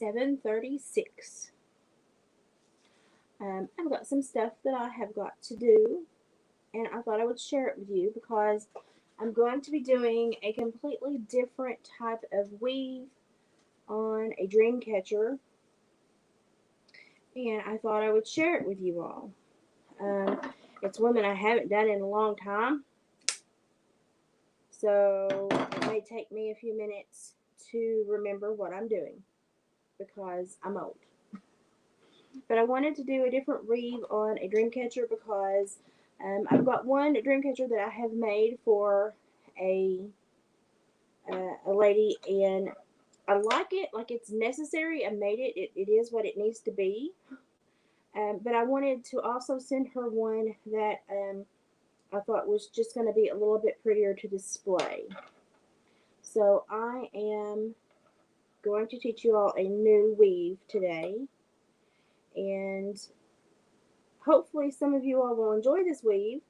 7:36. I've got some stuff that I have got to do, and I thought I would share it with you because I'm going to be doing a completely different type of weave on a dream catcher, and I thought I would share it with you all. Um, it's one that I haven't done in a long time, so it may take me a few minutes to remember what I'm doing because I'm old. But I wanted to do a different weave on a dream catcher because I've got one dream catcher that I have made for a a lady, and I like it. Like, it's necessary. I made it. It is what it needs to be. But I wanted to also send her one that I thought was just going to be a little bit prettier to display. So I am going to teach you all a new weave today, and hopefully some of you all will enjoy this weave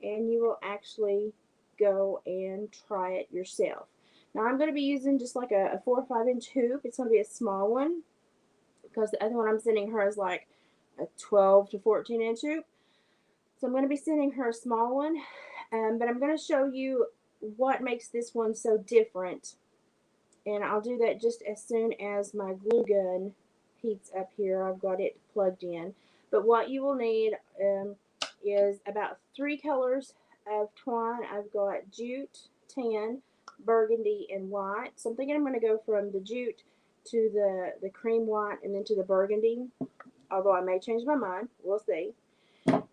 and you will actually go and try it yourself. Now I'm going to be using just like a 4 or 5 inch hoop. It's going to be a small one because the other one I'm sending her is like a 12 to 14 inch hoop. So I'm going to be sending her a small one, but I'm going to show you what makes this one so different, and I'll do that just as soon as my glue gun heats up here. I've got it plugged in. But what you will need is about 3 colors of twine. I've got jute, tan, burgundy, and white. So I'm thinking I'm going to go from the jute to the cream white and then to the burgundy, although I may change my mind. We'll see.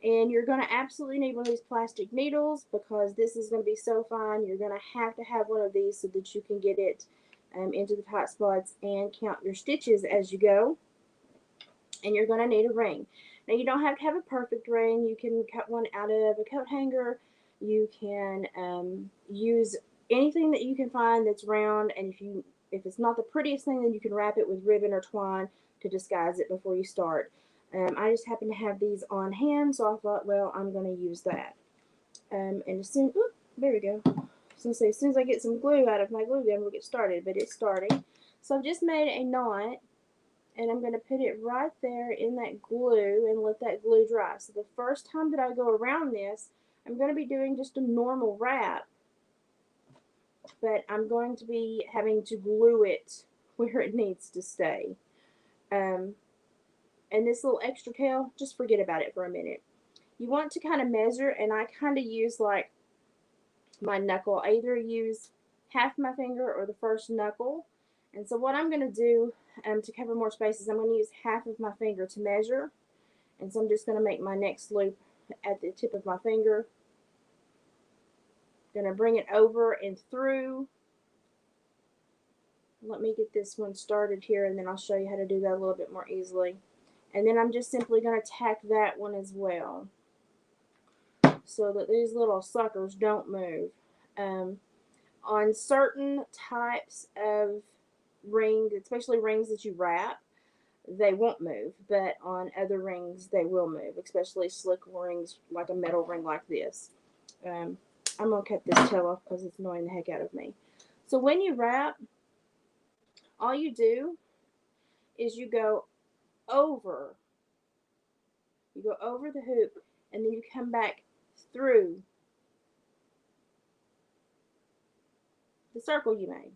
And you're going to absolutely need one of these plastic needles because this is going to be so fine. You're going to have one of these so that you can get it into the tight spots and count your stitches as you go. And you're going to need a ring. Now, you don't have to have a perfect ring. You can cut one out of a coat hanger. You can use anything that you can find that's round, and if it's not the prettiest thing, then you can wrap it with ribbon or twine to disguise it before you start. I just happen to have these on hand, so I thought, well, I'm going to use that. And there we go. So as soon as I get some glue out of my glue gun, we'll get started, but it's starting. So I've just made a knot, and I'm going to put it right there in that glue and let that glue dry. So the first time that I go around this, I'm going to be doing just a normal wrap, but I'm going to be having to glue it where it needs to stay. And this little extra tail, just forget about it for a minute. You want to kind of measure, and I kind of use like my knuckle. I either use half my finger or the first knuckle. And so what I'm going to do to cover more space is I'm going to use half of my finger to measure. And so I'm just going to make my next loop at the tip of my finger. Going to bring it over and through. Let me get this one started here, and then I'll show you how to do that a little bit more easily. And then I'm just simply going to tack that one as well, so that these little suckers don't move. On certain types of rings, especially rings that you wrap, they won't move, but on other rings they will move, especially slick rings like a metal ring like this. I'm going to cut this tail off because it's annoying the heck out of me. So when you wrap, all you do is you go over the hoop, and then you come back through the circle you made.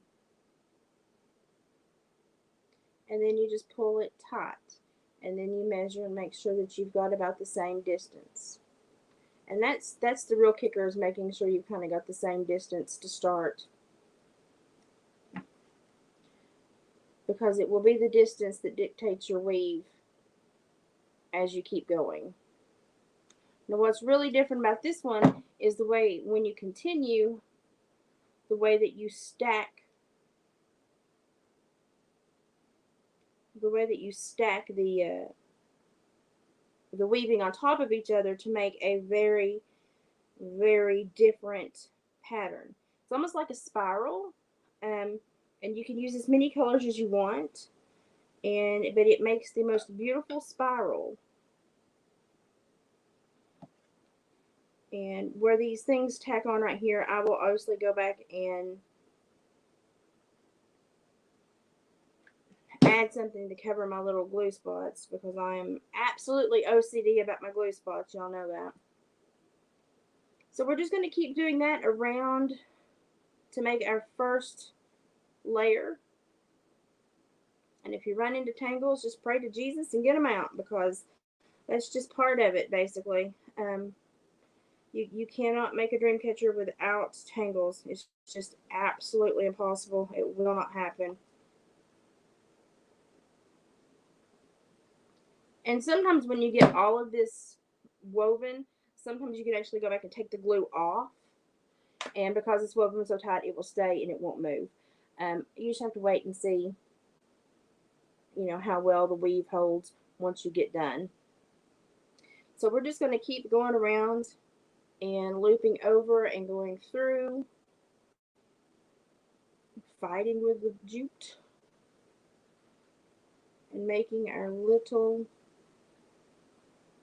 And then you just pull it tight. And then you measure and make sure that you've got about the same distance. And that's the real kicker, is making sure you've kind of got the same distance to start, because it will be the distance that dictates your weave as you keep going. Now, what's really different about this one is the way, when you continue, the way that you stack the weaving on top of each other to make a very, very different pattern. It's almost like a spiral, and you can use as many colors as you want, but it makes the most beautiful spiral. And where these things tack on right here, I will obviously go back and add something to cover my little glue spots because I am absolutely OCD about my glue spots. Y'all know that. So we're just going to keep doing that around to make our first layer. And if you run into tangles, just pray to Jesus and get them out, because that's just part of it, basically. You cannot make a dream catcher without tangles. It's just absolutely impossible. It will not happen. And sometimes when you get all of this woven, sometimes you can actually go back and take the glue off. And because it's woven so tight, it will stay and it won't move. You just have to wait and see, how well the weave holds once you get done. So we're just going to keep going around and looping over and going through, fighting with the jute, and making our little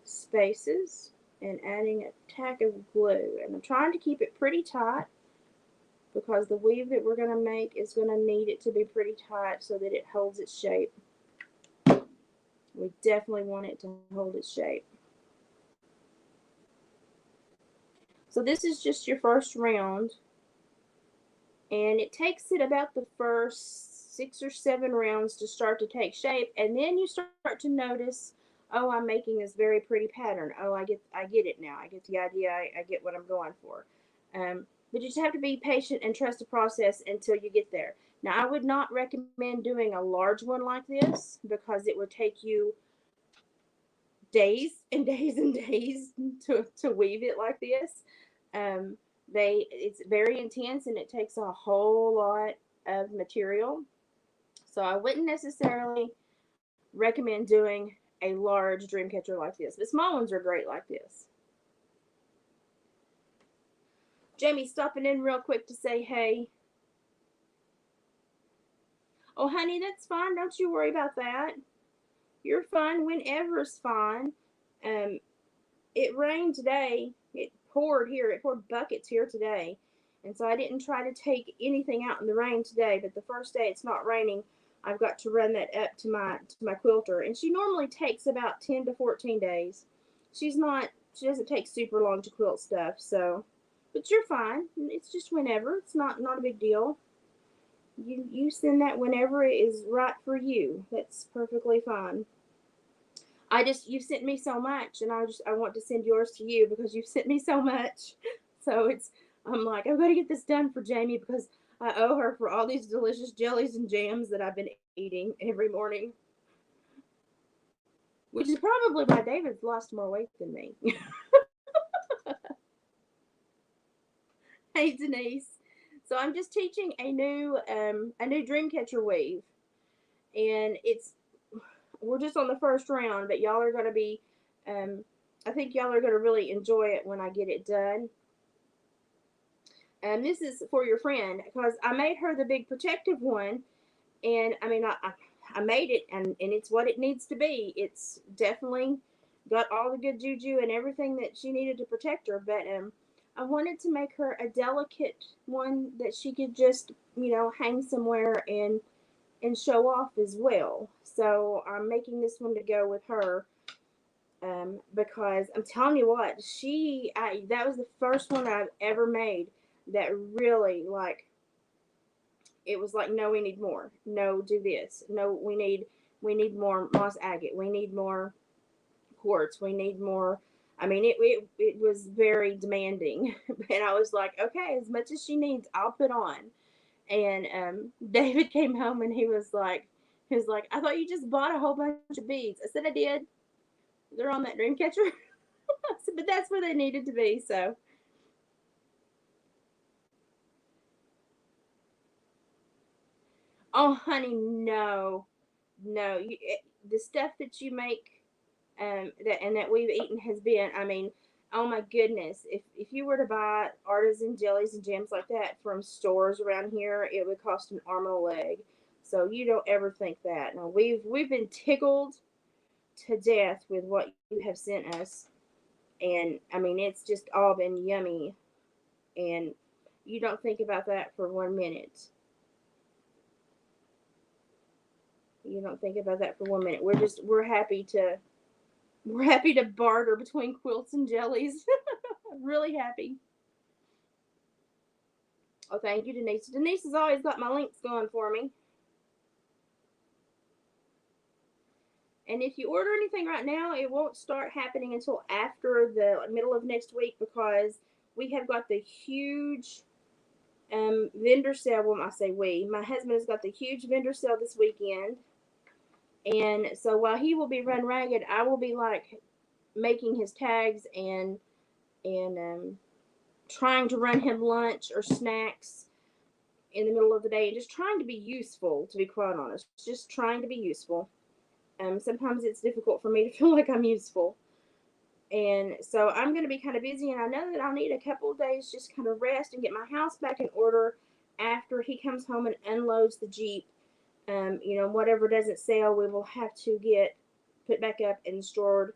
spaces and adding a tack of glue. And I'm trying to keep it pretty tight because the weave that we're going to make is going to need it to be pretty tight so that it holds its shape. We definitely want it to hold its shape. So this is just your first round, and it takes it about the first 6 or 7 rounds to start to take shape, and then you start to notice, oh, I'm making this very pretty pattern. Oh, I get it now. I get the idea. I get what I'm going for. But you just have to be patient and trust the process until you get there. Now, I would not recommend doing a large one like this because it would take you days and days and days to weave it like this. It's very intense and it takes a whole lot of material. So I wouldn't necessarily recommend doing a large dream catcher like this, but small ones are great like this. Jamie's stopping in real quick to say hey. Oh, honey, that's fine. Don't you worry about that. You're fine. Whenever's fine. It rained today. It poured here. It poured buckets here today. And so I didn't try to take anything out in the rain today, but the first day it's not raining, I've got to run that up to my quilter. And she normally takes about 10 to 14 days. She doesn't take super long to quilt stuff, so, but you're fine. It's just whenever. It's not a big deal. You send that whenever it is right for you. That's perfectly fine. You've sent me so much, and I want to send yours to you because you've sent me so much. So I'm like, I've got to get this done for Jamie because I owe her for all these delicious jellies and jams that I've been eating every morning. Which is probably why David's lost more weight than me. Hey, Denise. So I'm just teaching a new Dreamcatcher weave, and we're just on the first round, but y'all are going to be, I think y'all are going to really enjoy it when I get it done. And this is for your friend because I made her the big protective one, and I mean I made it, and it's what it needs to be. It's definitely got all the good juju and everything that she needed to protect her, but I wanted to make her a delicate one that she could just, hang somewhere and show off as well. So I'm making this one to go with her because I'm telling you what, that was the first one I've ever made that really, like, it was like, no, we need more. No, do this. No, we need more moss agate. We need more quartz. We need more. I mean, it was very demanding, and I was like, okay, as much as she needs, I'll put on. And David came home and he was like, I thought you just bought a whole bunch of beads. I said, I did. They're on that dream catcher. I said, but that's where they needed to be. So. Oh, honey, no. The stuff that you make that we've eaten has been, I mean, oh my goodness, if you were to buy artisan jellies and jams like that from stores around here, it would cost an arm and a leg. So you don't ever think that. No, we've been tickled to death with what you have sent us, and I mean, it's just all been yummy, and you don't think about that for 1 minute. You don't think about that for 1 minute. We're happy to barter between quilts and jellies. Really happy. Oh, thank you, Denise. Denise has always got my links going for me. And if you order anything right now, it won't start happening until after the middle of next week, because we have got the huge vendor sale. Well, I say we. My husband has got the huge vendor sale this weekend. And so while he will be run ragged, I will be like making his tags and trying to run him lunch or snacks in the middle of the day, and just trying to be useful, to be quite honest. Just trying to be useful. Sometimes it's difficult for me to feel like I'm useful. And so I'm going to be kind of busy, and I know that I'll need a couple of days just kind of rest and get my house back in order after he comes home and unloads the Jeep. Whatever doesn't sell, we will have to get put back up and stored.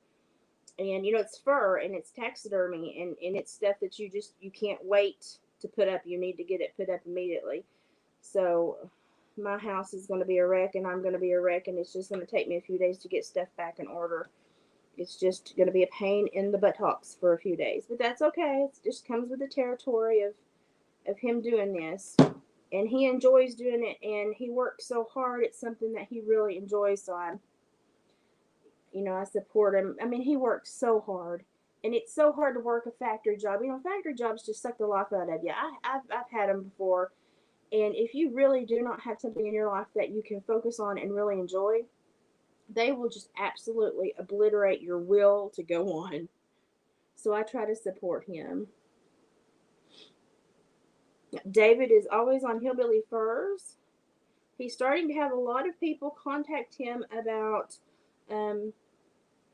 And, it's fur and it's taxidermy and it's stuff that you can't wait to put up. You need to get it put up immediately. So my house is going to be a wreck, and I'm going to be a wreck, and it's just going to take me a few days to get stuff back in order. It's just going to be a pain in the buttocks for a few days, but that's okay. It just comes with the territory of him doing this, and he enjoys doing it, and he works so hard. It's something that he really enjoys, so I support him. I mean, he works so hard, and it's so hard to work a factory job. Factory jobs just suck the life out of you. I've had them before, and if you really do not have something in your life that you can focus on and really enjoy, they will just absolutely obliterate your will to go on. So I try to support him. David is always on Hillbilly Furs. He's starting to have a lot of people contact him about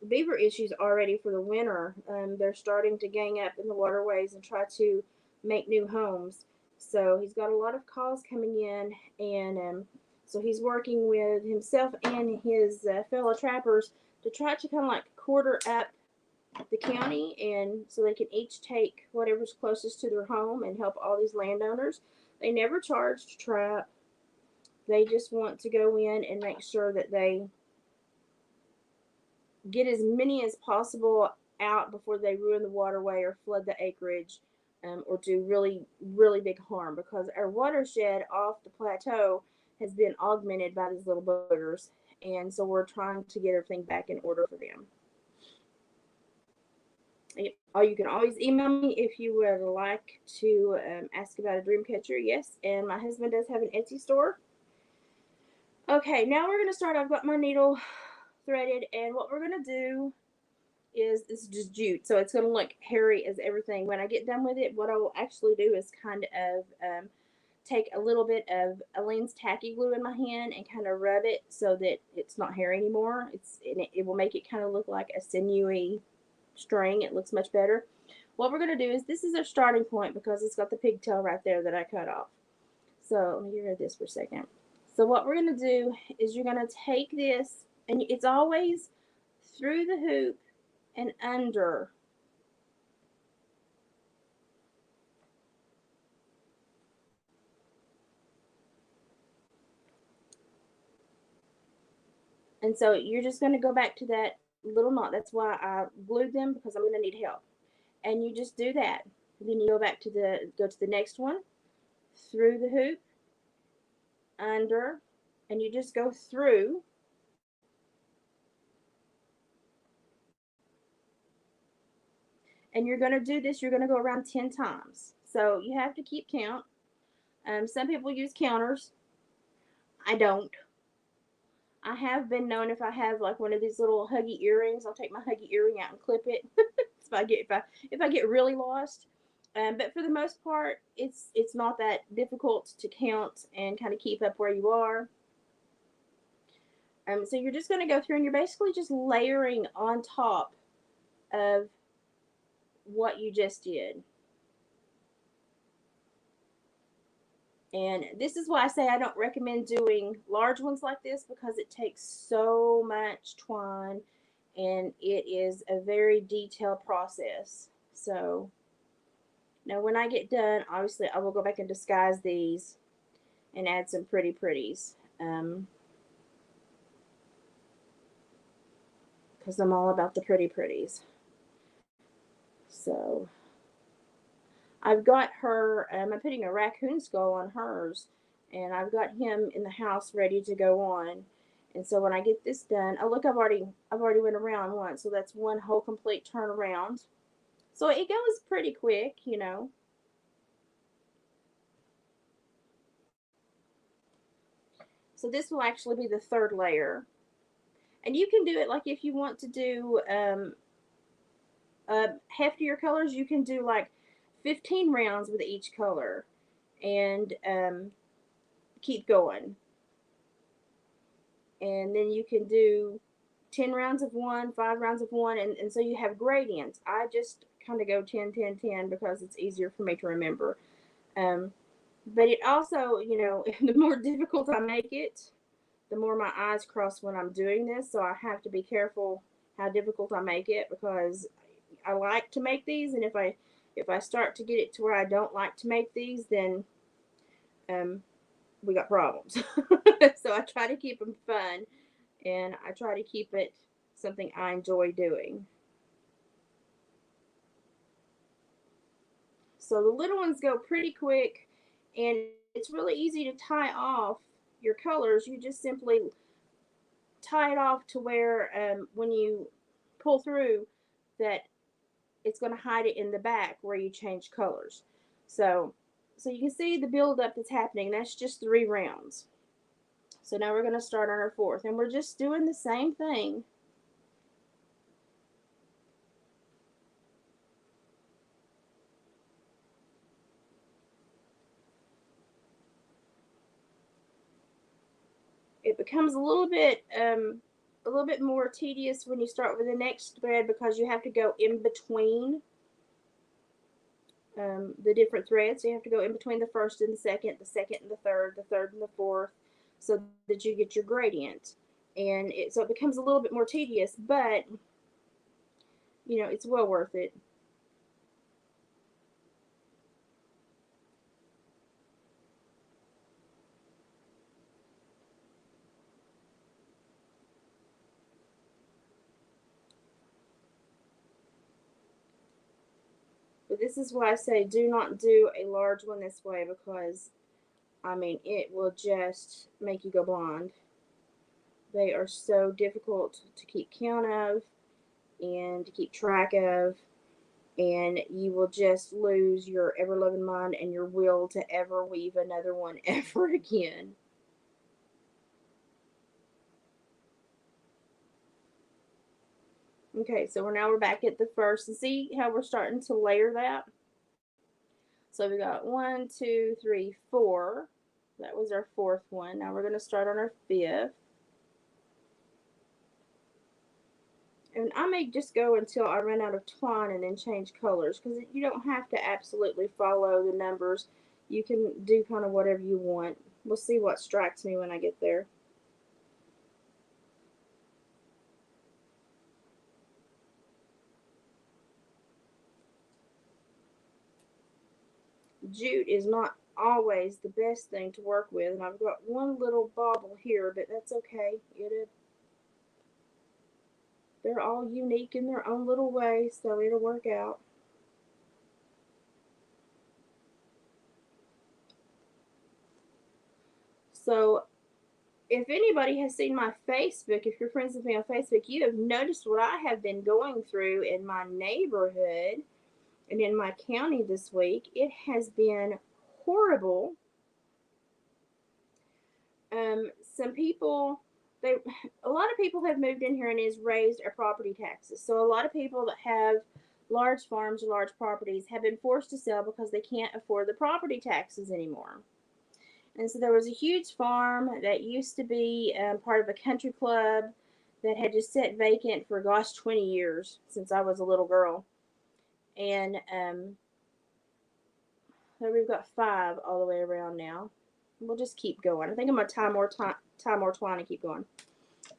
beaver issues already for the winter. They're starting to gang up in the waterways and try to make new homes. So he's got a lot of calls coming in, and so he's working with himself and his fellow trappers to try to kind of like quarter up the county, and so they can each take whatever's closest to their home and help all these landowners. They never charge to trap. They just want to go in and make sure that they get as many as possible out before they ruin the waterway or flood the acreage, or do really, really big harm, because our watershed off the plateau has been augmented by these little boogers, and so we're trying to get everything back in order for them. Or you can always email me if you would like to ask about a dream catcher. Yes, and my husband does have an Etsy store. Okay, now we're going to start. I've got my needle threaded, and what we're going to do is just jute, so it's going to look hairy as everything. When I get done with it, what I will actually do is kind of take a little bit of Aleene's tacky glue in my hand and kind of rub it so that it's not hairy anymore. It will make it kind of look like a sinewy string. It looks much better. What we're going to do is, this is our starting point because it's got the pigtail right there that I cut off. So let me get rid of this for a second. So what we're going to do is, you're going to take this, and it's always through the hoop and under. And so you're just going to go back to that little knot. That's why I glued them, because I'm going to need help. And you just do that. Then you go to the next one, through the hoop, under, and you just go through. And you're going to do this, you're going to go around 10 times. So you have to keep count. Some people use counters. I don't. I have been known, if I have like one of these little huggy earrings, I'll take my huggy earring out and clip it if I get really lost. But for the most part, it's not that difficult to count and kind of keep up where you are. So you're just going to go through, and you're basically just layering on top of what you just did. And this is why I say I don't recommend doing large ones like this, because it takes so much twine, and it is a very detailed process. So now when I get done, obviously I will go back and disguise these and add some pretties. because I'm all about the pretties. So I've got her, I'm putting a raccoon skull on hers, and I've got him in the house ready to go on. And so when I get this done, oh look, I've already went around once, so that's one whole complete turn around. So it goes pretty quick, you know. So this will actually be the third layer. And you can do it like if you want to do heftier colors, you can do like 15 rounds with each color and keep going. And then you can do 10 rounds of one, 5 rounds of one, and so you have gradients. I just kind of go 10, 10, 10 because it's easier for me to remember. Um, but it also, you know, the more difficult I make it, the more my eyes cross when I'm doing this. So I have to be careful how difficult I make it because I like to make these, and if I start to get it to where I don't like to make these, then we got problems. So I try to keep them fun, and I try to keep it something I enjoy doing. So the little ones go pretty quick, and it's really easy to tie off your colors. You just simply tie it off to where when you pull through that it's going to hide it in the back where you change colors. So so you can see the buildup that's happening. That's just 3 rounds. So now we're going to start on our fourth, and we're just doing the same thing. It becomes a little bit more tedious when you start with the next thread because you have to go in between the different threads. So you have to go in between the first and the second and the third and the fourth, so that you get your gradient. And so it becomes a little bit more tedious, but you know it's well worth it. But this is why I say do not do a large one this way because I mean it will just make you go blind. They are so difficult to keep count of and to keep track of, and you will just lose your ever loving mind and your will to ever weave another one ever again. Okay, so we're back at the first, and see how we're starting to layer that. So we got 1, 2, 3, 4. That was our fourth one. Now we're going to start on our fifth. And I may just go until I run out of twine and then change colors because you don't have to absolutely follow the numbers. You can do kind of whatever you want. We'll see what strikes me when I get there. Jute is not always the best thing to work with, and I've got one little bobble here, but that's okay. They're all unique in their own little way, so it'll work out. So if anybody has seen my Facebook, if you're friends with me on Facebook, you have noticed what I have been going through in my neighborhood and in my county this week. It has been horrible. Some people, they, a lot of people have moved in here and has raised our property taxes. So a lot of people that have large farms or large properties have been forced to sell because they can't afford the property taxes anymore. And so there was a huge farm that used to be part of a country club that had just sat vacant for, gosh, 20 years since I was a little girl. And so we've got 5 all the way around now. We'll just keep going. I think I'm going to tie more twine and keep going.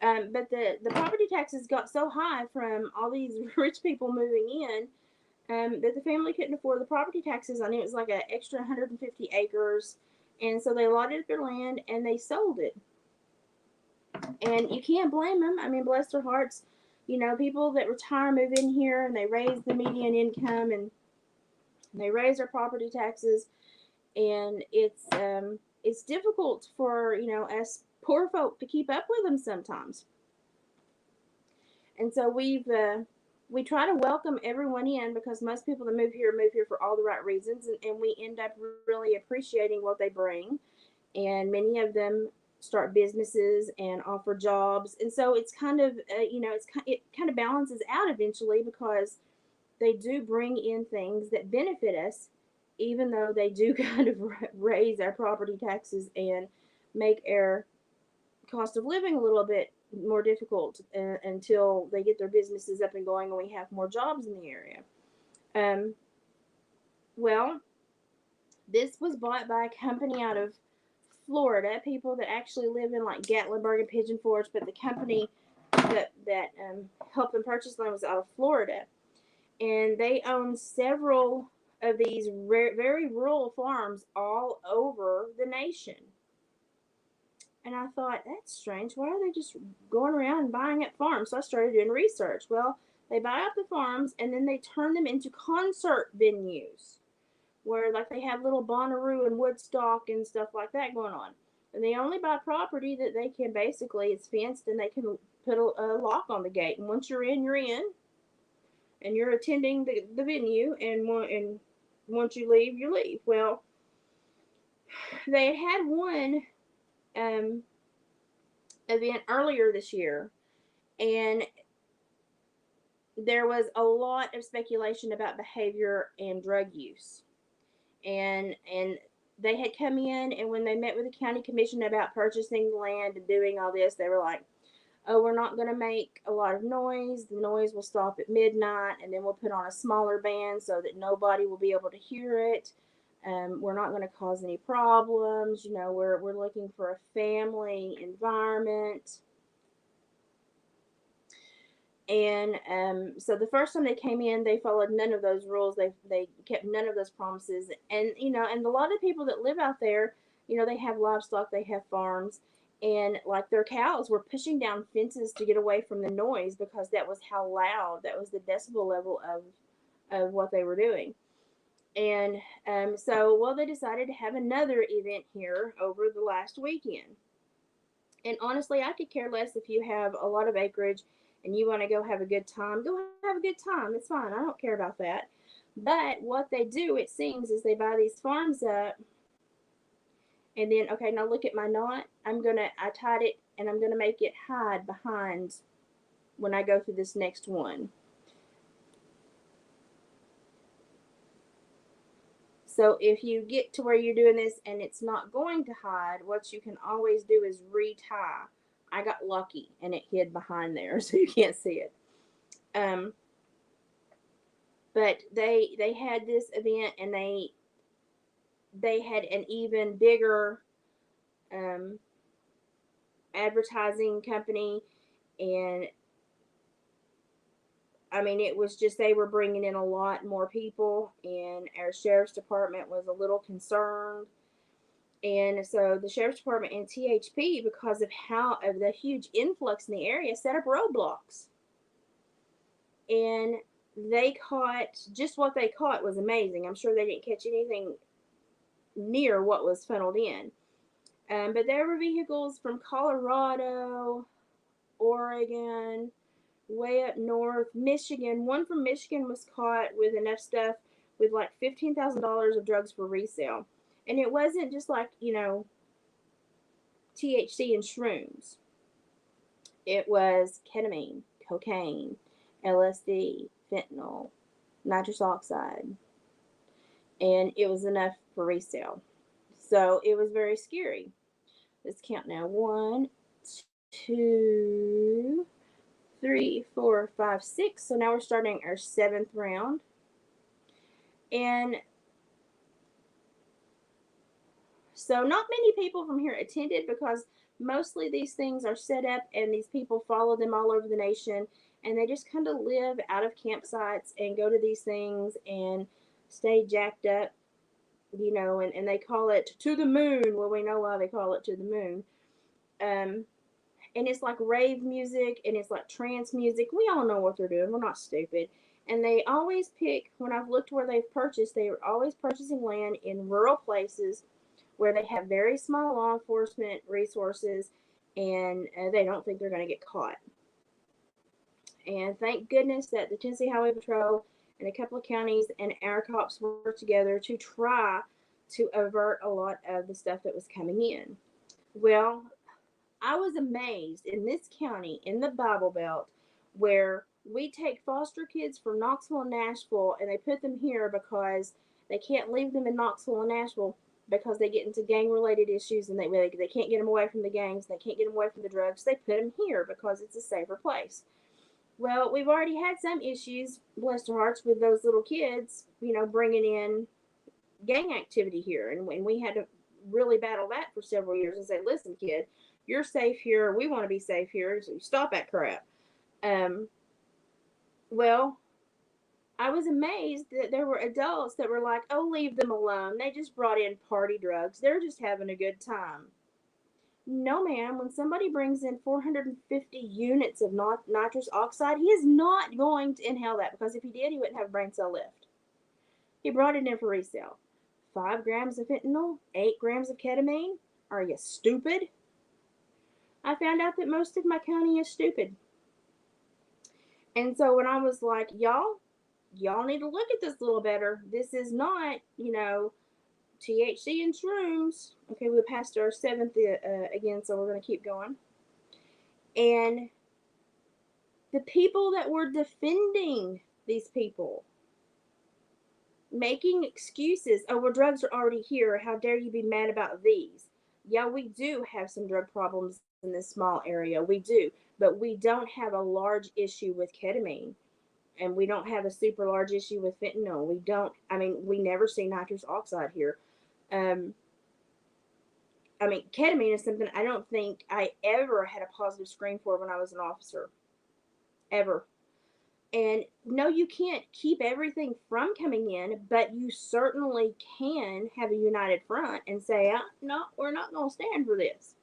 But the property taxes got so high from all these rich people moving in that the family couldn't afford the property taxes on it. It was like an extra 150 acres. And so they allotted their land and they sold it. And you can't blame them. I mean, bless their hearts. you know, people that retire move in here and they raise the median income and they raise their property taxes, and it's difficult for, you know, us poor folk to keep up with them sometimes. And so we try to welcome everyone in because most people that move here for all the right reasons, and we end up really appreciating what they bring. And many of them start businesses and offer jobs, and so it's kind of it kind of balances out eventually because they do bring in things that benefit us, even though they do kind of raise our property taxes and make our cost of living a little bit more difficult until they get their businesses up and going and we have more jobs in the area. Um, well, this was bought by a company out of Florida, people that actually live in like Gatlinburg and Pigeon Forge, but the company that helped them purchase land was out of Florida, and they own several of these very rural farms all over the nation. And I thought, that's strange. Why are they just going around and buying up farms? So I started doing research. Well, they buy up the farms and then they turn them into concert venues where, like, they have little Bonnaroo and Woodstock and stuff like that going on. And they only buy property that they can basically, it's fenced and they can put a lock on the gate. And once you're in, and you're attending the venue. And once you leave, you leave. Well, they had one um, event earlier this year, and there was a lot of speculation about behavior and drug use. And they had come in, and when they met with the county commission about purchasing the land and doing all this, they were like, oh, we're not going to make a lot of noise. The noise will stop at midnight, and then we'll put on a smaller band so that nobody will be able to hear it. We're not going to cause any problems. You know, we're looking for a family environment. And so the first time they came in, they followed none of those rules. They kept none of those promises. And you know, and a lot of people that live out there, you know, they have livestock, they have farms, and like their cows were pushing down fences to get away from the noise because that was how loud, that was the decibel level of what they were doing. And so, well, they decided to have another event here over the last weekend. And honestly, I could care less if you have a lot of acreage and you want to go have a good time. Go have a good time. It's fine. I don't care about that. But what they do, it seems, is they buy these farms up, and then, okay, now look at my knot. I tied it, and I'm going to make it hide behind when I go through this next one. So if you get to where you're doing this and it's not going to hide, what you can always do is retie. I got lucky and it hid behind there, so you can't see it. Um, but they had this event, and they had an even bigger um, advertising company, and I mean, it was just, they were bringing in a lot more people, and our sheriff's department was a little concerned. And so the sheriff's department and THP, because of the huge influx in the area, set up roadblocks. And they caught, just what they caught was amazing. I'm sure they didn't catch anything near what was funneled in. But there were vehicles from Colorado, Oregon, way up north, Michigan. One from Michigan was caught with enough stuff with like $15,000 of drugs for resale. And it wasn't just like, you know, THC and shrooms. It was ketamine, cocaine, LSD, fentanyl, nitrous oxide, and it was enough for resale. So it was very scary. Let's count now. 1, 2, 3, 4, 5, 6. So now we're starting our 7th round. And so not many people from here attended because mostly these things are set up and these people follow them all over the nation, and they just kind of live out of campsites and go to these things and stay jacked up, you know, and they call it to the moon. Well, we know why they call it to the moon. Um, And it's like rave music and it's like trance music. We all know what they're doing. We're not stupid. And they always pick, when I've looked where they've purchased, they are always purchasing land in rural places where they have very small law enforcement resources, and they don't think they're going to get caught. And thank goodness that the Tennessee Highway Patrol and a couple of counties and our cops worked together to try to avert a lot of the stuff that was coming in. Well, I was amazed in this county in the Bible Belt where we take foster kids from Knoxville and Nashville and they put them here because they can't leave them in Knoxville and Nashville because they get into gang related issues and they can't get them away from the gangs, they can't get them away from the drugs. They put them here because it's a safer place. Well, we've already had some issues, bless their hearts, with those little kids, bringing in gang activity here. And when we had to really battle that for several years and say, listen, kid, you're safe here. We want to be safe here. So you stop that crap. Um, well, I was amazed that there were adults that were like, oh, leave them alone. They just brought in party drugs. They're just having a good time. No, ma'am. When somebody brings in 450 units of nitrous oxide, he is not going to inhale that because if he did, he wouldn't have a brain cell left. He brought it in for resale. 5 grams of fentanyl, 8 grams of ketamine. Are you stupid? I found out that most of my county is stupid. And so when I was like, y'all need to look at this a little better. This is not, THC and shrooms. Okay, we passed our 7th again, so we're going to keep going. And the people that were defending these people, making excuses. Oh, well, drugs are already here. How dare you be mad about these? Yeah, we do have some drug problems in this small area. We do. But we don't have a large issue with ketamine. And we don't have a super large issue with fentanyl. We never see nitrous oxide here. Ketamine is something I don't think I ever had a positive screen for when I was an officer. Ever. And no, you can't keep everything from coming in, but you certainly can have a united front and say, no, we're not going to stand for this.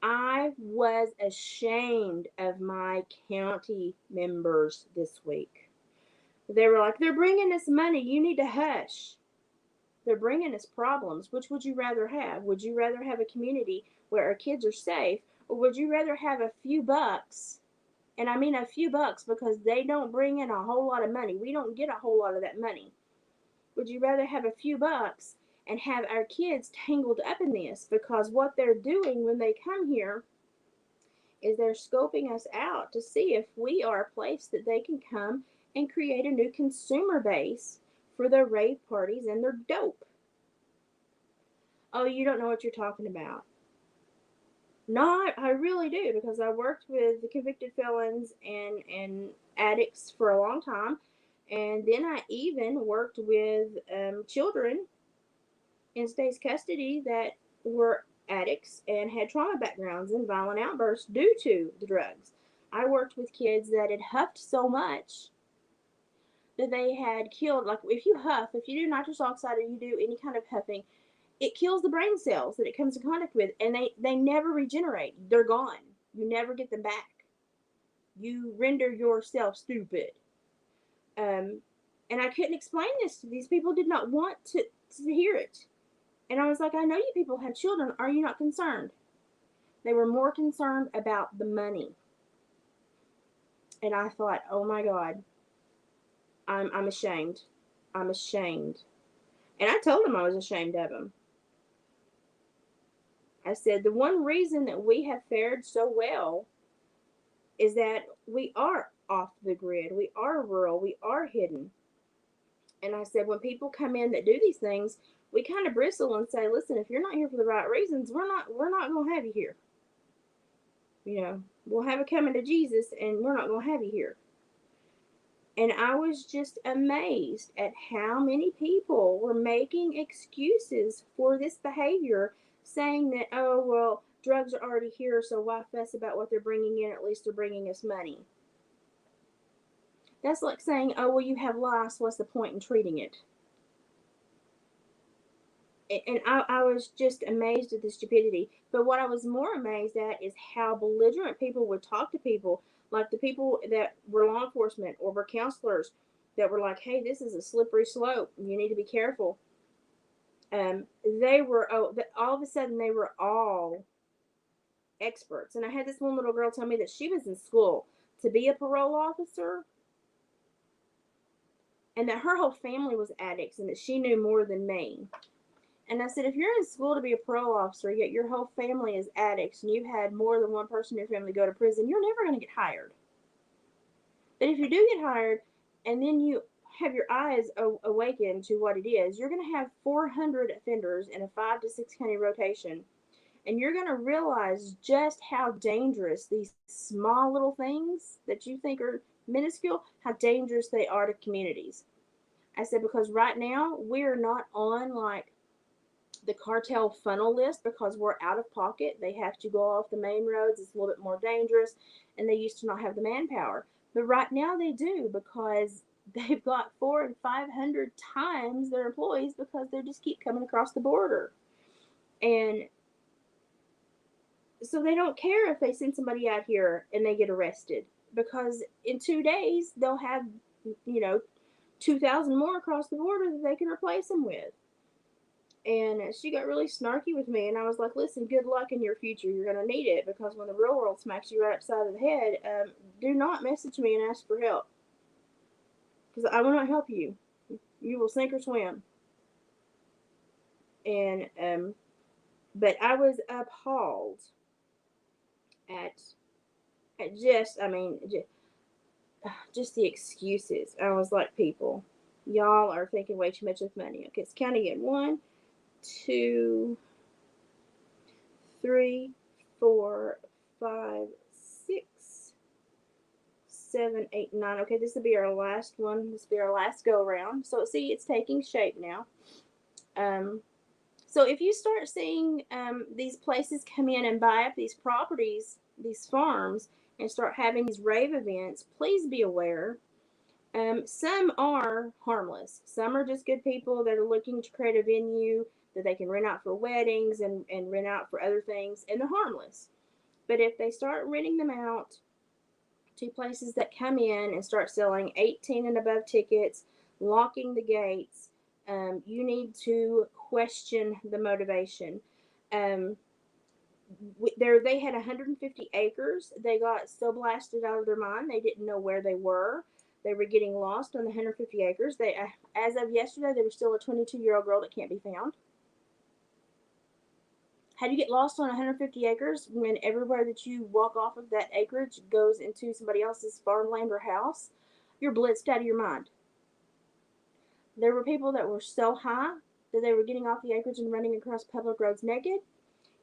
I was ashamed of my county members this week. They were like, they're bringing us money. You need to hush. They're bringing us problems. Which would you rather have? Would you rather have a community where our kids are safe, or would you rather have a few bucks? And I mean a few bucks because they don't bring in a whole lot of money. We don't get a whole lot of that money. Would you rather have a few bucks and have our kids tangled up in this? Because what they're doing when they come here is they're scoping us out to see if we are a place that they can come and create a new consumer base for their rave parties and their dope. Oh, you don't know what you're talking about. No, I really do, because I worked with the convicted felons and addicts for a long time, and then I even worked with children in state's custody that were addicts and had trauma backgrounds and violent outbursts due to the drugs. I worked with kids that had huffed so much that they had killed. Like if you do nitrous oxide or you do any kind of huffing, it kills the brain cells that it comes in contact with, and they never regenerate. They're gone. You never get them back. You render yourself stupid. And I couldn't explain this to these people. Did not want to hear it. And I was like, I know you people have children. Are you not concerned? They were more concerned about the money. And I thought, oh my God, I'm ashamed. I'm ashamed. And I told them I was ashamed of them. I said, the one reason that we have fared so well is that we are off the grid. We are rural. We are hidden. And I said, when people come in that do these things, we kind of bristle and say, listen, if you're not here for the right reasons, we're not going to have you here. We'll have a coming to Jesus, and we're not going to have you here. And I was just amazed at how many people were making excuses for this behavior, saying that, oh, well, drugs are already here, so why fuss about what they're bringing in? At least they're bringing us money. That's like saying, oh, well, you have lice, what's the point in treating it? and I was just amazed at the stupidity. But what I was more amazed at is how belligerent people would talk to people, like the people that were law enforcement or were counselors that were like, "Hey, this is a slippery slope. You need to be careful." They were all of a sudden they were all experts. And I had this one little girl tell me that she was in school to be a parole officer, and that her whole family was addicts, and that she knew more than me. And I said, if you're in school to be a parole officer, yet your whole family is addicts, and you've had more than one person in your family go to prison, you're never going to get hired. But if you do get hired, and then you have your eyes awakened to what it is, you're going to have 400 offenders in a 5 to 6 county rotation. And you're going to realize just how dangerous these small little things that you think are minuscule, how dangerous they are to communities. I said, because right now we're not on like the cartel funnel list because we're out of pocket. They have to go off the main roads. It's a little bit more dangerous, and they used to not have the manpower. But right now they do, because they've got 400 and 500 times their employees, because they just keep coming across the border. And so they don't care if they send somebody out here and they get arrested, because in 2 days they'll have, you know, 2,000 more across the border that they can replace them with. And she got really snarky with me, and I was like, listen, good luck in your future. You're going to need it, because when the real world smacks you right upside of the head, do not message me and ask for help, because I will not help you. You will sink or swim. And but I was appalled at just, I mean, just the excuses. I was like, people, y'all are thinking way too much of money. Okay, it's counting again. 1, 2, 3, 4, 5, 6, 7, 8, 9. Okay, this will be our last one. This will be our last go around. So see, it's taking shape now. So if you start seeing these places come in and buy up these properties, these farms, and start having these rave events, please be aware. Some are harmless. Some are just good people that are looking to create a venue that they can rent out for weddings and rent out for other things, and they're harmless. But if they start renting them out to places that come in and start selling 18 and above tickets, locking the gates, you need to question the motivation. Um, they had 150 acres. They got so blasted out of their mind, they didn't know where they were. They were getting lost on the 150 acres. They, as of yesterday, they were still a 22-year-old girl that can't be found. How do you get lost on 150 acres when everywhere that you walk off of that acreage goes into somebody else's farmland or house? You're blitzed out of your mind. There were people that were so high that they were getting off the acreage and running across public roads naked.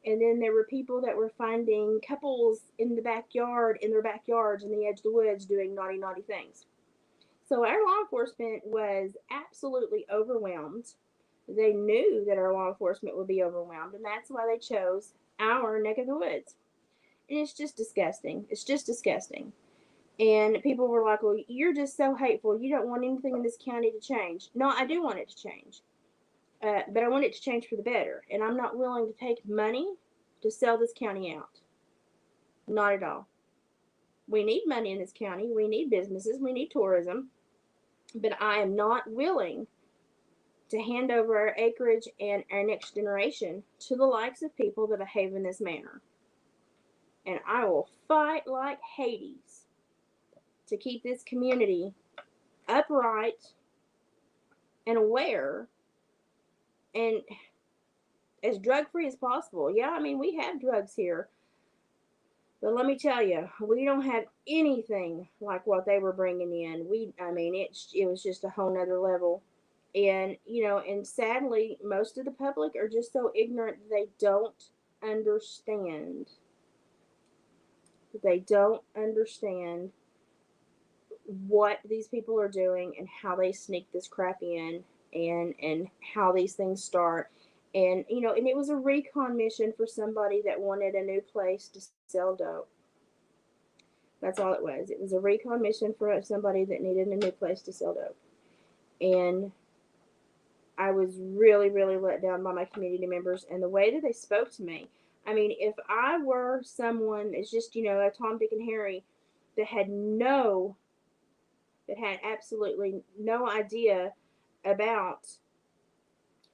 And then there were people that were finding couples in the backyard, in their backyards, in the edge of the woods, doing naughty, naughty things. So our law enforcement was absolutely overwhelmed. They knew that our law enforcement would be overwhelmed, and that's why they chose our neck of the woods. And it's just disgusting. It's just disgusting. And people were like, well, you're just so hateful. You don't want anything in this county to change. No, I do want it to change. But I want it to change for the better. And I'm not willing to take money to sell this county out. Not at all. We need money in this county. We need businesses. We need tourism. But I am not willing to hand over our acreage and our next generation to the likes of people that behave in this manner. And I will fight like Hades to keep this community upright and aware and as drug free as possible. Yeah, I mean, we have drugs here. But let me tell you, we don't have anything like what they were bringing in. It was just a whole nother level. And, and sadly, most of the public are just so ignorant they don't understand. They don't understand what these people are doing and how they sneak this crap in, and how these things start. And, and it was a recon mission for somebody that wanted a new place to sell dope. That's all it was. It was a recon mission for somebody that needed a new place to sell dope. And I was really, really let down by my community members and the way that they spoke to me. I mean, if I were someone, it's just, a Tom, Dick, and Harry that that had absolutely no idea about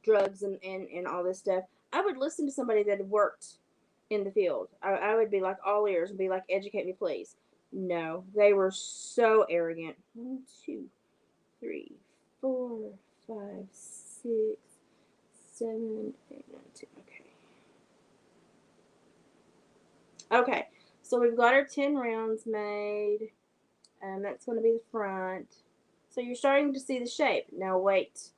drugs and all this stuff, I would listen to somebody that had worked in the field. I would be like all ears and be like, educate me, please. No, they were so arrogant. 1, 2, 3, 4, 5, 6, 7, 8, 9, 10. Okay, so we've got our 10 rounds made, and that's going to be the front. So you're starting to see the shape. Now wait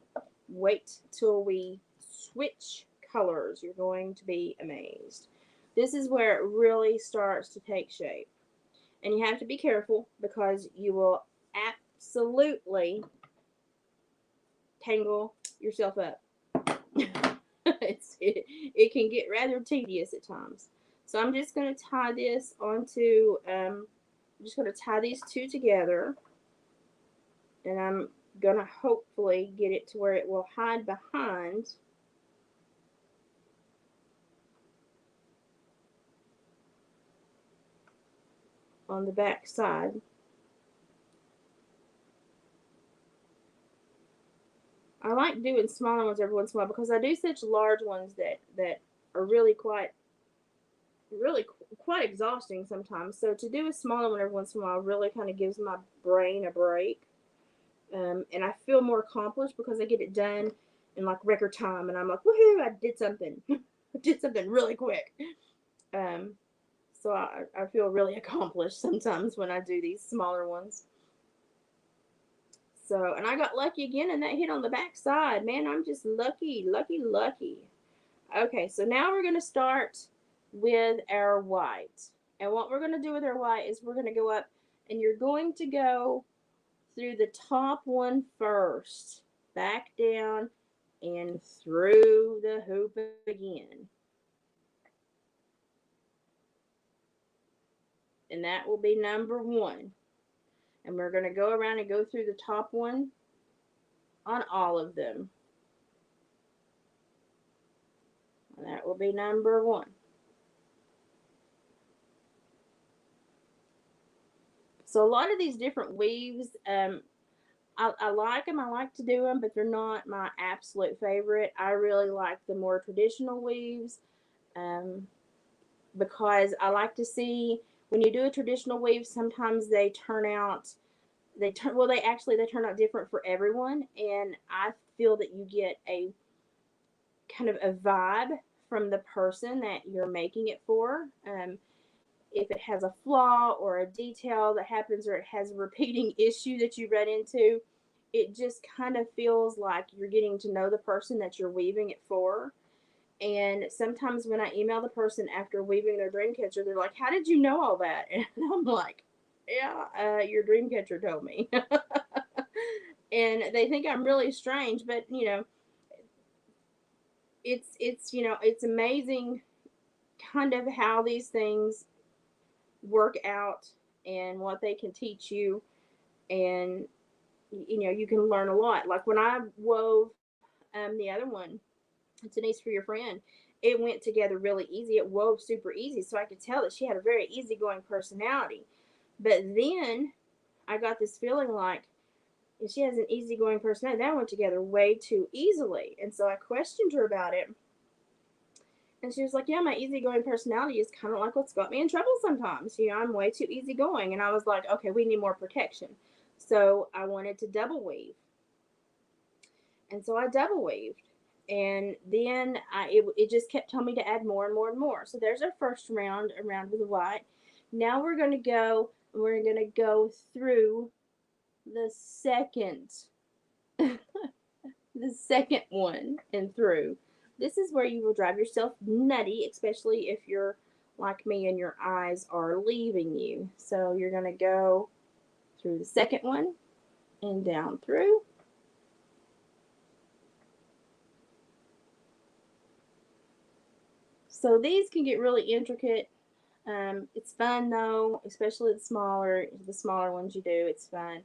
till we switch colors. You're going to be amazed. This is where it really starts to take shape. And you have to be careful because you will absolutely tangle yourself up. It can get rather tedious at times. So I'm just going to tie this onto, I'm just going to tie these two together. And I'm going to hopefully get it to where it will hide behind on the back side. I like doing smaller ones every once in a while because I do such large ones that are really quite exhausting sometimes. So to do a smaller one every once in a while really kind of gives my brain a break. And I feel more accomplished because I get it done in like record time, and I'm like, woohoo! I did something. I did something really quick. Um, so I feel really accomplished sometimes when I do these smaller ones. So, and I got lucky again, and that hit on the back side. Man, I'm just lucky, lucky, lucky. Okay, so now we're going to start with our white. And what we're going to do with our white is we're going to go up, and you're going to go through the top one first, back down, and through the hoop again. And that will be number 1. And we're going to go around and go through the top one on all of them. And that will be number 1. So a lot of these different weaves, I like them. I like to do them, but they're not my absolute favorite. I really like the more traditional weaves because I like to see when you do a traditional weave, sometimes they turn out they turn out different for everyone, and I feel that you get a kind of a vibe from the person that you're making it for. If it has a flaw or a detail that happens, or it has a repeating issue that you run into, it just kind of feels like you're getting to know the person that you're weaving it for. And sometimes when I email the person after weaving their dream catcher, they're like, "How did you know all that?" And I'm like, "Yeah, your dream catcher told me." And they think I'm really strange, but it's amazing kind of how these things work out and what they can teach you, and you can learn a lot. Like when I wove the other one, Denise, for your friend, it went together really easy. It wove super easy, so I could tell that she had a very easygoing personality. But then I got this feeling like she has an easygoing personality. That went together way too easily, and so I questioned her about it. And she was like, "Yeah, my easygoing personality is kind of like what's got me in trouble sometimes. I'm way too easygoing." And I was like, "Okay, we need more protection." So I wanted to double weave. And so I double weaved. And then it just kept telling me to add more and more and more. So there's our first round around with the white. Now we're going to go through the second, the second one and through. This is where you will drive yourself nutty, especially if you're like me and your eyes are leaving you. So you're going to go through the second one and down through. So these can get really intricate. It's fun though, especially the smaller ones you do. It's fun,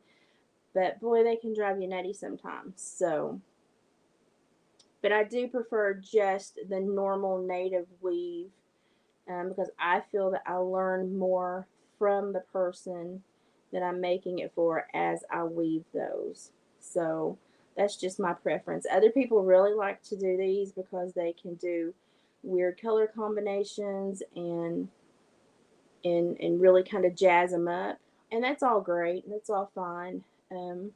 but boy, they can drive you nutty sometimes. So But I do prefer just the normal native weave, because I feel that I learn more from the person that I'm making it for as I weave those. So that's just my preference. Other people really like to do these because they can do weird color combinations and really kind of jazz them up. And that's all great. That's all fine. Um,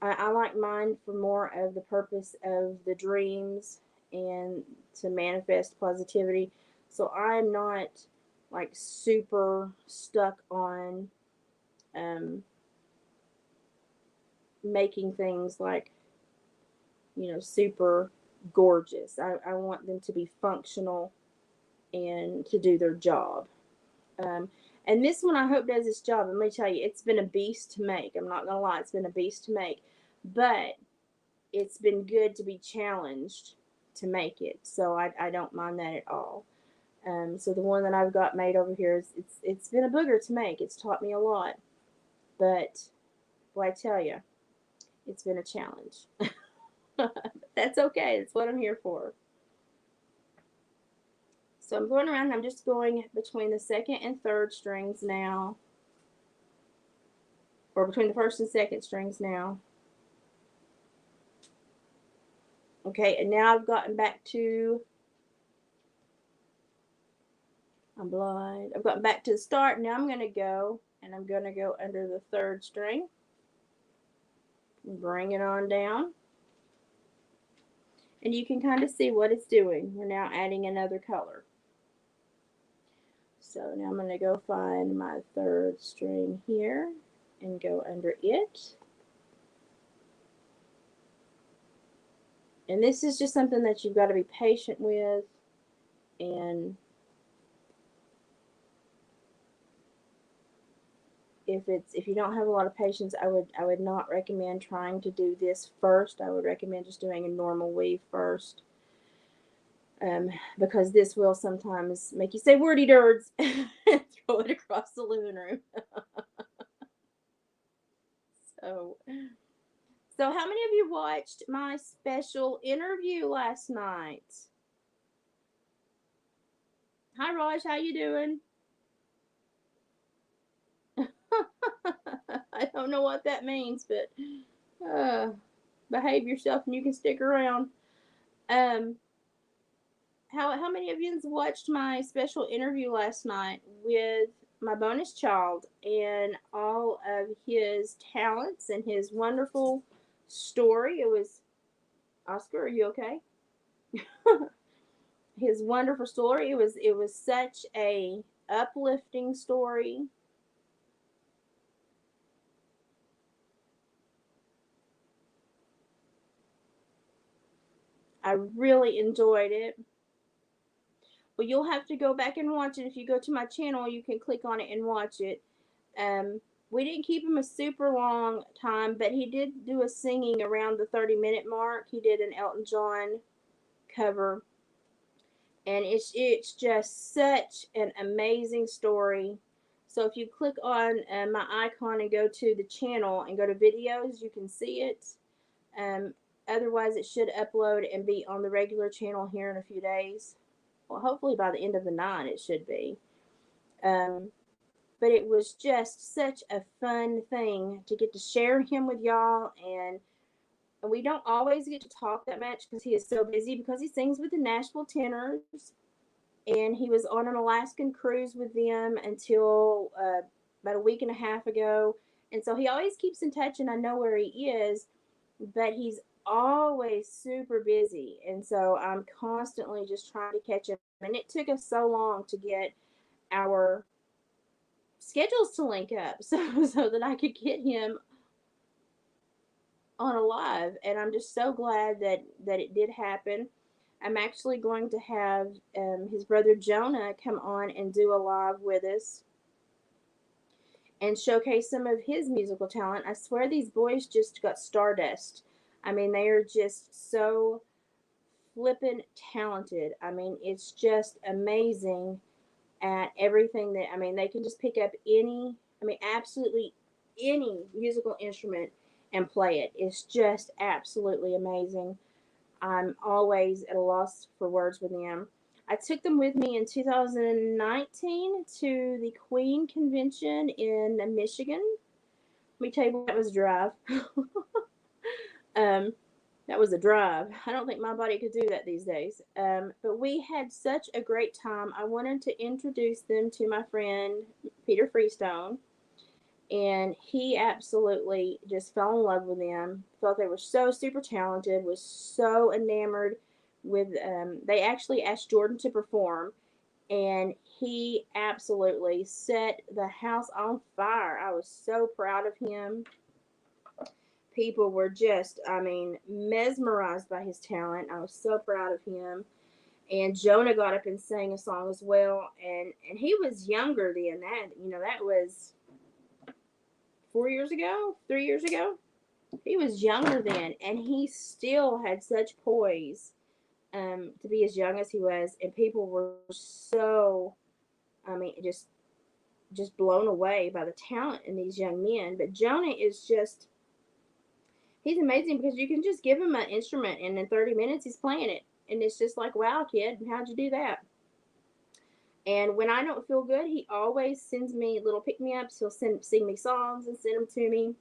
I like mine for more of the purpose of the dreams and to manifest positivity. So I'm not like super stuck on um, making things like, super gorgeous. I want them to be functional and to do their job. Um, and this one I hope does its job. And let me tell you, it's been a beast to make. I'm not gonna lie, it's been a beast to make. But it's been good to be challenged to make it. So I don't mind that at all. So the one that I've got made over here is it's been a booger to make. It's taught me a lot. But well, I tell you, it's been a challenge. That's okay. That's what I'm here for. So I'm going around. I'm just going between the second and third strings now, or between the first and second strings now. Okay, and now I've gotten back to, I'm blind. I've gotten back to the start. Now I'm going to go, and I'm going to go under the third string. Bring it on down. And you can kind of see what it's doing. We're now adding another color. So now I'm going to go find my third string here and go under it. And this is just something that you've got to be patient with, and if you don't have a lot of patience, I would not recommend trying to do this first. I would recommend just doing a normal weave first, because this will sometimes make you say wordy dirds and throw it across the living room. so, so how many of you watched my special interview last night? Hi, Raj. How you doing? I don't know what that means, but uh, behave yourself and you can stick around. Um, how many of you watched my special interview last night with my bonus child and all of his talents and his wonderful story? It was Oscar. Are you okay? His wonderful story. It was such a uplifting story. I really enjoyed it. Well, you'll have to go back and watch it. If you go to my channel, you can click on it and watch it. Um, we didn't keep him a super long time, but he did do a singing around the 30-minute mark. He did an Elton John cover, and it's just such an amazing story. So if you click on my icon and go to the channel and go to videos, you can see it. Um, Otherwise, it should upload and be on the regular channel here in a few days. Well, hopefully by the end of the night it should be. Um, but it was just such a fun thing to get to share him with y'all, and we don't always get to talk that much because he is so busy, because he sings with the Nashville Tenors, and he was on an Alaskan cruise with them until about a week and a half ago, and so he always keeps in touch, and I know where he is, but he's always super busy, and so I'm constantly just trying to catch him, and it took us so long to get our schedules to link up so that I could get him on a live, and I'm just so glad that it did happen. I'm actually going to have his brother Jonah come on and do a live with us and showcase some of his musical talent. I swear these boys just got stardust. I mean, they are just so flippin' talented. I mean, it's just amazing at everything that, I mean, they can just pick up absolutely any musical instrument and play it. It's just absolutely amazing. I'm always at a loss for words with them. I took them with me in 2019 to the Queen Convention in Michigan. Let me tell you what that was a drive. um, that was a drive. I don't think my body could do that these days. But we had such a great time. I wanted to introduce them to my friend Peter Freestone, and he absolutely just fell in love with them. Felt they were so super talented. Was so enamored with. They actually asked Jordan to perform, and he absolutely set the house on fire. I was so proud of him. People were just, I mean, mesmerized by his talent. I was so proud of him. And Jonah got up and sang a song as well, and he was younger than that. You know, that was 4 years ago, 3 years ago. He was younger then, and he still had such poise, to be as young as he was, and people were so, I mean, just blown away by the talent in these young men. But Jonah is just, he's amazing because you can just give him an instrument and in 30 minutes he's playing it. And it's just like, wow, kid, how'd you do that? And when I don't feel good, he always sends me little pick me ups. He'll sing me songs and send them to me.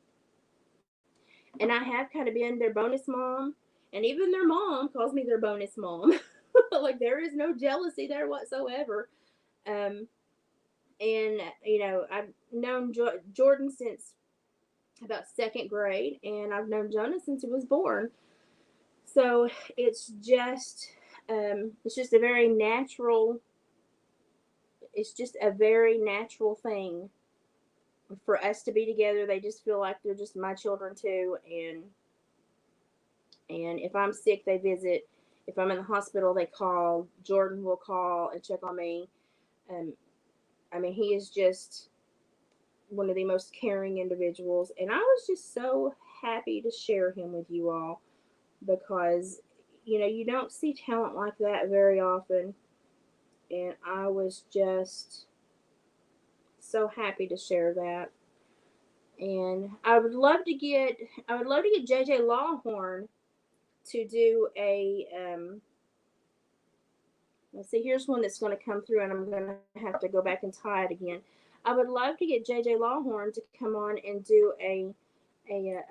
And I have kind of been their bonus mom. And even their mom calls me their bonus mom. Like, there is no jealousy there whatsoever. Um, and, you know, I've known Jordan since about second grade, and I've known Jonah since he was born. So it's just a very natural. It's just a very natural thing for us to be together. They just feel like they're just my children too, and if I'm sick, they visit. If I'm in the hospital, they call. Jordan will call and check on me. Um, I mean, he is just one of the most caring individuals, and I was just so happy to share him with you all because you don't see talent like that very often, and I was just so happy to share that. And I would love to get JJ Lawhorn to do a let's see, here's one that's going to come through, and I'm going to have to go back and tie it again. I would love to get JJ Lawhorn to come on and do a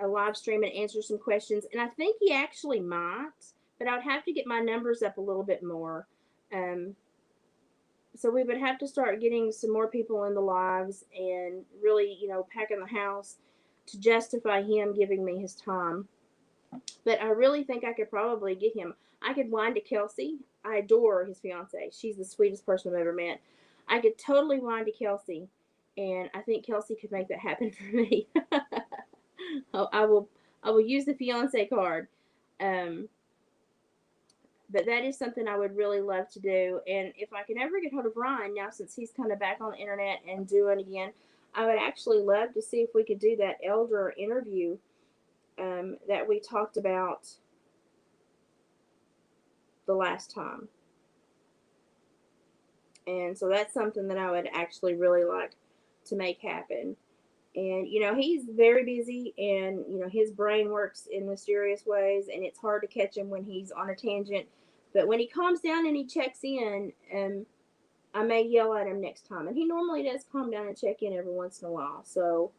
live stream and answer some questions, and I think he actually might, but I would have to get my numbers up a little bit more. Um, so we would have to start getting some more people in the lives and really, packing the house to justify him giving me his time. But I really think I could probably get him. I could wind to Kelsey. I adore his fiance. She's the sweetest person I've ever met. I could totally wind to Kelsey, and I think Kelsey could make that happen for me. I will I will use the fiance card. Um, but that is something I would really love to do. And if I can ever get hold of Ryan now, since he's kind of back on the internet and doing it again, I would actually love to see if we could do that elder interview that we talked about the last time. And so that's something that I would actually really like to make happen. And he's very busy, and his brain works in mysterious ways, and it's hard to catch him when he's on a tangent. But when he calms down and he checks in, I may yell at him next time. And he normally does calm down and check in every once in a while. So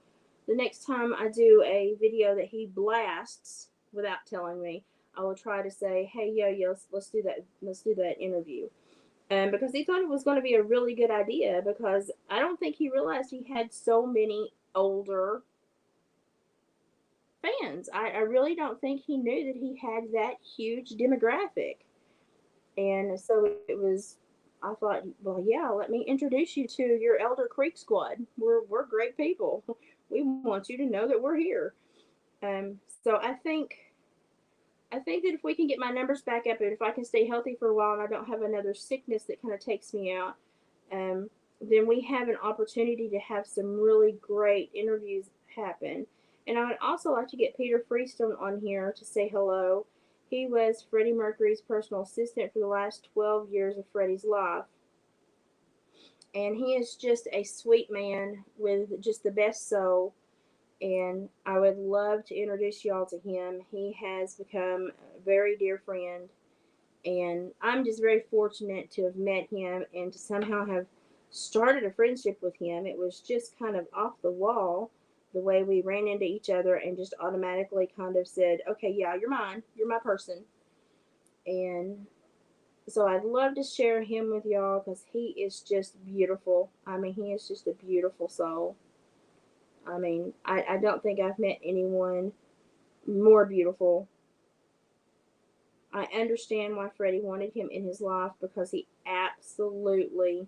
the next time I do a video that he blasts without telling me, I will try to say, "Hey, yo, let's do that. Let's do that interview." Because he thought it was going to be a really good idea, because I don't think he realized he had so many older fans. I really don't think he knew that he had that huge demographic. And so it was, I thought, well, yeah, let me introduce you to your Elder Creek squad. We're great people. We want you to know that we're here. So I think that if we can get my numbers back up, and if I can stay healthy for a while and I don't have another sickness that kind of takes me out, then we have an opportunity to have some really great interviews happen. And I would also like to get Peter Freestone on here to say hello. He was Freddie Mercury's personal assistant for the last 12 years of Freddie's life. And he is just a sweet man with just the best soul. and I would love to introduce y'all to him. He has become a very dear friend, and I'm just very fortunate to have met him and to somehow have started a friendship with him. It was just kind of off the wall the way we ran into each other and just automatically kind of said, okay, yeah, you're mine, you're my person. And so I'd love to share him with y'all because he is just beautiful. I mean, he is just a beautiful soul. I mean, I don't think I've met anyone more beautiful. I understand why Freddie wanted him in his life because he absolutely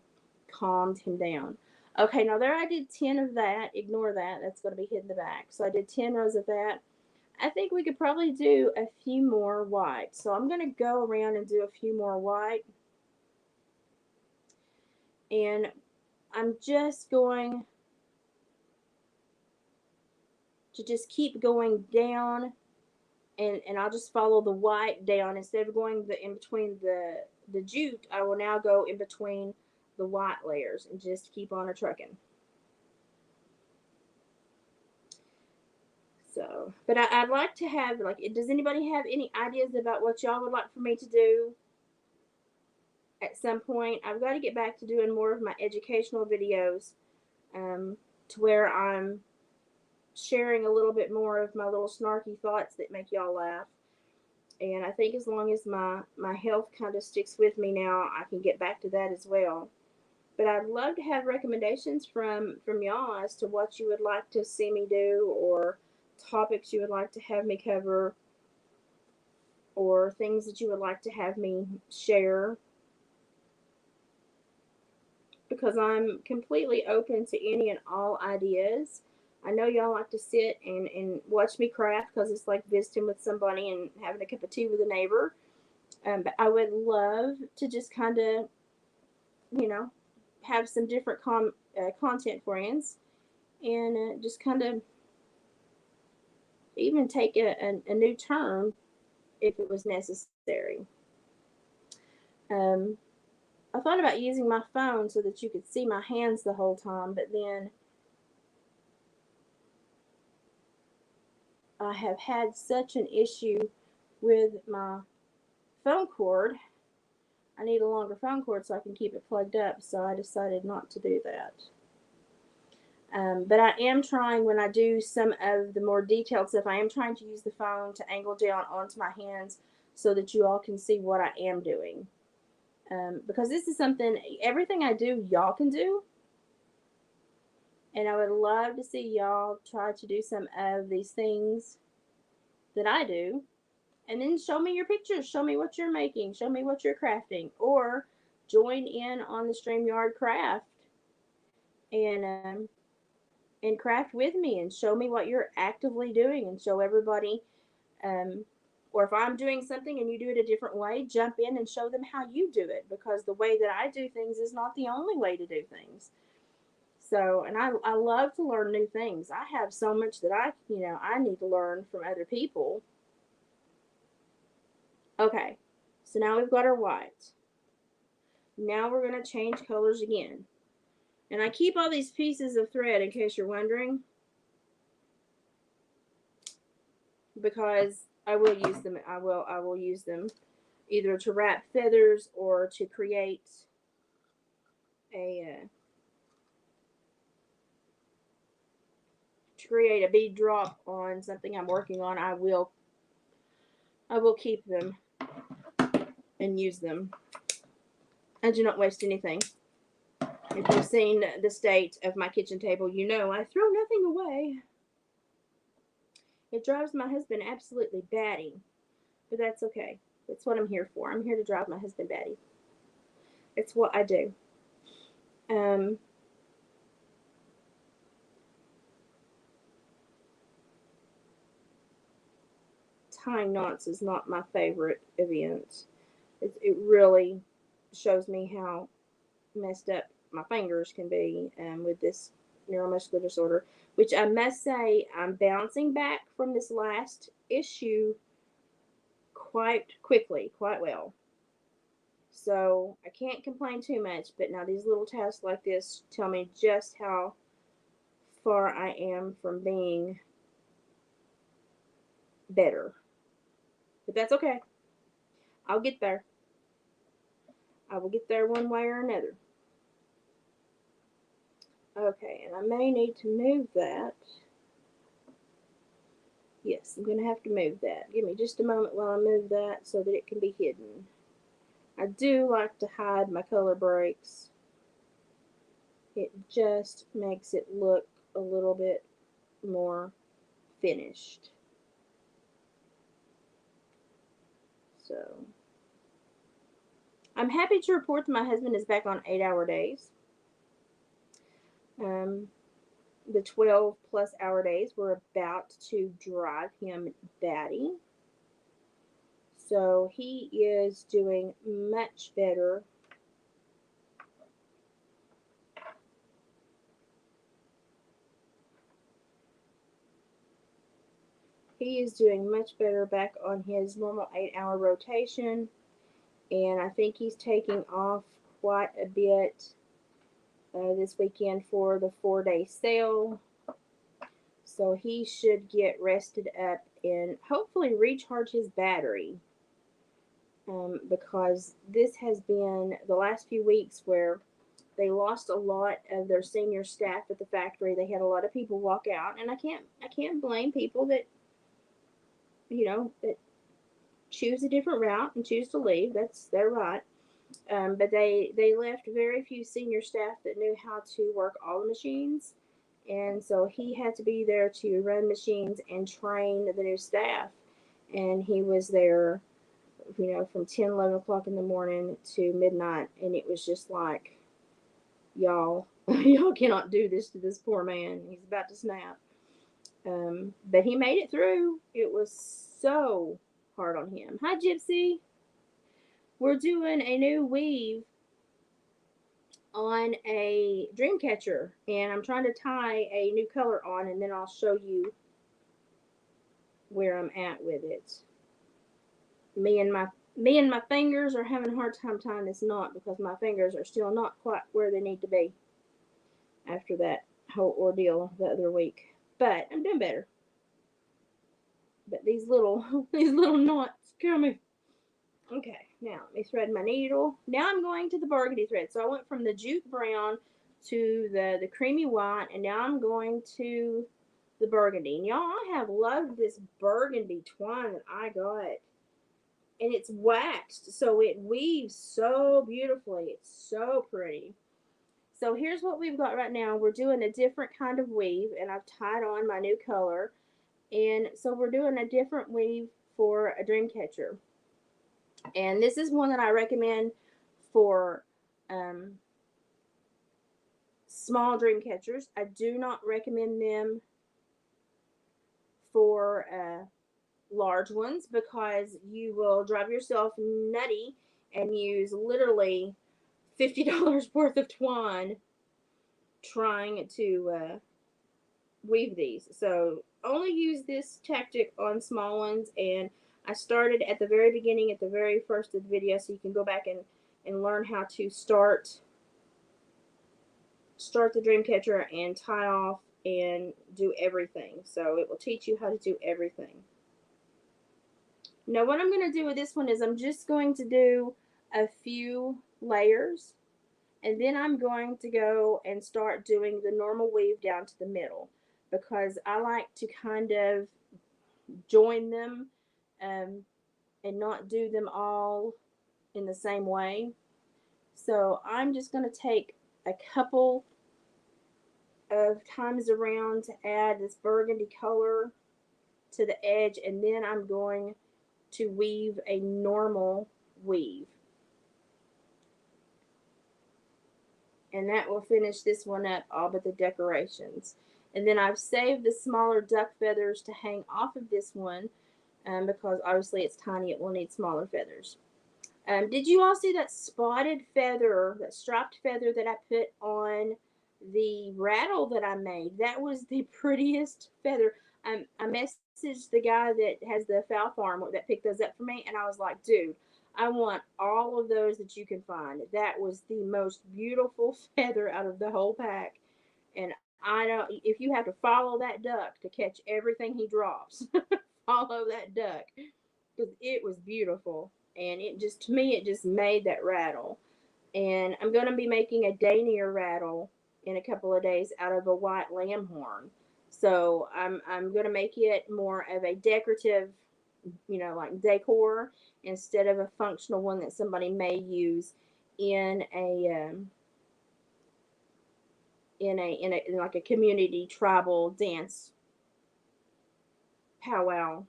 calmed him down. Okay, now there I did 10 of that. Ignore that. That's going to be hid in the back. So I did 10 rows of that. I think we could probably do a few more white. So I'm going to go around and do a few more white. And I'm just going to just keep going down, and I'll just follow the white down instead of going in between the jute. I will now go in between the white layers and just keep on a trucking. So, but I'd like to have, like, does anybody have any ideas about what y'all would like for me to do at some point? I've got to get back to doing more of my educational videos, to where I'm sharing a little bit more of my little snarky thoughts that make y'all laugh. And I think as long as my health kind of sticks with me now, I can get back to that as well. But I'd love to have recommendations from y'all as to what you would like to see me do, or topics you would like to have me cover, or things that you would like to have me share, because I'm completely open to any and all ideas. I know y'all like to sit and watch me craft because it's like visiting with somebody and having a cup of tea with a neighbor. But I would love to just kind of, you know, have some different content friends, and just kind of even take a new turn if it was necessary. Um, I thought about using my phone so that you could see my hands the whole time, but then I have had such an issue with my phone cord. I need a longer phone cord so I can keep it plugged up, so I decided not to do that. But I am trying, when I do some of the more detailed stuff, I am trying to use the phone to angle down onto my hands so that you all can see what I am doing. Because this is something, everything I do, y'all can do. And I would love to see y'all try to do some of these things that I do. And then show me your pictures. Show me what you're making. Show me what you're crafting. Or join in on the StreamYard craft, and and craft with me and show me what you're actively doing, and show everybody. Um, or if I'm doing something and you do it a different way, jump in and show them how you do it, because the way that I do things is not the only way to do things. So, and I love to learn new things. I have so much that I need to learn from other people. Okay, so now we've got our white. Now we're going to change colors again. And I keep all these pieces of thread in case you're wondering, because I will use them. I will use them either to wrap feathers or to create a bead drop on something I'm working on. I will keep them and use them. I do not waste anything. If you've seen the state of my kitchen table, you know I throw nothing away. It drives my husband absolutely batty, but that's okay. That's what I'm here for. I'm here to drive my husband batty. It's what I do. Um, Tying knots is not my favorite event. It really shows me how messed up my fingers can be, with this neuromuscular disorder, which I must say I'm bouncing back from this last issue quite quickly, quite well. So I can't complain too much, but now these little tasks like this tell me just how far I am from being better. But that's okay. I'll get there. I will get there one way or another. Okay, and I may need to move that. Yes, I'm going to have to move that. Give me just a moment while I move that so that it can be hidden. I do like to hide my color breaks. It just makes it look a little bit more finished. So, I'm happy to report that my husband is back on 8-hour days. The 12 plus hour days, we're about to drive him batty. So he is doing much better. He is doing much better back on his normal 8-hour rotation. And I think he's taking off quite a bit this weekend for the 4-day sale. So he should get rested up and hopefully recharge his battery. Because this has been the last few weeks where they lost a lot of their senior staff at the factory. They had a lot of people walk out, and I can't blame people that that choose a different route and choose to leave. That's their right. But they left very few senior staff that knew how to work all the machines, and so he had to be there to run machines and train the new staff. And he was there, from 10, 11 o'clock in the morning to midnight, and it was just like, y'all, y'all cannot do this to this poor man. He's about to snap. But he made it through. It was so hard on him. Hi, Gypsy. We're doing a new weave on a dream catcher, and I'm trying to tie a new color on, and then I'll show you where I'm at with it. Me and my fingers are having a hard time tying this knot because my fingers are still not quite where they need to be after that whole ordeal the other week. But I'm doing better. But these little knots scare me. Okay, now let me thread my needle. Now I'm going to the burgundy thread. So I went from the jute brown to the creamy white, and now I'm going to the burgundy. And y'all, I have loved this burgundy twine that I got. And it's waxed, so it weaves so beautifully. It's so pretty. So here's what we've got right now. We're doing a different kind of weave, and I've tied on my new color. And so we're doing a different weave for a dream catcher. And this is one that I recommend for small dream catchers. I do not recommend them for large ones because you will drive yourself nutty and use literally $50 worth of twine trying to weave these. So only use this tactic on small ones, and I started at the very beginning, at the very first of the video, so you can go back and learn how to start the dream catcher and tie off and do everything. So it will teach you how to do everything. Now what I'm going to do with this one is I'm just going to do a few layers, and then I'm going to go and start doing the normal weave down to the middle, because I like to kind of join them and not do them all in the same way. So I'm just going to take a couple of times around to add this burgundy color to the edge, and then I'm going to weave a normal weave. And that will finish this one up, all but the decorations. And then I've saved the smaller duck feathers to hang off of this one, because obviously it's tiny, it will need smaller feathers. Did you all see that spotted feather, that striped feather that I put on the rattle that I made? That was the prettiest feather. I messaged the guy that has the fowl farm that picked those up for me, and I was like, dude, I want all of those that you can find. That was the most beautiful feather out of the whole pack, and I know if you have to follow that duck to catch everything he drops, follow that duck because it was beautiful. And it just, to me, it just made that rattle. And I'm going to be making a denier rattle in a couple of days out of a white lamb horn. So I'm going to make it more of a decorative, like decor instead of a functional one that somebody may use in in like a community tribal dance powwow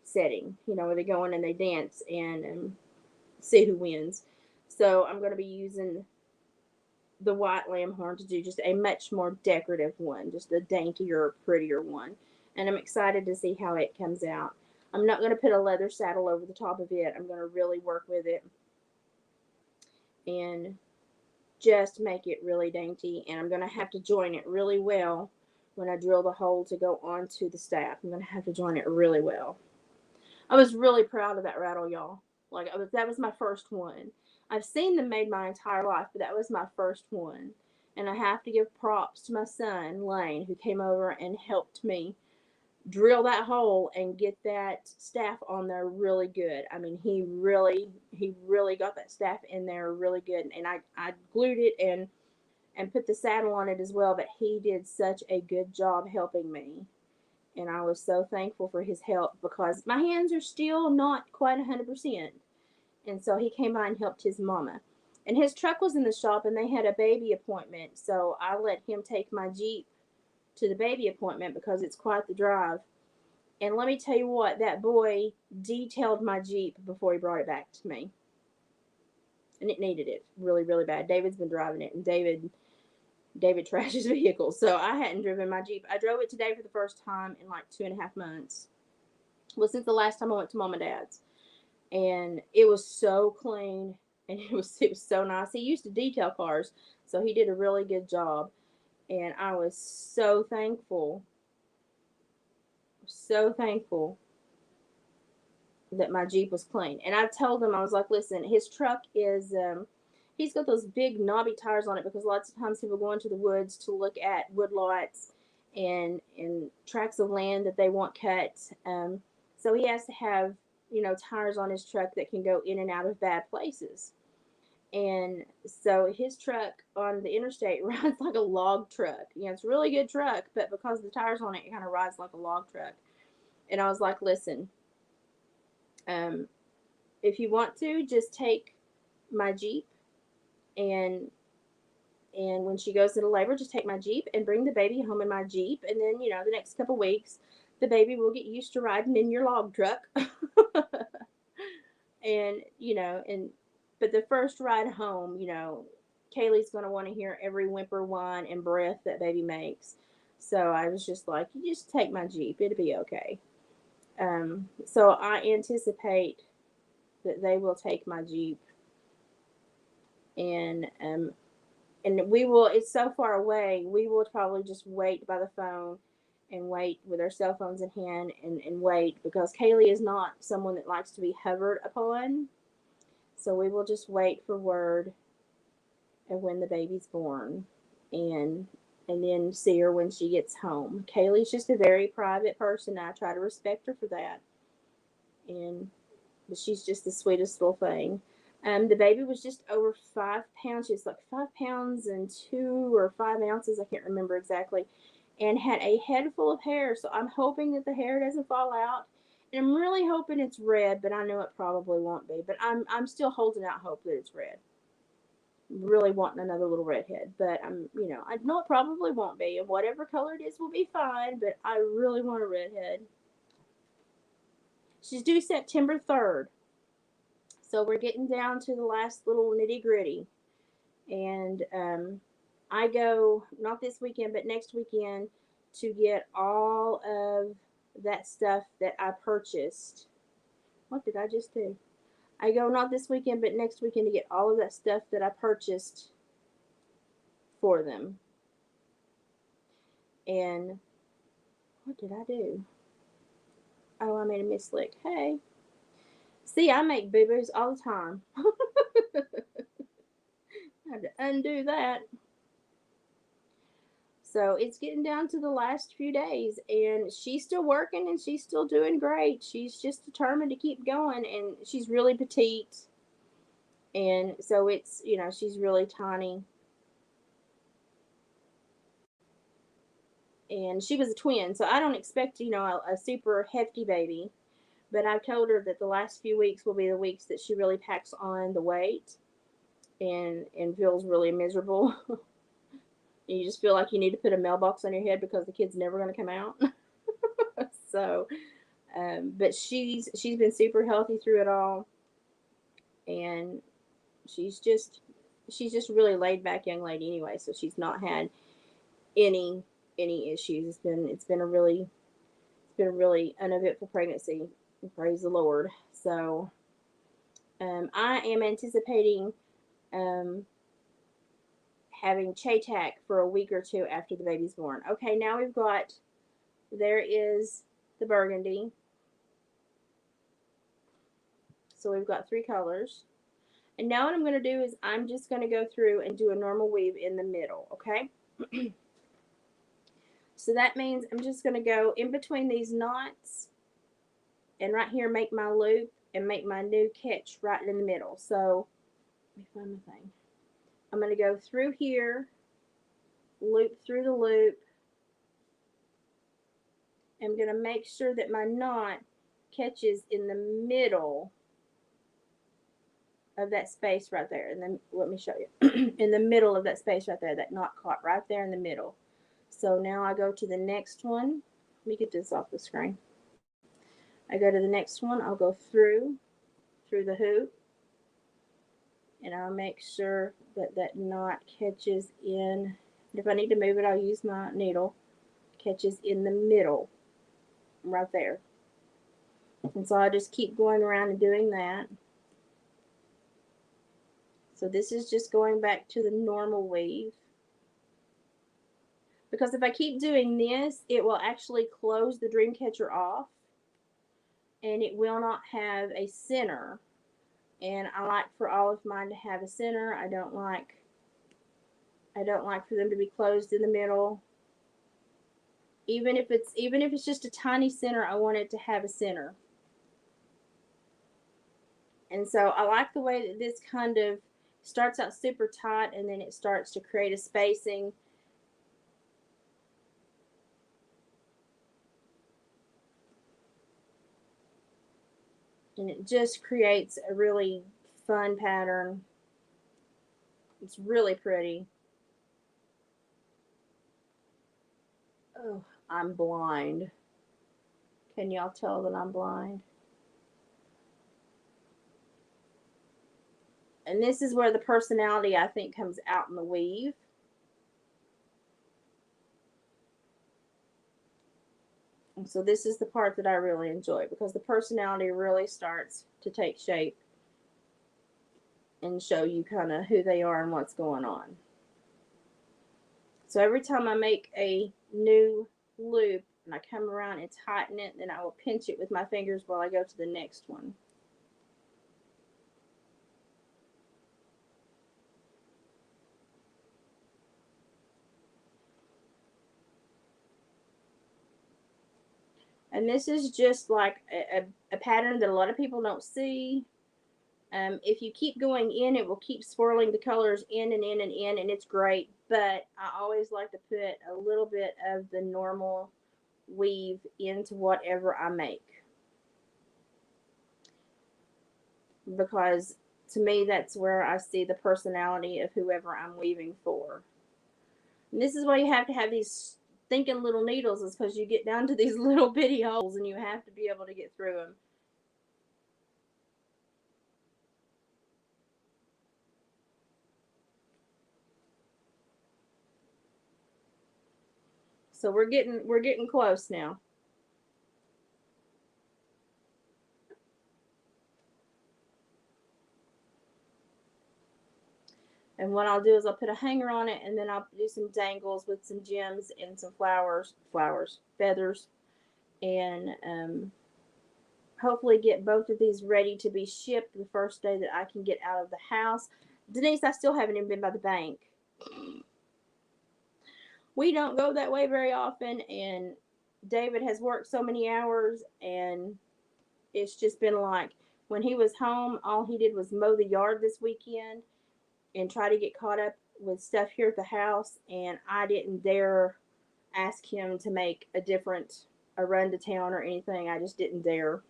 setting. Where they go in and they dance and see who wins. So I'm going to be using the white lamb horn to do just a much more decorative one, just a daintier, prettier one. And I'm excited to see how it comes out. I'm not going to put a leather saddle over the top of it. I'm going to really work with it and just make it really dainty. And I'm going to have to join it really well when I drill the hole to go onto the staff. I'm going to have to join it really well. I was really proud of that rattle, y'all. That was my first one. I've seen them made my entire life, but that was my first one. And I have to give props to my son, Lane, who came over and helped me drill that hole and get that staff on there really good. I mean, he really got that staff in there really good. And I glued it and put the saddle on it as well, but he did such a good job helping me. And I was so thankful for his help because my hands are still not quite 100%. And so he came by and helped his mama. And his truck was in the shop and they had a baby appointment. So I let him take my Jeep to the baby appointment because it's quite the drive. And let me tell you what, that boy detailed my Jeep before he brought it back to me. And it needed it really, really bad. David's been driving it, and David trashes vehicles. So I hadn't driven my Jeep. I drove it today for the first time in like 2.5 months. Well, since the last time I went to Mom and Dad's. And it was so clean and it was so nice. He used to detail cars, so he did a really good job. And I was so thankful that my Jeep was clean. And I told him, I was like, listen, his truck is he's got those big knobby tires on it because lots of times people go into the woods to look at woodlots and tracts of land that they want cut. So he has to have tires on his truck that can go in and out of bad places. And so his truck on the interstate rides like a log truck. It's a really good truck, but because the tires on it, it kind of rides like a log truck. And I was like, listen, um, if you want to, just take my Jeep and when she goes into labor, just take my Jeep and bring the baby home in my Jeep. And then, the next couple weeks, the baby will get used to riding in your log truck. But the first ride home, Kaylee's going to want to hear every whimper, whine, and breath that baby makes. So I was just like, you just take my Jeep. It'll be okay. So I anticipate that they will take my Jeep. And we will, it's so far away, we will probably just wait by the phone and wait with our cell phones in hand and wait because Kaylee is not someone that likes to be hovered upon. So we will just wait for word of when the baby's born and then see her when she gets home. Kaylee's just a very private person. I try to respect her for that. But she's just the sweetest little thing. The baby was just over 5 pounds. She was like 5 pounds and 2 or 5 ounces. I can't remember exactly. And had a head full of hair. So I'm hoping that the hair doesn't fall out. And I'm really hoping it's red, but I know it probably won't be. But I'm still holding out hope that it's red. Really wanting another little redhead. But I know it probably won't be. And whatever color it is will be fine. But I really want a redhead. She's due September 3rd. So we're getting down to the last little nitty gritty. And I go, not this weekend, but next weekend to get all of that stuff that I purchased. What did I just do? I go not this weekend, but next weekend to get all of that stuff that I purchased for them. And what did I do? Oh, I made a mislick. Hey. See, I make boo-boos all the time. I had to undo that. So it's getting down to the last few days, and she's still working and she's still doing great. She's just determined to keep going, and she's really petite. And so it's, you know, she's really tiny. And she was a twin, so I don't expect, you know, a super hefty baby. But I've told her that the last few weeks will be the weeks that she really packs on the weight and feels really miserable. You just feel like you need to put a mailbox on your head because the kid's never going to come out. So, but she's been super healthy through it all, and she's just she's just a really laid back young lady anyway. So she's not had any any issues. It's been a really uneventful pregnancy. Praise the Lord. So, I am anticipating um, having Chaytak for a week or two after the baby's born. Okay, now there is the burgundy. So we've got 3 colors. And now what I'm going to do is I'm just going to go through and do a normal weave in the middle, okay? So that means I'm just going to go in between these knots and right here make my loop and make my new catch right in the middle. So let me find my thing. I'm going to go through here, loop through the loop. I'm going to make sure that my knot catches in the middle of that space right there. And then let me show you. In the middle of that space right there, that knot caught right there in the middle. So now I go to the next one. Let me get this off the screen. I go to the next one. I'll go through the hoop, and I'll make sure that that knot catches in. If I need to move it, I'll use my needle. Catches in the middle, right there. And so I just keep going around and doing that. So this is just going back to the normal weave. Because if I keep doing this, it will actually close the dream catcher off, and it will not have a center. And I like for all of mine to have a center. I don't like for them to be closed in the middle. Even if it's just a tiny center, I want it to have a center. And so I like the way that this kind of starts out super tight and then it starts to create a spacing. And it just creates a really fun pattern. It's really pretty. Oh, I'm blind. Can y'all tell that I'm blind? And this is where the personality, I think, comes out in the weave. And so this is the part that I really enjoy, because the personality really starts to take shape and show you kind of who they are and what's going on. So every time I make a new loop and I come around and tighten it, then I will pinch it with my fingers while I go to the next one. And this is just like a pattern that a lot of people don't see. If you keep going in, it will keep swirling the colors in and in and in, and it's great. But I always like to put a little bit of the normal weave into whatever I make, because to me that's where I see the personality of whoever I'm weaving for. And this is why you have to have these thinking little needles, is because you get down to these little bitty holes and you have to be able to get through them. So we're getting close now. And what I'll do is I'll put a hanger on it, and then I'll do some dangles with some gems and some feathers, and hopefully get both of these ready to be shipped the first day that I can get out of the house. Denise, I still haven't even been by the bank. we don't go that way very often, and David has worked so many hours, and it's just been like when he was home, all he did was mow the yard this weekend and try to get caught up with stuff here at the house, and I didn't dare ask him to make a run to town or anything. I just didn't dare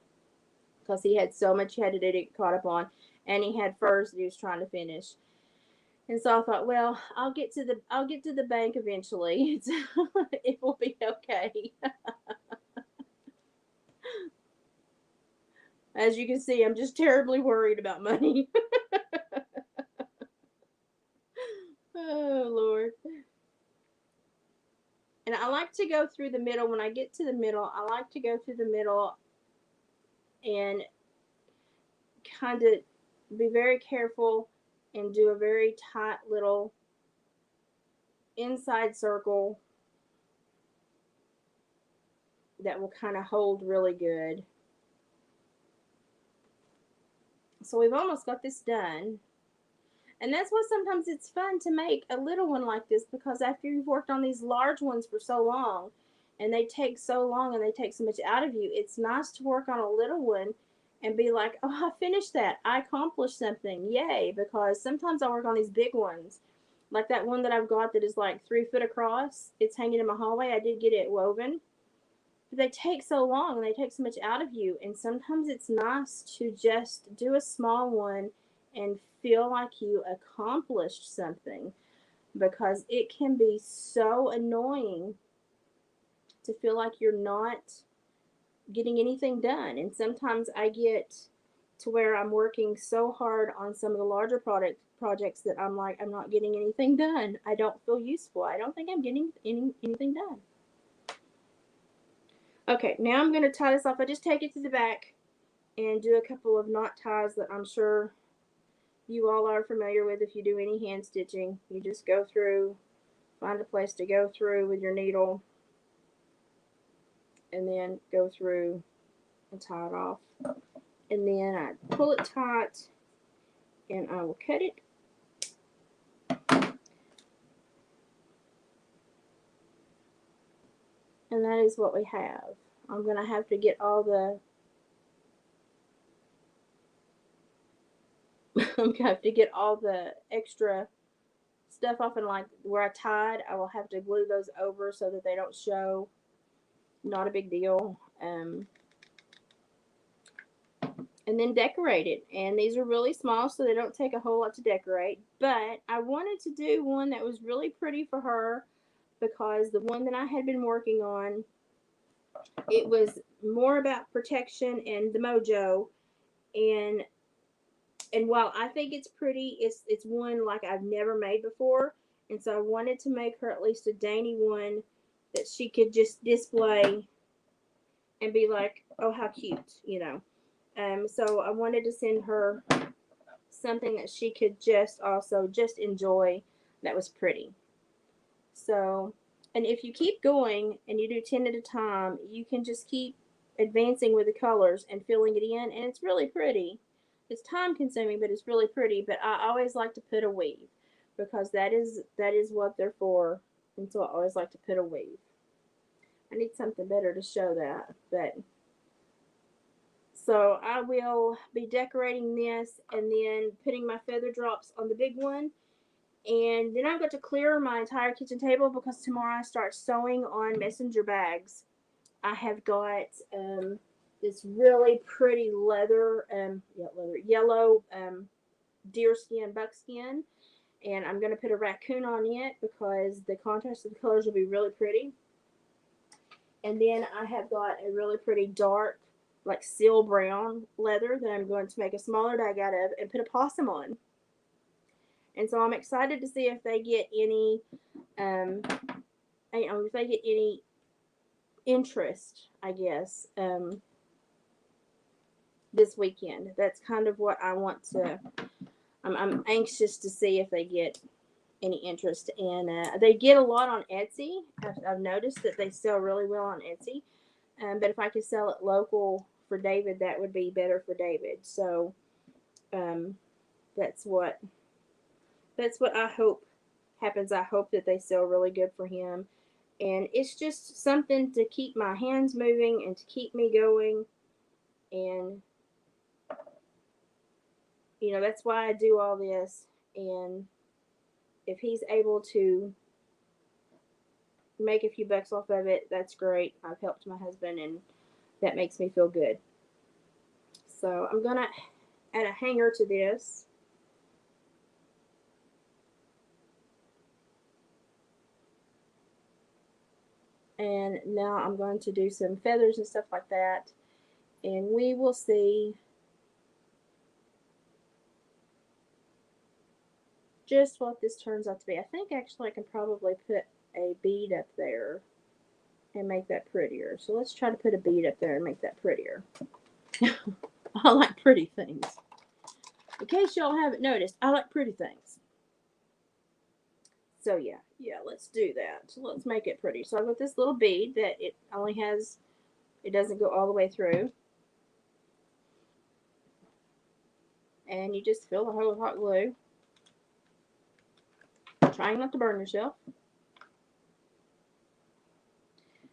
because he had so much he had to do to get caught up on, and he had furs that he was trying to finish. And so I thought, well, I'll get to the bank eventually. It will be okay. As you can see, I'm just terribly worried about money. Oh Lord. And I like to go through the middle. When I get to the middle, I like to go through the middle and kind of be very careful and do a very tight little inside circle that will kind of hold really good. So we've almost got this done. And that's why sometimes it's fun to make a little one like this, because after you've worked on these large ones for so long and they take so long and they take so much out of you, it's nice to work on a little one and be like, oh, I finished that. I accomplished something. Yay. Because sometimes I work on these big ones, like that one that I've got that is like 3 foot across. It's hanging in my hallway. I did get it woven. But they take so long and they take so much out of you. And sometimes it's nice to just do a small one and feel like you accomplished something, because it can be so annoying to feel like you're not getting anything done. And sometimes I get to where I'm working so hard on some of the larger projects that I'm like, I'm not getting anything done. I don't feel useful. I don't think I'm getting anything done. Okay, now I'm going to tie this off. I just take it to the back and do a couple of knot ties that I'm sure you all are familiar with. If you do any hand stitching, you just go through, find a place to go through with your needle, and then go through and tie it off. And then I pull it tight and I will cut it. And that is what we have. I'm going to have to get all the I'm going to have to get all the extra stuff off, and like where I tied, I will have to glue those over so that they don't show. Not a big deal. And then decorate it. And these are really small, so they don't take a whole lot to decorate. But I wanted to do one that was really pretty for her, because the one that I had been working on, it was more about protection and the mojo. And while I think it's pretty, it's one like I've never made before. And so I wanted to make her at least a dainty one that she could just display and be like, oh, how cute, you know. So I wanted to send her something that she could just also just enjoy that was pretty. So, and if you keep going and you do 10 at a time, you can just keep advancing with the colors and filling it in, and it's really pretty. It's time consuming, but it's really pretty. But I always like to put a weave, because that is what they're for. And so I always like to put a weave. I need something better to show that, but so I will be decorating this and then putting my feather drops on the big one. And then I've got to clear my entire kitchen table, because tomorrow I start sewing on messenger bags. I have got this really pretty leather, yellow deerskin, buckskin. And I'm going to put a raccoon on it because the contrast of the colors will be really pretty. And then I have got a really pretty dark, like seal brown leather that I'm going to make a smaller bag out of and put a possum on. And so I'm excited to see if they get any, if they get any interest, I guess, this weekend. That's kind of what I want to. I'm anxious to see if they get any interest, and they get a lot on Etsy. I've noticed that they sell really well on Etsy. But if I could sell it local for David, that would be better for David. So that's what I hope happens, I hope that they sell really good for him. And it's just something to keep my hands moving and to keep me going. And, you know, that's why I do all this. And if he's able to make a few bucks off of it, that's great. I've helped my husband, and that makes me feel good. So I'm going to add a hanger to this. And now I'm going to do some feathers and stuff like that. And we will see just what this turns out to be. I think actually I can probably put a bead up there and make that prettier. So let's try to put a bead up there and make that prettier. I like pretty things. In case y'all haven't noticed, I like pretty things. So yeah, let's do that. So let's make it pretty. So I've got this little bead that it only has, it doesn't go all the way through. And you just fill the hole with hot glue. Trying not to burn yourself.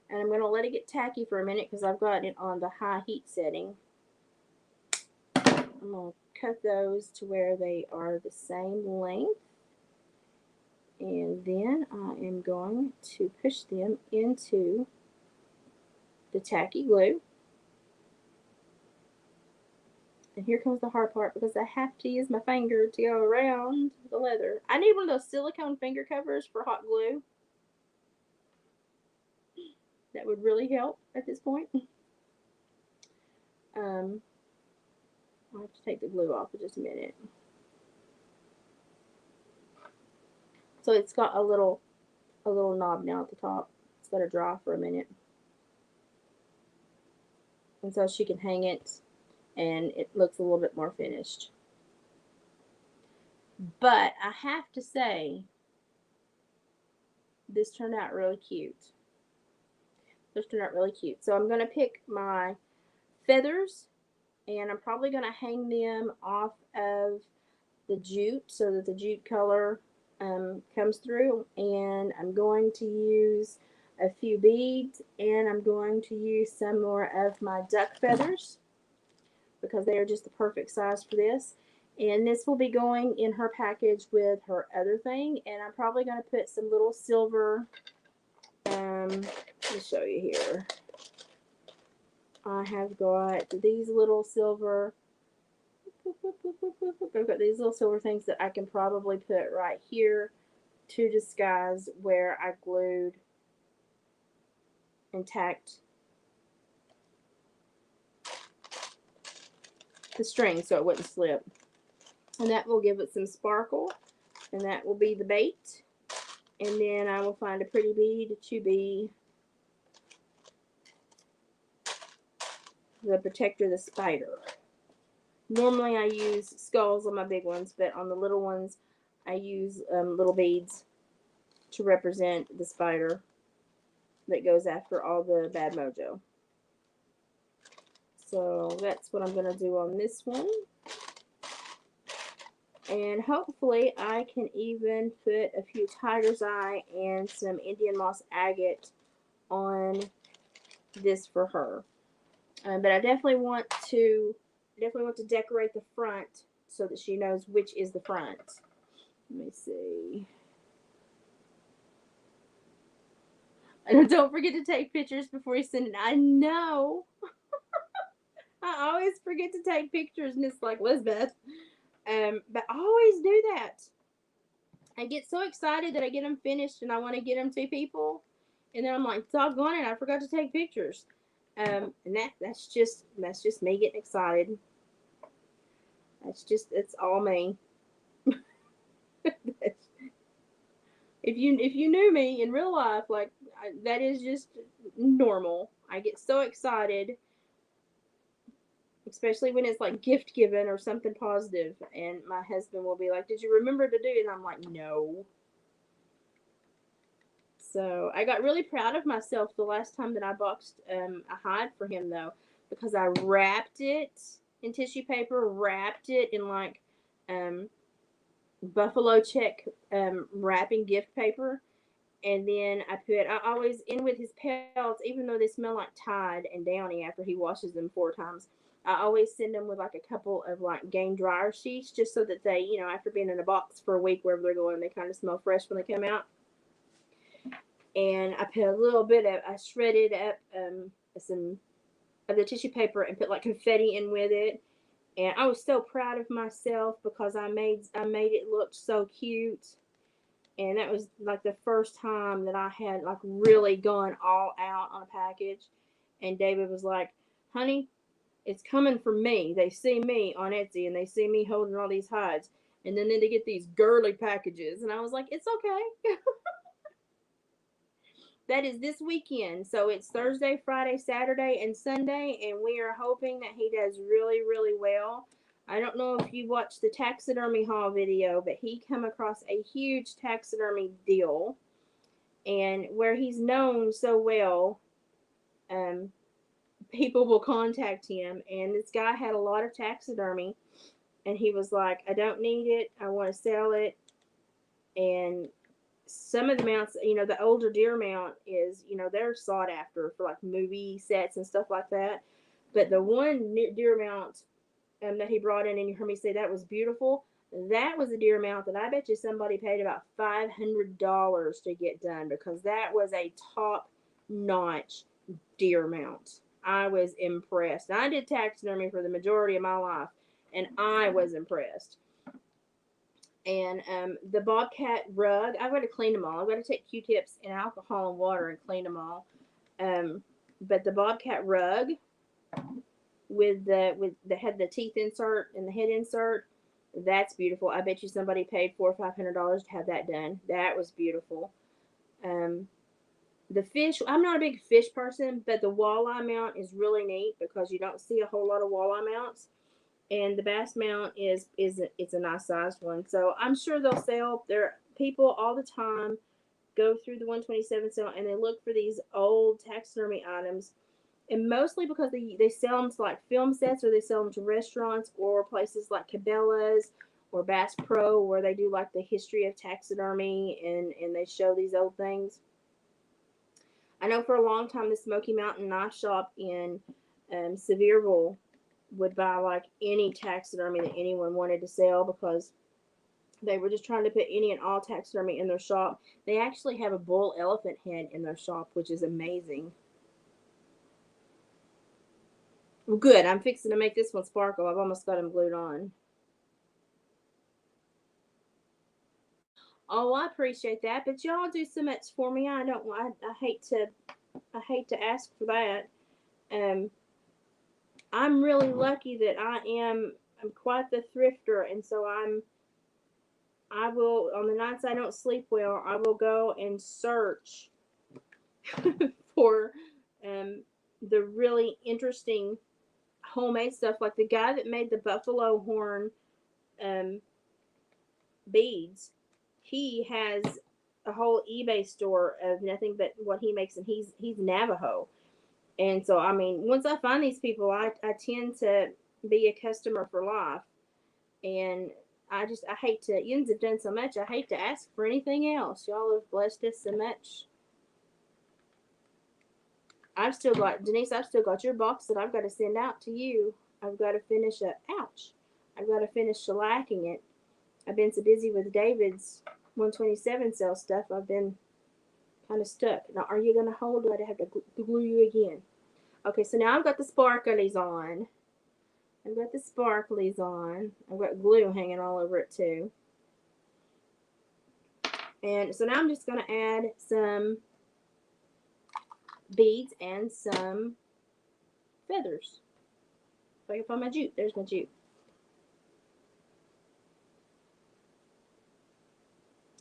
And I'm going to let it get tacky for a minute because I've got it on the high heat setting. I'm going to cut those to where they are the same length. And then I am going to push them into the tacky glue. And here comes the hard part because I have to use my finger to go around the leather. I need one of those silicone finger covers for hot glue. That would really help at this point. I'll have to take the glue off in just a minute. So it's got a little knob now at the top. It's got to dry for a minute. And so she can hang it and it looks a little bit more finished. But I have to say, this turned out really cute. This turned out really cute. So I'm going to pick my feathers and I'm probably going to hang them off of the jute so that the jute color comes through. And I'm going to use a few beads and I'm going to use some more of my duck feathers because they are just the perfect size for this. And this will be going in her package with her other thing. And I'm probably going to put some little silver, let me show you here. I have got these little silver, I've got these little silver things that I can probably put right here to disguise where I glued and tacked the string so it wouldn't slip. And that will give it some sparkle, and that will be the bait. And then I will find a pretty bead to be the protector, the spider. Normally I use skulls on my big ones, but on the little ones I use little beads to represent the spider that goes after all the bad mojo. So that's what I'm going to do on this one. And hopefully I can even put a few tiger's eye and some Indian moss agate on this for her. But I definitely want to decorate the front so that she knows which is the front. Let me see. And don't forget to take pictures before you send it. I know. I always forget to take pictures, and it's like, Elizabeth. But I always do that. I get so excited that I get them finished and I want to get them to people. And then I'm like, doggone it, I forgot to take pictures. And that's just me getting excited. It's all me. If you knew me in real life, like that is just normal. I get so excited, especially when it's like gift giving or something positive, and my husband will be like, "Did you remember to do it?" And I'm like, "No." So I got really proud of myself the last time that I boxed a hide for him, though, because I wrapped it in tissue paper, wrapped it in like buffalo check wrapping gift paper. And then I always in with his pelts, even though they smell like Tide and Downy after he washes them 4 times. I always send them with like a couple of like Gain dryer sheets just so that they, after being in a box for a week wherever they're going, they kind of smell fresh when they come out. And I put a little bit of, I shredded up some of the tissue paper and put like confetti in with it. And I was so proud of myself because I made it look so cute. And that was like the first time that I had like really gone all out on a package. And David was like, "Honey, it's coming from me. They see me on Etsy and they see me holding all these hides, and then they get these girly packages." And I was like, "It's okay." That is this weekend. So it's Thursday, Friday, Saturday, and Sunday, and we are hoping that he does really, really well. I don't know if you watched the taxidermy haul video, but he come across a huge taxidermy deal, and where he's known so well, um, people will contact him. And this guy had a lot of taxidermy, and he was like, "I don't need it. I want to sell it." And some of the mounts, the older deer mount is, they're sought after for like movie sets and stuff like that. But the one deer mount that he brought in, and you heard me say that was beautiful, that was a deer mount that I bet you somebody paid about $500 to get done because that was a top notch deer mount. I was impressed. I did taxidermy for the majority of my life, and I was impressed. And the Bobcat rug, I've got to clean them all. I've got to take Q-tips and alcohol and water and clean them all. But the Bobcat rug with the had the teeth insert and the head insert, that's beautiful. I bet you somebody paid $400 or $500 to have that done. That was beautiful. Um, the fish, I'm not a big fish person, but the walleye mount is really neat because you don't see a whole lot of walleye mounts. And the bass mount it's a nice sized one. So I'm sure they'll sell. There people all the time go through the 127 sale and they look for these old taxidermy items, and mostly because they sell them to like film sets, or they sell them to restaurants or places like Cabela's or Bass Pro, where they do like the history of taxidermy and they show these old things. I know for a long time the Smoky Mountain Knife Shop in Sevierville would buy like any taxidermy that anyone wanted to sell because they were just trying to put any and all taxidermy in their shop. They actually have a bull elephant head in their shop, which is amazing. Well, good. I'm fixing to make this one sparkle. I've almost got them glued on. Oh, I appreciate that, but y'all do so much for me. I don't. I hate to ask for that. Um, I'm really lucky that I'm quite the thrifter, and so I will, on the nights I don't sleep well, I will go and search for um, the really interesting homemade stuff. Like the guy that made the buffalo horn um, beads, he has a whole eBay store of nothing but what he makes, and he's Navajo. And so, I mean, once I find these people, I tend to be a customer for life. And I hate to, Yins have done so much, I hate to ask for anything else. Y'all have blessed us so much. I've still got your box that I've got to send out to you. I've got to finish it. Ouch. I've got to finish shellacking it. I've been so busy with David's 127 cell stuff, I've been kind of stuck. Now, are you going to hold, or do I have to glue you again? Okay, so now I've got the sparklies on. I've got the sparklies on. I've got glue hanging all over it too. And so now I'm just going to add some beads and some feathers. If I can find my jute, there's my jute.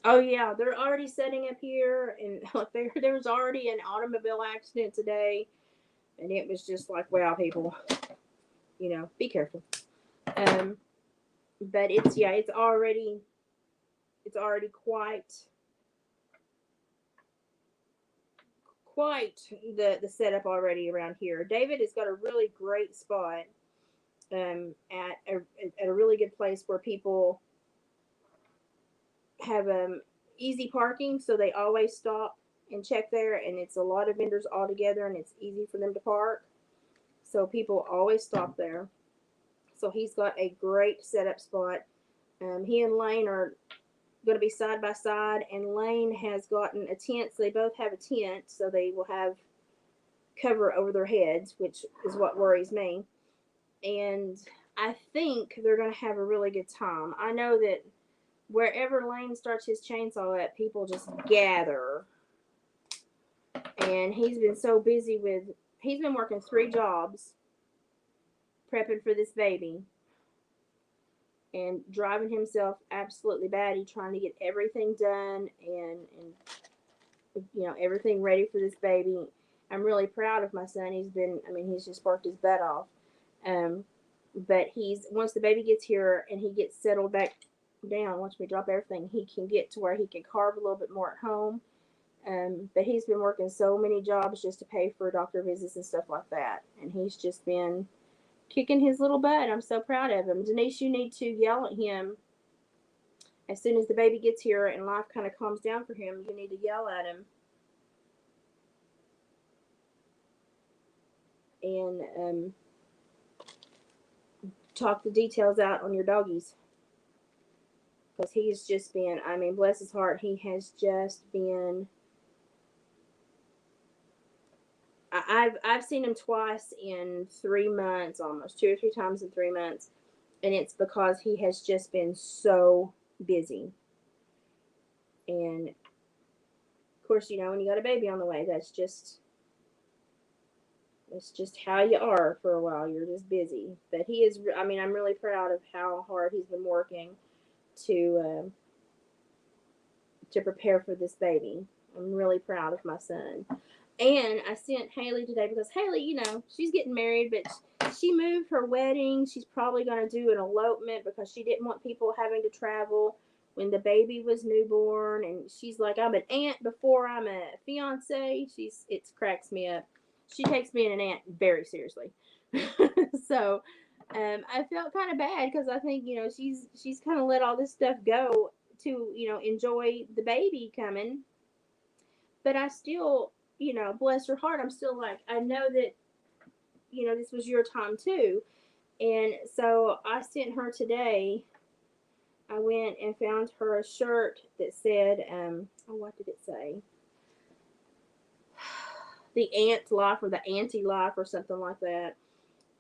Oh yeah, they're already setting up here, and there was already an automobile accident today, and it was just like, wow, people, be careful. Um, but it's already quite the setup already around here. David has got a really great spot at a really good place where people have easy parking, so they always stop and check there, and it's a lot of vendors all together, and it's easy for them to park. So people always stop there. So he's got a great setup spot. He and Lane are going to be side by side, and Lane has gotten a tent, so they both have a tent, so they will have cover over their heads, which is what worries me. And I think they're going to have a really good time. I know that wherever Lane starts his chainsaw at, people just gather. And he's been so busy with, he's been working 3 jobs prepping for this baby and driving himself absolutely batty trying to get everything done and everything ready for this baby. I'm really proud of my son. He's just worked his butt off. But once the baby gets here and he gets settled back down, once we drop everything, he can get to where he can carve a little bit more at home. But he's been working so many jobs just to pay for doctor visits and stuff like that. And he's just been kicking his little butt. I'm so proud of him. Denise, you need to yell at him as soon as the baby gets here and life kind of calms down for him. You need to yell at him and talk the details out on your doggies, because he's just been, bless his heart, he has just been, I've seen him twice in 3 months, almost 2 or 3 times in 3 months, and it's because he has just been so busy. And of course, when you got a baby on the way, that's just how you are for a while. You're just busy. But he is, I'm really proud of how hard he's been working to prepare for this baby. I'm really proud of my son. And I sent Haley today because Haley, she's getting married, but she moved her wedding. She's probably going to do an elopement because she didn't want people having to travel when the baby was newborn. And she's like, I'm an aunt before I'm a fiance. It cracks me up. She takes being an aunt very seriously. So I felt kind of bad because I think, she's kind of let all this stuff go to, enjoy the baby coming. But I still, bless her heart, I'm still like, I know that, this was your time too. And so I sent her today, I went and found her a shirt that said, what did it say? The aunt life or the auntie life or something like that.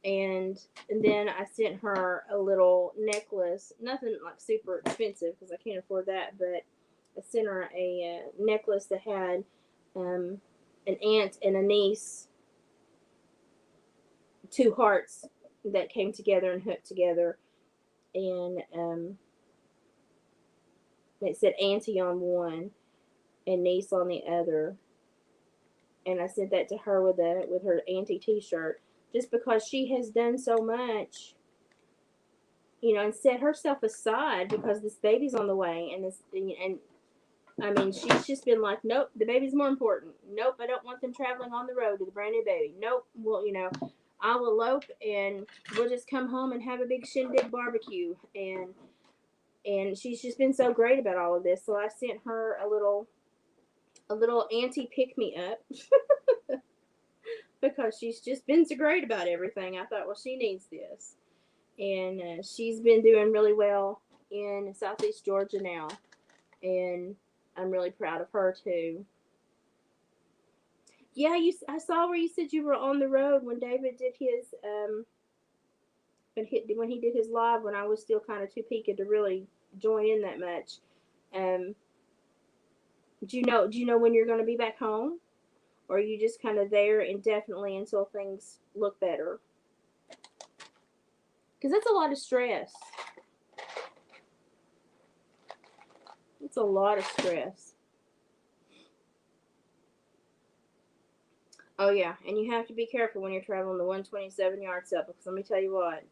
And then I sent her a little necklace, nothing like super expensive because I can't afford that, but I sent her a necklace that had an aunt and a niece, 2 hearts that came together and hooked together, and it said auntie on one and niece on the other. And I sent that to her with her auntie T-shirt, just because she has done so much, and set herself aside because this baby's on the way, and she's just been like, nope, the baby's more important. Nope, I don't want them traveling on the road with a brand new baby. Nope, well, I'll elope and we'll just come home and have a big shindig barbecue. And she's just been so great about all of this. So I sent her a little auntie pick me up because she's just been so great about everything. I thought, well, she needs this. And she's been doing really well in Southeast Georgia now. And I'm really proud of her too. Yeah, I saw where you said you were on the road when David did his when he did his live, when I was still kind of too peaked to really join in that much. Do you know when you're going to be back home, or are you just kind of there indefinitely until things look better? Because that's a lot of stress. It's a lot of stress. Oh yeah, and you have to be careful when you're traveling the 127 yard sub, because let me tell you what,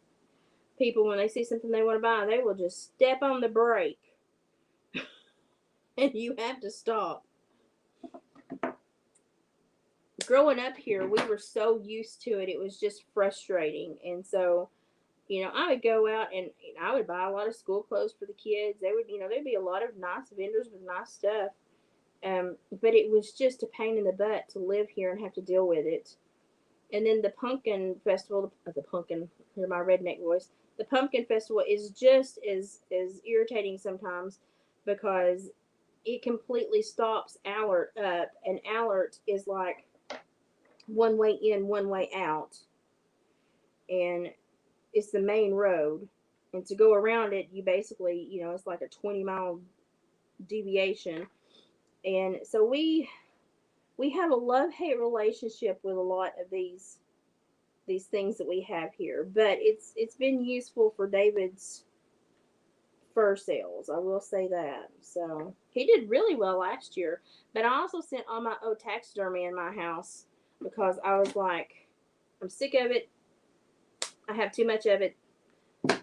people, when they see something they want to buy, they will just step on the brake and you have to stop. Growing up here, we were so used to it, it was just frustrating. And so I would go out and I would buy a lot of school clothes for the kids. They would, there'd be a lot of nice vendors with nice stuff. But it was just a pain in the butt to live here and have to deal with it. And then the pumpkin festival, the pumpkin, hear my redneck voice. The pumpkin festival is just as irritating sometimes because it completely stops Allert up, and Allert is like one way in, one way out, and it's the main road. And to go around it, you basically, it's like a 20-mile deviation. And so we have a love hate relationship with a lot of these things that we have here, but it's been useful for David's fur sales. I will say that. So he did really well last year, but I also sent all my old taxidermy in my house because I was like, I'm sick of it. I have too much of it.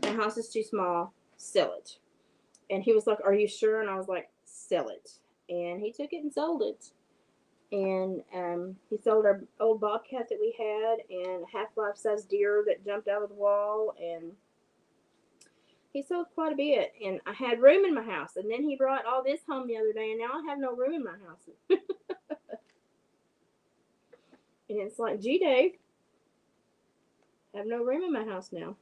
My house is too small. Sell it. And he was like, "Are you sure?" And I was like, "Sell it." And he took it and sold it. And he sold our old bobcat that we had and a half-life size deer that jumped out of the wall, and he sold quite a bit. And I had room in my house, and then he brought all this home the other day, and now I have no room in my house. And it's like, gee, Dave, I have no room in my house now.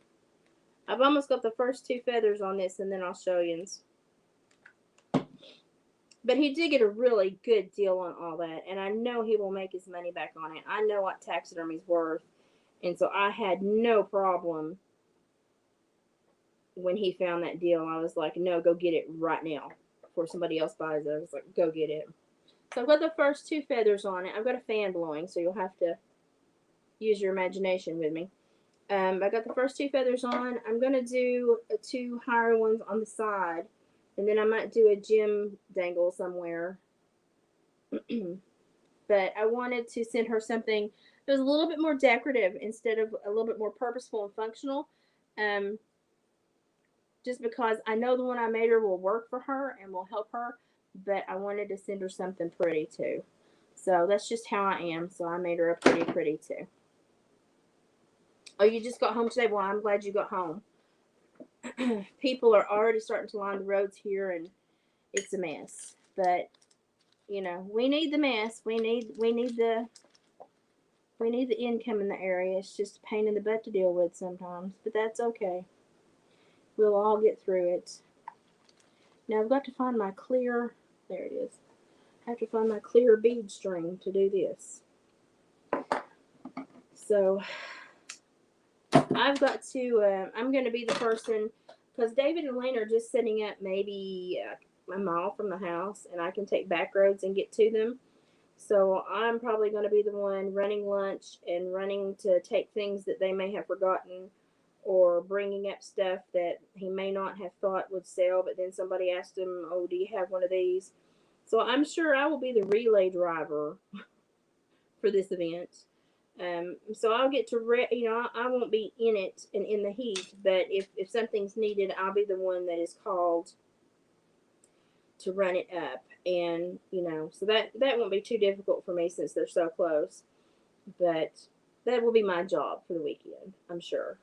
I've almost got the first two feathers on this, and then I'll show you. But he did get a really good deal on all that, and I know he will make his money back on it. I know what taxidermy's worth, and so I had no problem when he found that deal. I was like, no, go get it right now before somebody else buys it. I was like, go get it. So I've got the first two feathers on it. I've got a fan blowing, so you'll have to use your imagination with me. I got the first two feathers on. I'm going to do two higher ones on the side, and then I might do a gem dangle somewhere. But I wanted to send her something that was a little bit more decorative instead of a little bit more purposeful and functional. Um, just because I know the one I made her will work for her and will help her, but I wanted to send her something pretty too. So that's just how I am. So I made her a pretty too. Oh, you just got home today? Well, I'm glad you got home. People are already starting to line the roads here, and it's a mess. But we need the mess. We need the income in the area. It's just a pain in the butt to deal with sometimes, but that's okay. We'll all get through it. Now I've got to find my clear. There it is. I have to find my clear bead string to do this. So I've got to. I'm going to be the person because David and Lane are just setting up maybe a mile from the house, and I can take back roads and get to them. So I'm probably going to be the one running lunch and running to take things that they may have forgotten, or bringing up stuff that he may not have thought would sell, but then somebody asked him, "Oh, do you have one of these?" So I'm sure I will be the relay driver for this event. So I'll get to, I won't be in it and in the heat, but if something's needed, I'll be the one that is called to run it up. And, so that won't be too difficult for me since they're so close. But that will be my job for the weekend, I'm sure.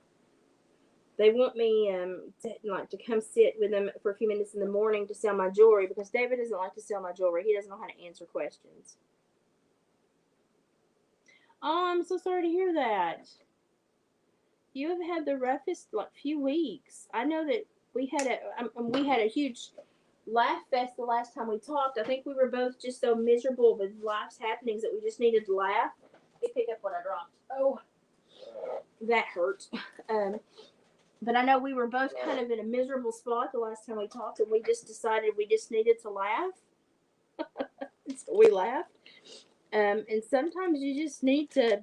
They want me to come sit with them for a few minutes in the morning to sell my jewelry because David doesn't like to sell my jewelry. He doesn't know how to answer questions. Oh, I'm so sorry to hear that. You have had the roughest few weeks. I know that we had a huge laugh fest the last time we talked. I think we were both just so miserable with life's happenings that we just needed to laugh. Let me pick up what I dropped. Oh, that hurt. But I know we were both kind of in a miserable spot the last time we talked, and we just decided we just needed to laugh. So we laughed. And sometimes you just need to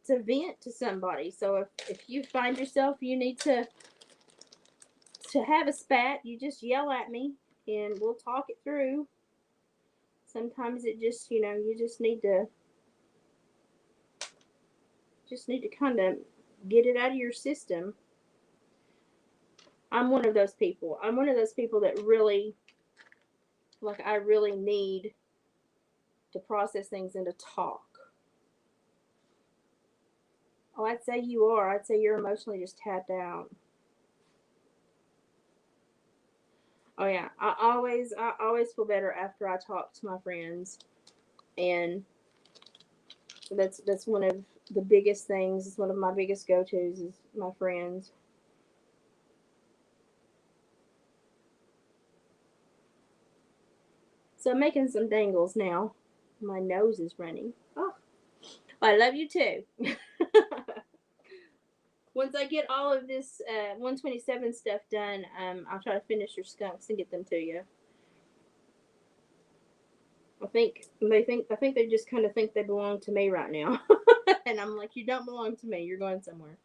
vent to somebody. So if you find yourself you need to have a spat, you just yell at me and we'll talk it through. Sometimes it just you just need to kind of get it out of your system. I'm one of those people. I'm one of those people that really I really need to process things and to talk. Oh, I'd say you are. I'd say you're emotionally just tapped out. Oh yeah, I always feel better after I talk to my friends, and that's one of the biggest things. It's one of my biggest go tos is my friends. So I'm making some dangles now. My nose is running. Oh, I love you too. Once I get all of this 127 stuff done, I'll try to finish your skunks and get them to you. I think they just kind of think they belong to me right now, and I'm like, you don't belong to me. You're going somewhere.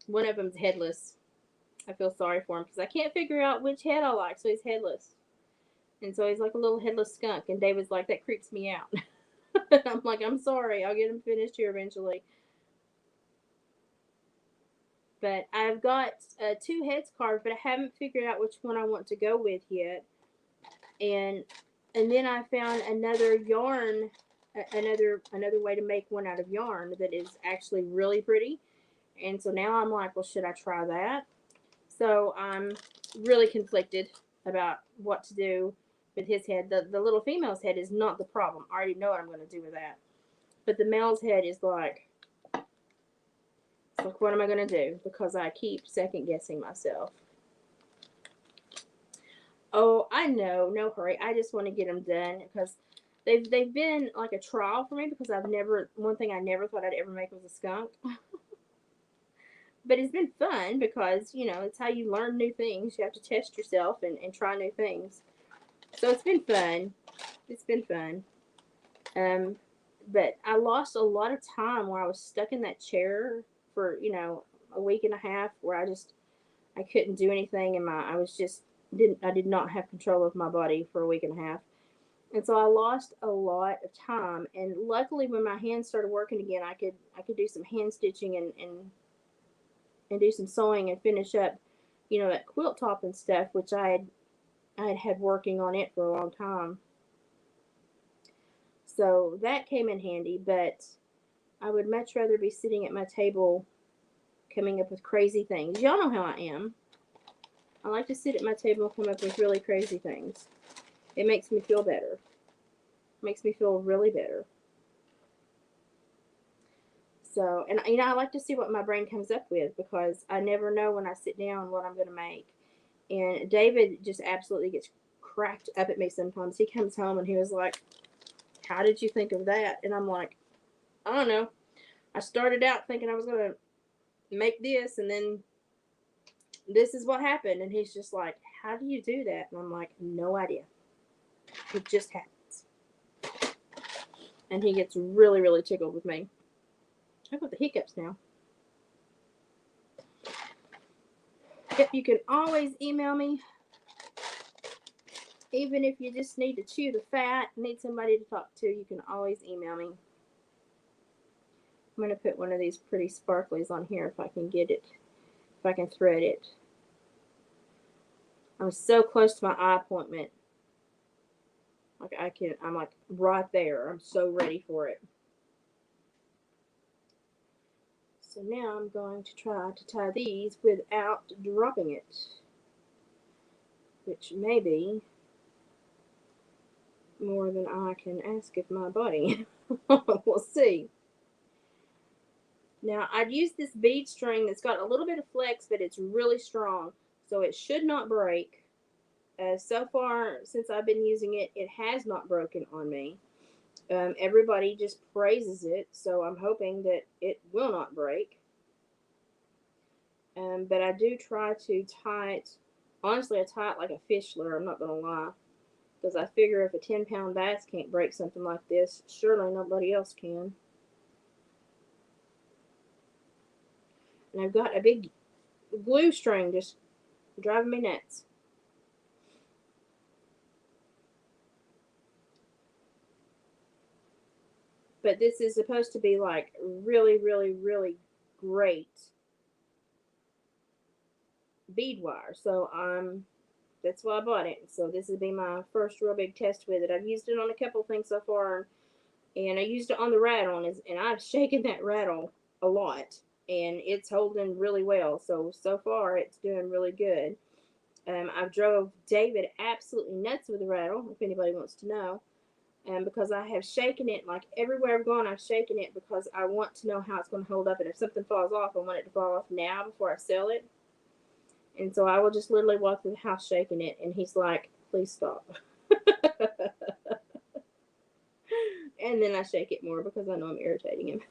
One of them's headless. I feel sorry for him because I can't figure out which head I like, so he's headless, and so he's like a little headless skunk. And David's like, that creeps me out. I'm like, I'm sorry. I'll get him finished here eventually. But I've got two heads carved, but I haven't figured out which one I want to go with yet. And then I found another yarn, another way to make one out of yarn that is actually really pretty. And so now I'm like, well, should I try that? So I'm really conflicted about what to do with his head. The little female's head is not the problem. I already know what I'm going to do with that. But the male's head is like, it's like, what am I going to do? Because I keep second guessing myself. Oh, I know, no hurry. I just want to get them done because they've been like a trial for me because I've never one thing I never thought I'd ever make was a skunk. But it's been fun because it's how you learn new things. You have to test yourself and try new things. So it's been fun. It's been fun. Um, but I lost a lot of time where I was stuck in that chair for a week and a half where I couldn't do anything and I did not have control of my body for a week and a half. And so I lost a lot of time. And luckily, when my hands started working again, I could do some hand stitching and do some sewing and finish up, that quilt top and stuff, which I had working on it for a long time. So that came in handy. But I would much rather be sitting at my table, coming up with crazy things. Y'all know how I am. I like to sit at my table and come up with really crazy things. It makes me feel better. It makes me feel really better. So, and I like to see what my brain comes up with because I never know when I sit down what I'm going to make. And David just absolutely gets cracked up at me sometimes. He comes home and he was like, how did you think of that? And I'm like, I don't know. I started out thinking I was going to make this, and then this is what happened. And he's just like, how do you do that? And I'm like, no idea. It just happens. And he gets really, really tickled with me. I've got the hiccups now. Yep, you can always email me. Even if you just need to chew the fat, need somebody to talk to, you can always email me. I'm going to put one of these pretty sparklies on here if I can get it, if I can thread it. I'm so close to my eye appointment. Like I'm like right there. I'm so ready for it. So now I'm going to try to tie these without dropping it, which may be more than I can ask of my body. We'll see. Now, I'd use this bead string that's got a little bit of flex, but it's really strong, so it should not break. So far, since I've been using it, it has not broken on me. Everybody just praises it, so I'm hoping that it will not break. But I do try to tie it. Honestly, I tie it like a fish lure, I'm not going to lie. Because I figure if a 10-pound bass can't break something like this, surely nobody else can. And I've got a big glue string just driving me nuts. But this is supposed to be like really, really, really great bead wire. So that's why I bought it. So this will be my first real big test with it. I've used it on a couple things so far, and I used it on the rattle, and I've shaken that rattle a lot. and it's holding really well. So far, it's doing really good. I've drove David absolutely nuts with the rattle, if anybody wants to know. Because I have shaken it, like everywhere I've gone, I've shaken it because I want to know how it's going to hold up. And if something falls off, I want it to fall off now before I sell it. And so I will just literally walk through the house shaking it, and he's like, please stop. And then I shake it more because I know I'm irritating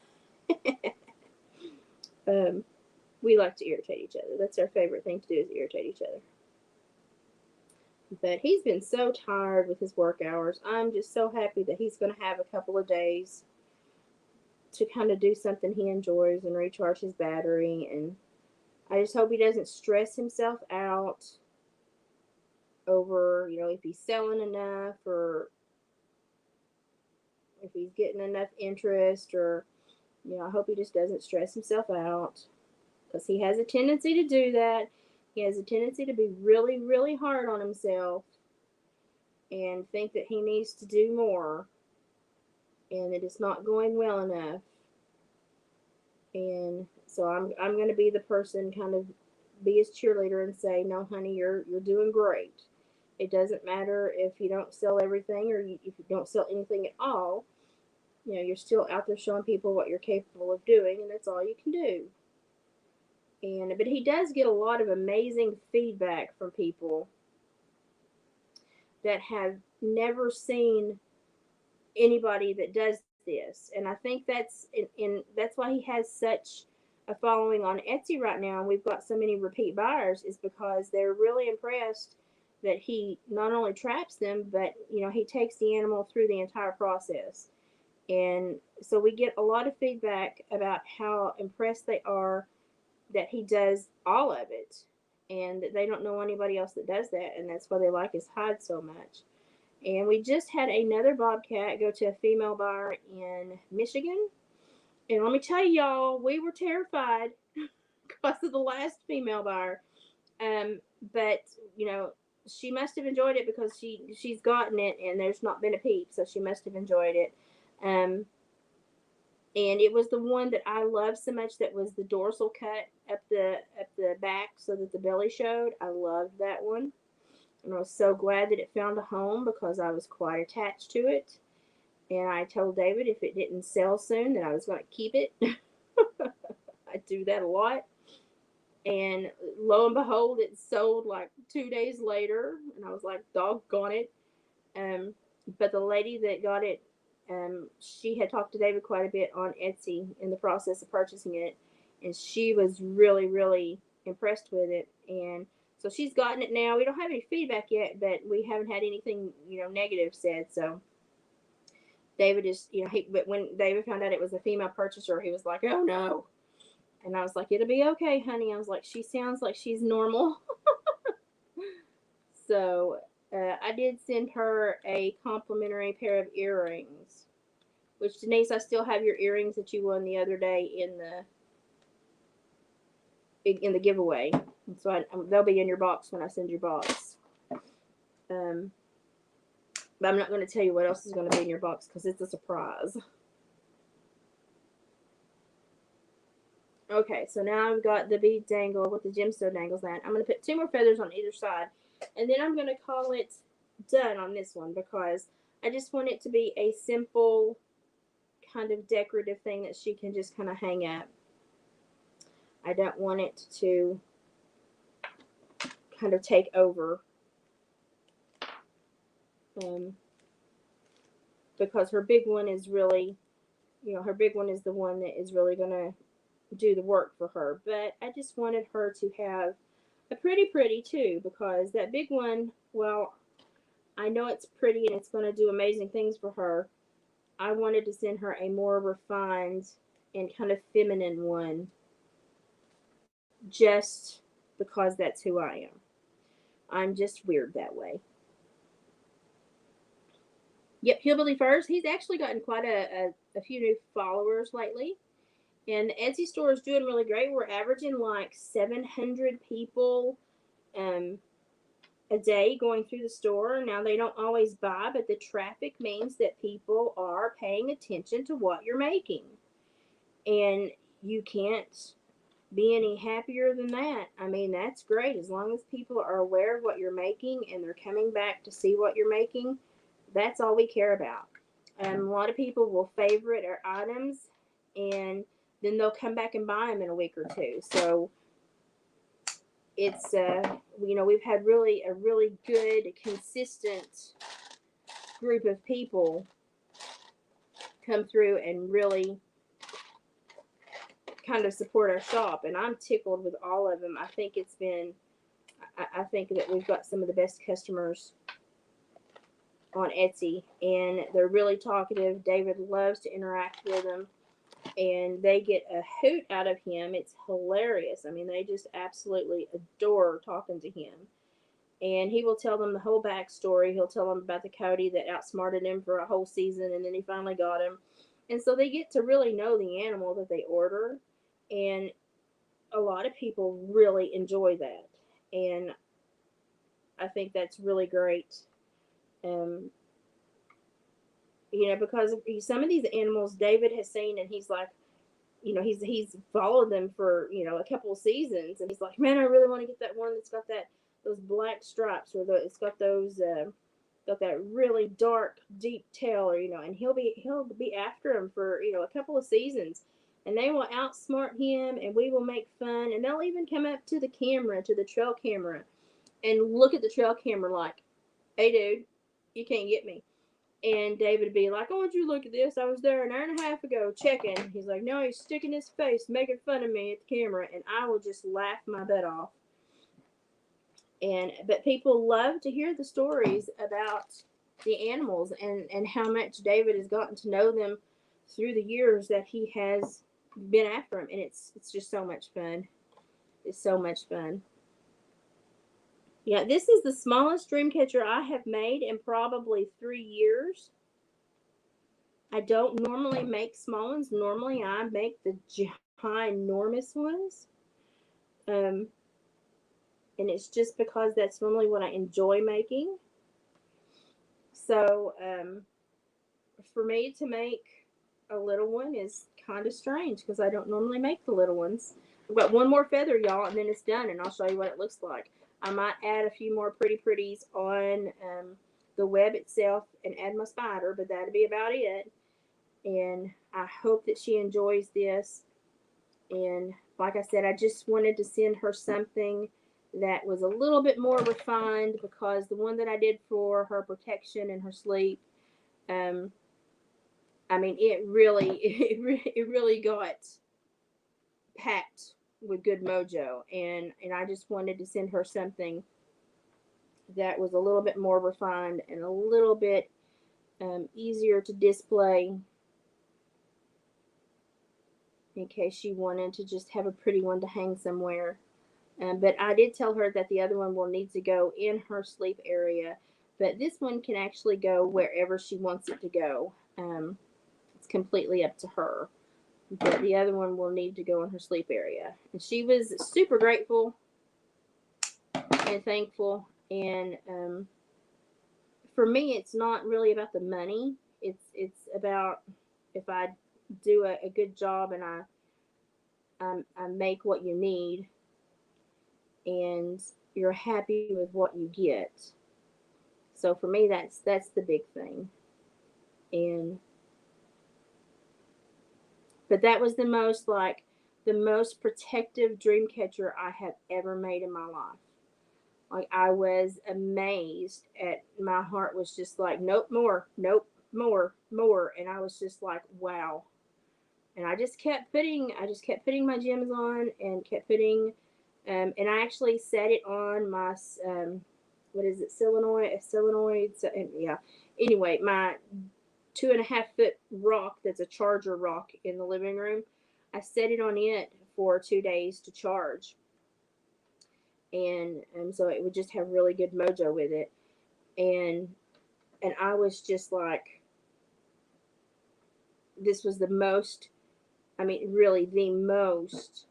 him. We like to irritate each other. That's our favorite thing to do, is irritate each other. But he's been so tired with his work hours. I'm just so happy that he's going to have a couple of days to kind of do something he enjoys and recharge his battery. And I just hope he doesn't stress himself out over, if he's selling enough, or if he's getting enough interest, or, I hope he just doesn't stress himself out, because he has a tendency to do that. He has a tendency to be really, really hard on himself and think that he needs to do more and that it's not going well enough. And so I'm going to be the person, kind of be his cheerleader and say, no, honey, you're doing great. It doesn't matter if you don't sell everything, or if you don't sell anything at all. You're still out there showing people what you're capable of doing, and that's all you can do. But he does get a lot of amazing feedback from people that have never seen anybody that does this. And I think that's why he has such a following on Etsy right now, and we've got so many repeat buyers, is because they're really impressed that he not only traps them, but he takes the animal through the entire process. And so we get a lot of feedback about how impressed they are that he does all of it, and that they don't know anybody else that does that, and that's why they like his hide so much. And we just had another bobcat go to a female buyer in Michigan. And let me tell y'all, we were terrified because of the last female buyer. But she must have enjoyed it, because she's gotten it and there's not been a peep, so she must have enjoyed it. And it was the one that I loved so much, that was the dorsal cut up the back so that the belly showed. I loved that one. And I was so glad that it found a home, because I was quite attached to it. And I told David if it didn't sell soon, that I was going to keep it. I do that a lot. And lo and behold, it sold like 2 days later. And I was like, doggone it. But the lady that got it, she had talked to David quite a bit on Etsy in the process of purchasing it. And she was really, really impressed with it. And so she's gotten it now. We don't have any feedback yet, but we haven't had anything, negative said. So David is, but when David found out it was a female purchaser, he was like, oh no. And I was like, it'll be okay, honey. I was like, she sounds like she's normal. So I did send her a complimentary pair of earrings, which, Denise, I still have your earrings that you won the other day in the giveaway. So they'll be in your box when I send your box. But I'm not going to tell you what else is going to be in your box, because it's a surprise. Okay, so now I've got the bead dangle with the gemstone dangles on. I'm going to put 2 more feathers on either side, and then I'm going to call it done on this one, because I just want it to be a simple kind of decorative thing that she can just kind of hang up. I don't want it to kind of take over, because her big one is really, her big one is the one that is really going to do the work for her. But I just wanted her to have a pretty too, because that big one, well, I know it's pretty and it's going to do amazing things for her. I wanted to send her a more refined and kind of feminine one, just because that's who I am. I'm just weird that way. Yep, Hillbilly Furs. He's actually gotten quite a few new followers lately. And the Etsy store is doing really great. We're averaging like 700 people a day going through the store. Now, they don't always buy, but the traffic means that people are paying attention to what you're making. And you can't be any happier than that. I mean, that's great. As long as people are aware of what you're making and they're coming back to see what you're making, that's all we care about. A lot of people will favorite our items, and then they'll come back and buy them in a week or two. So it's we've had really a really good, consistent group of people come through and really kind of support our shop, and I'm tickled with all of them. I think it's been, I think that we've got some of the best customers on Etsy, and they're really talkative. David loves to interact with them, and they get a hoot out of him. It's hilarious. I mean, they just absolutely adore talking to him. And he will tell them the whole backstory. He'll tell them about the coyote that outsmarted him for a whole season, and then he finally got him. And so they get to really know the animal that they order, and a lot of people really enjoy that. And I think that's really great. Um, because some of these animals David has seen, and he's like, he's followed them for a couple of seasons, and he's like, man, I really want to get that one that's got those black stripes, or it's got those got that really dark deep tail, or and he'll be after him for a couple of seasons, and they will outsmart him, and we will make fun, and they'll even come up to the trail camera, and look at the trail camera like, hey dude, you can't get me. And David would be like, I want you to look at this. I was there an hour and a half ago checking. He's like, no, he's sticking his face, making fun of me at the camera. And I will just laugh my butt off. But people love to hear the stories about the animals, and how much David has gotten to know them through the years that he has been after them. And it's just so much fun. It's so much fun. Yeah, this is the smallest dream catcher I have made in probably 3 years. I don't normally make small ones. Normally, I make the ginormous ones. Um, and it's just because that's normally what I enjoy making. So, for me to make a little one is kind of strange because I don't normally make the little ones. I've got one more feather, y'all, and then it's done, and I'll show you what it looks like. I might add a few more pretties on the web itself and add my spider, but that'd be about it. And I hope that she enjoys this. And like I said, I just wanted to send her something that was a little bit more refined, because the one that I did for her protection and her sleep, I mean, it really got packed with good mojo, and I just wanted to send her something that was a little bit more refined and a little bit easier to display, in case she wanted to just have a pretty one to hang somewhere. But I did tell her that the other one will need to go in her sleep area, but this one can actually go wherever she wants it to go. It's completely up to her. But the other one will need to go in her sleep area. And she was super grateful and thankful. And for me, it's not really about the money. It's about, if I do a good job, and I make what you need, and you're happy with what you get. So for me, that's the big thing. And but that was the most protective dream catcher I have ever made in my life. Like, I was amazed at, my heart was just like, nope, more, nope, more, and I was just like, wow. And I just kept putting my gems on, and kept putting, and I actually set it on my what is it, solenoid, so, yeah. Anyway, my 2.5 foot rock that's a charger rock in the living room, I set it on it for 2 days to charge, and so it would just have really good mojo with it, and I was just like, this was the most, I mean, really the most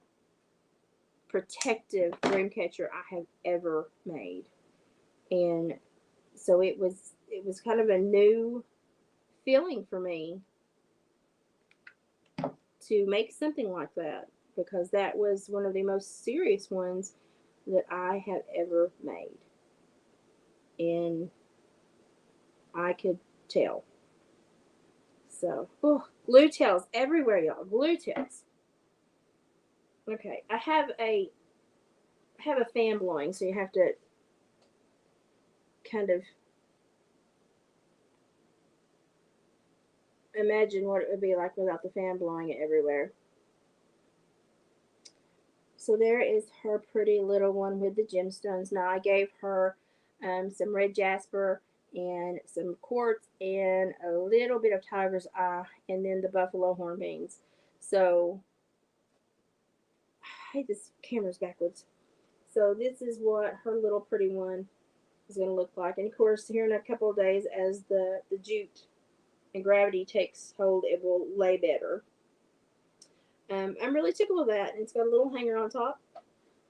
protective dream catcher I have ever made. And so it was kind of a new feeling for me to make something like that. because that was one of the most serious ones that I have ever made. And I could tell. So, oh, glue tails everywhere, y'all. Glue tails. Okay, I have a fan blowing, so you have to kind of imagine what it would be like without the fan blowing it everywhere. So there is her pretty little one with the gemstones. Now I gave her some red jasper and some quartz and a little bit of tiger's eye and then the buffalo horn beans. So I hate this camera's backwards. So this is what her little pretty one is going to look like. And of course, here in a couple of days, as the jute and gravity takes hold, it will lay better. I'm really tickled with that. It's got a little hanger on top.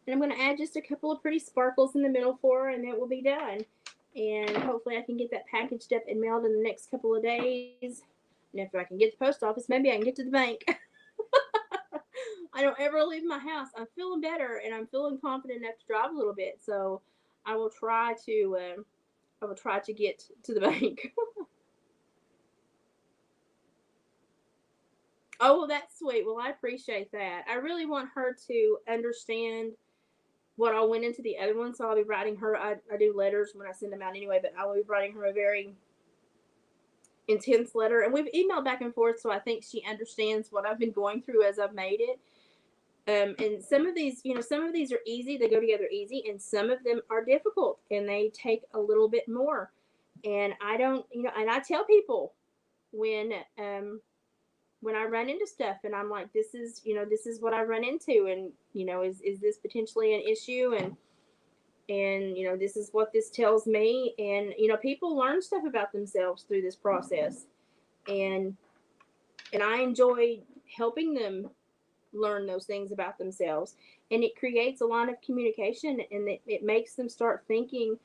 And I'm going to add just a couple of pretty sparkles in the middle for her, and it will be done. And hopefully I can get that packaged up and mailed in the next couple of days. And if I can get to the post office, maybe I can get to the bank. I don't ever leave my house. I'm feeling better, and I'm feeling confident enough to drive a little bit. So I will try to get to the bank. Oh, well, that's sweet. Well, I appreciate that. I really want her to understand what all went into the other one. So I'll be writing her. I do letters when I send them out anyway, but I will be writing her a very intense letter. And we've emailed back and forth, so I think she understands what I've been going through as I've made it. And some of these, some of these are easy. They go together easy, and some of them are difficult, and they take a little bit more. And I don't, and I tell people when when I run into stuff and I'm like, this is what I run into, and is this potentially an issue, and this is what this tells me, and people learn stuff about themselves through this process, and I enjoy helping them learn those things about themselves, and it creates a line of communication, and it makes them start thinking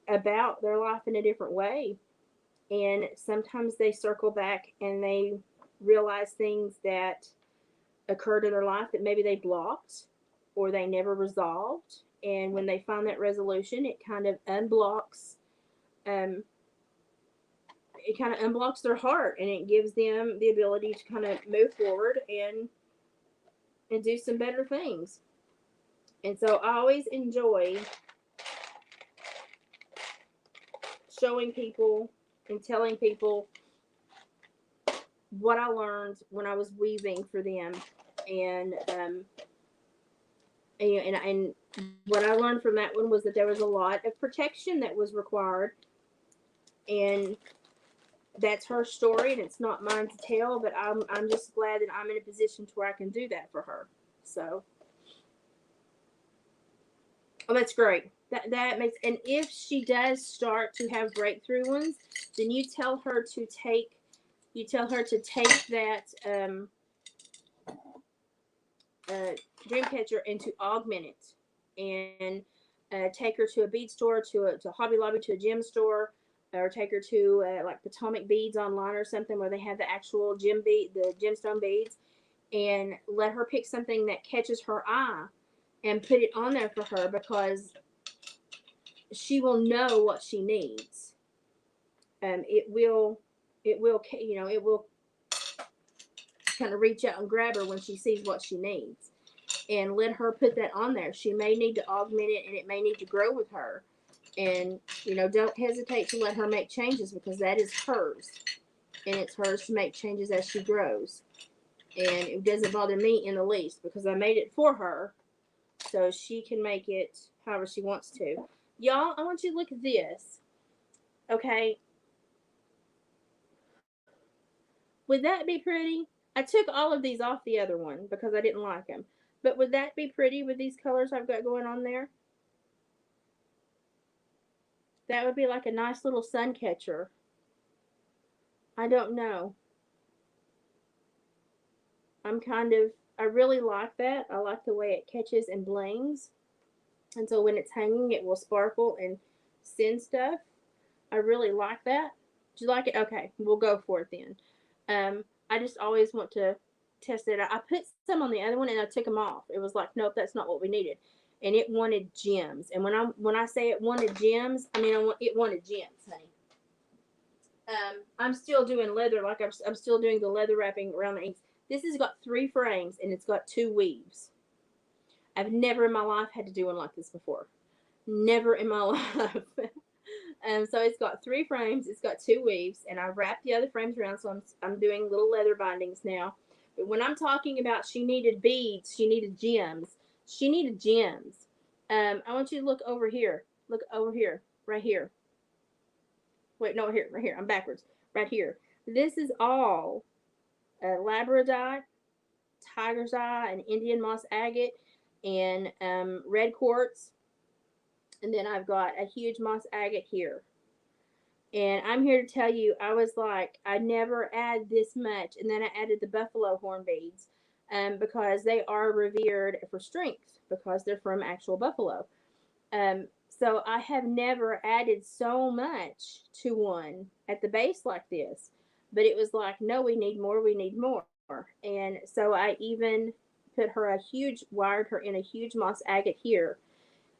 about their life in a different way. And sometimes they circle back and they realize things that occurred in their life that maybe they blocked or they never resolved. And when they find that resolution, it kind of unblocks their heart, and it gives them the ability to kind of move forward and do some better things. And so I always enjoy showing people and telling people what I learned when I was weaving for them, and what I learned from that one was that there was a lot of protection that was required, and that's her story, and it's not mine to tell. But I'm just glad that I'm in a position to where I can do that for her. So, oh, that's great. That makes, and if she does start to have breakthrough ones, then you tell her to take that dream catcher and to augment it, and take her to a bead store, to Hobby Lobby, to a gem store, or take her to like Potomac Beads online or something where they have the actual the gemstone beads, and let her pick something that catches her eye and put it on there for her, because she will know what she needs. It will kind of reach out and grab her when she sees what she needs, and let her put that on there. She may need to augment it, and it may need to grow with her. And don't hesitate to let her make changes, because that is hers, and it's hers to make changes as she grows. And it doesn't bother me in the least, because I made it for her, so she can make it however she wants to. Y'all, I want you to look at this. Okay, would that be pretty? I took all of these off the other one because I didn't like them. But would that be pretty with these colors I've got going on there? That would be like a nice little sun catcher. I don't know. I really like that. I like the way it catches and blings. And so when it's hanging, it will sparkle and send stuff. I really like that. Do you like it? Okay, we'll go for it then. I just always want to tested it out. I put some on the other one and I took them off. It was like, nope, that's not what we needed. And it wanted gems. And when I say it wanted gems, I mean it wanted gems, honey. I'm still doing leather, like I'm still doing the leather wrapping around the inks. This has got 3 frames and it's got 2 weaves. I've never in my life had to do one like this before. Never in my life. So it's got 3 frames, it's got 2 weaves, and I wrapped the other frames around, so I'm doing little leather bindings now. But when I'm talking about she needed beads, she needed gems. She needed gems. I want you to look over here. Look over here. Right here. Wait, no, here. Right here. I'm backwards. Right here. This is all labradorite, tiger's eye, and Indian moss agate, and red quartz. And then I've got a huge moss agate here. And I'm here to tell you, I was like, I never add this much. And then I added the buffalo horn beads because they are revered for strength because they're from actual buffalo. So I have never added so much to one at the base like this. But it was like, no, we need more, we need more. And so I even put her wired her in a huge moss agate here.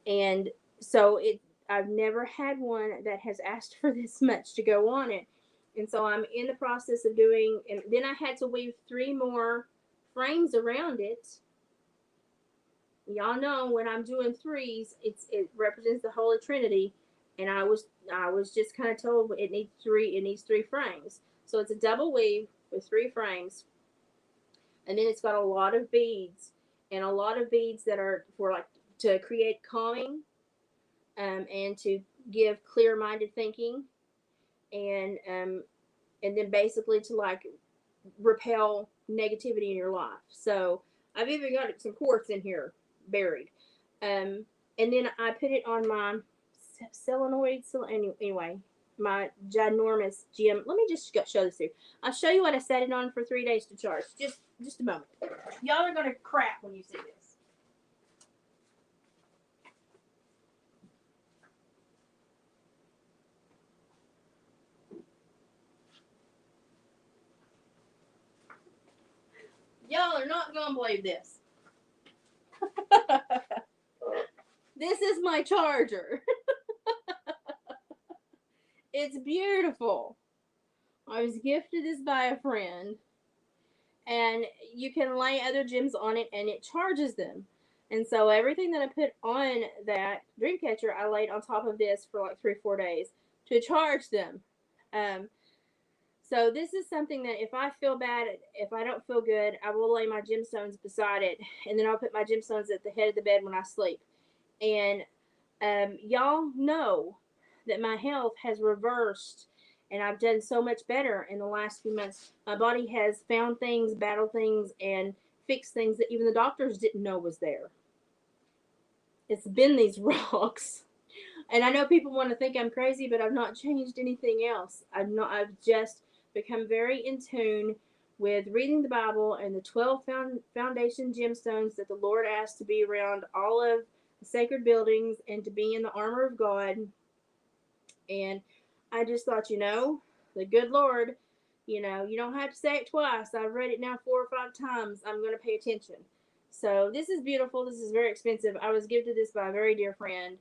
And so I've never had one that has asked for this much to go on it. And so I'm in the process of doing, and then I had to weave 3 more frames around it. Y'all know when I'm doing 3s, it represents the Holy Trinity. And I was just kind of told it needs 3 frames. So it's a double weave with 3 frames. And then it's got a lot of beads, and a lot of beads that are for like to create calming, and to give clear-minded thinking, and then basically to like repel negativity in your life. So I've even got some quartz in here buried, and then I put it on my solenoid. So anyway, my ginormous gem. Let me just show this to you. I'll show you what I set it on for 3 days to charge. Just a moment. Y'all are gonna crap when you see this. Y'all are not gonna believe this. This is my charger. It's beautiful. I was gifted this by a friend, and you can lay other gems on it and it charges them. And so everything that I put on that dream catcher, I laid on top of this for like 3-4 days to charge them. So this is something that if I feel bad, if I don't feel good, I will lay my gemstones beside it, and then I'll put my gemstones at the head of the bed when I sleep. And y'all know that my health has reversed, and I've done so much better in the last few months. My body has found things, battled things, and fixed things that even the doctors didn't know was there. It's been these rocks. And I know people want to think I'm crazy, but I've not changed anything else. I've just become very in tune with reading the Bible and the 12 foundation gemstones that the Lord asked to be around all of the sacred buildings and to be in the armor of God. And I just thought, the good Lord, you don't have to say it twice. I've read it now 4 or 5 times. I'm going to pay attention. So this is beautiful. This is very expensive. I was gifted this by a very dear friend.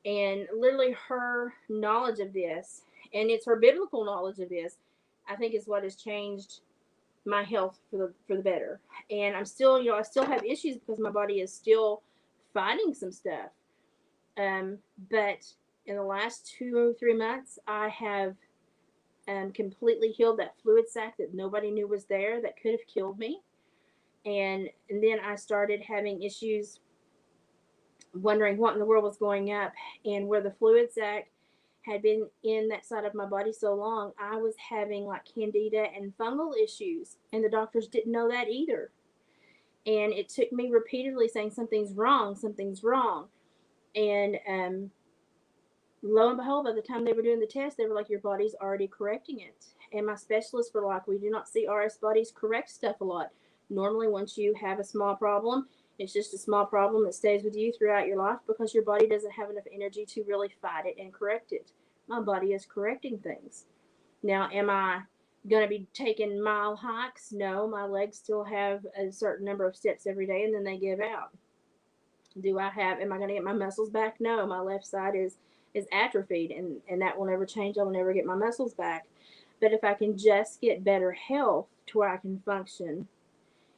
And literally her knowledge of this, and it's her biblical knowledge of this, I think is what has changed my health for the better. And I'm still, I still have issues because my body is still fighting some stuff. But in the last 2 or 3 months, I have completely healed that fluid sac that nobody knew was there that could have killed me. And then I started having issues wondering what in the world was going up, and where the fluid sac had been in that side of my body so long, I was having like candida and fungal issues, and the doctors didn't know that either. And it took me repeatedly saying something's wrong, and lo and behold, by the time they were doing the test, they were like, your body's already correcting it. And my specialists were like, we do not see RS bodies correct stuff a lot. Normally, once you have a small problem, it's just a small problem that stays with you throughout your life because your body doesn't have enough energy to really fight it and correct it. My body is correcting things. Now, am I going to be taking mile hikes? No, my legs still have a certain number of steps every day and then they give out. Am I going to get my muscles back? No, my left side is atrophied, and that will never change. I will never get my muscles back. But if I can just get better health to where I can function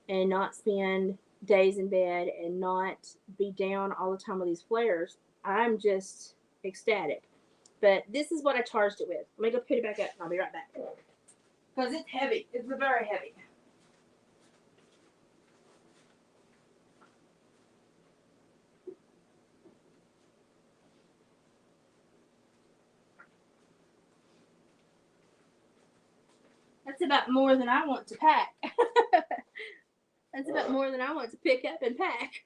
and not spend days in bed and not be down all the time with these flares, I'm just ecstatic. But this is what I charged it with. Let me go put it back up and I'll be right back. Because it's heavy. It's very heavy. That's about more than I want to pack. That's about more than I want to pick up and pack.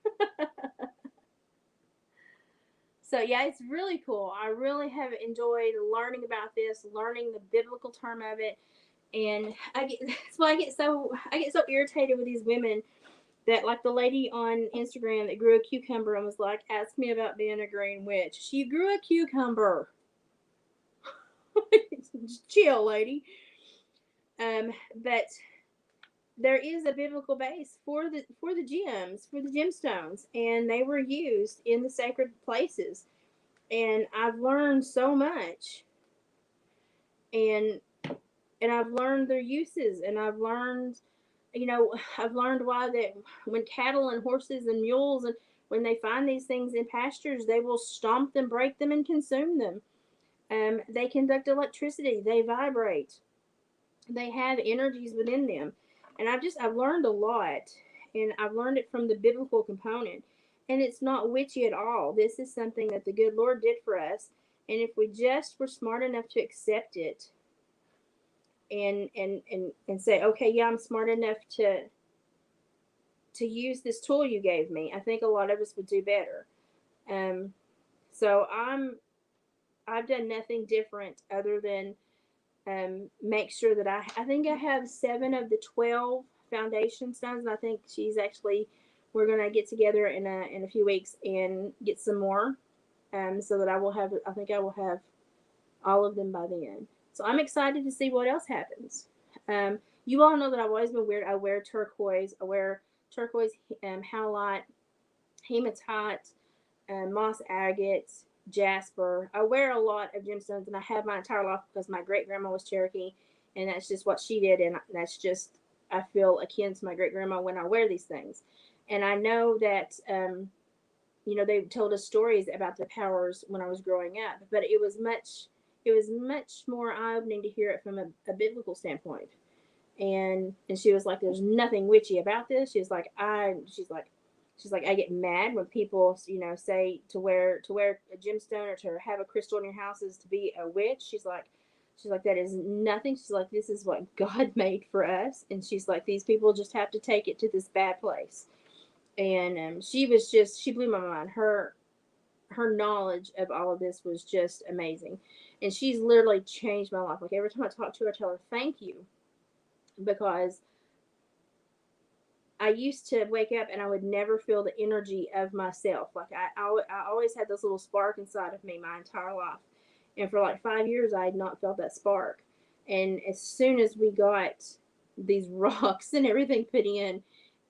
So yeah, it's really cool. I really have enjoyed learning about this, learning the biblical term of it, and that's why I get so irritated with these women that, like the lady on Instagram that grew a cucumber and was like, "Ask me about being a green witch." She grew a cucumber. Chill, lady. But there is a biblical base for the gems, for the gemstones, and they were used in the sacred places. And I've learned so much, and I've learned their uses, and I've learned why that when cattle and horses and mules and when they find these things in pastures, they will stomp them, break them, and consume them. They conduct electricity. They vibrate. They have energies within them, and I've learned a lot, and I've learned it from the biblical component, and it's not witchy at all. This is something that the good Lord did for us, and if we just were smart enough to accept it and say, okay, yeah, I'm smart enough to use this tool you gave me, I think a lot of us would do better. Um, so I've done nothing different other than make sure that I think I have 7 of the 12 foundation stones, and I think we're gonna get together in a few weeks and get some more, so that I think I will have all of them by then. So I'm excited to see what else happens. You all know that I've always been weird. I wear turquoise. I wear turquoise, howlite, hematite, moss agate, jasper. I wear a lot of gemstones, and I have my entire life because my great grandma was Cherokee, and that's just what she did, and that's just I feel akin to my great grandma when I wear these things, and I know that they told us stories about the powers when I was growing up, but it was much more eye opening to hear it from a biblical standpoint. And she was like, "There's nothing witchy about this." She's like, I get mad when people, say to wear a gemstone or to have a crystal in your house is to be a witch. She's like, that is nothing. She's like, this is what God made for us, and she's like, these people just have to take it to this bad place. And she blew my mind. Her knowledge of all of this was just amazing, and she's literally changed my life. Like every time I talk to her, I tell her thank you, because I used to wake up and I would never feel the energy of myself. Like I always had this little spark inside of me my entire life. And for like 5 years, I had not felt that spark. And as soon as we got these rocks and everything put in,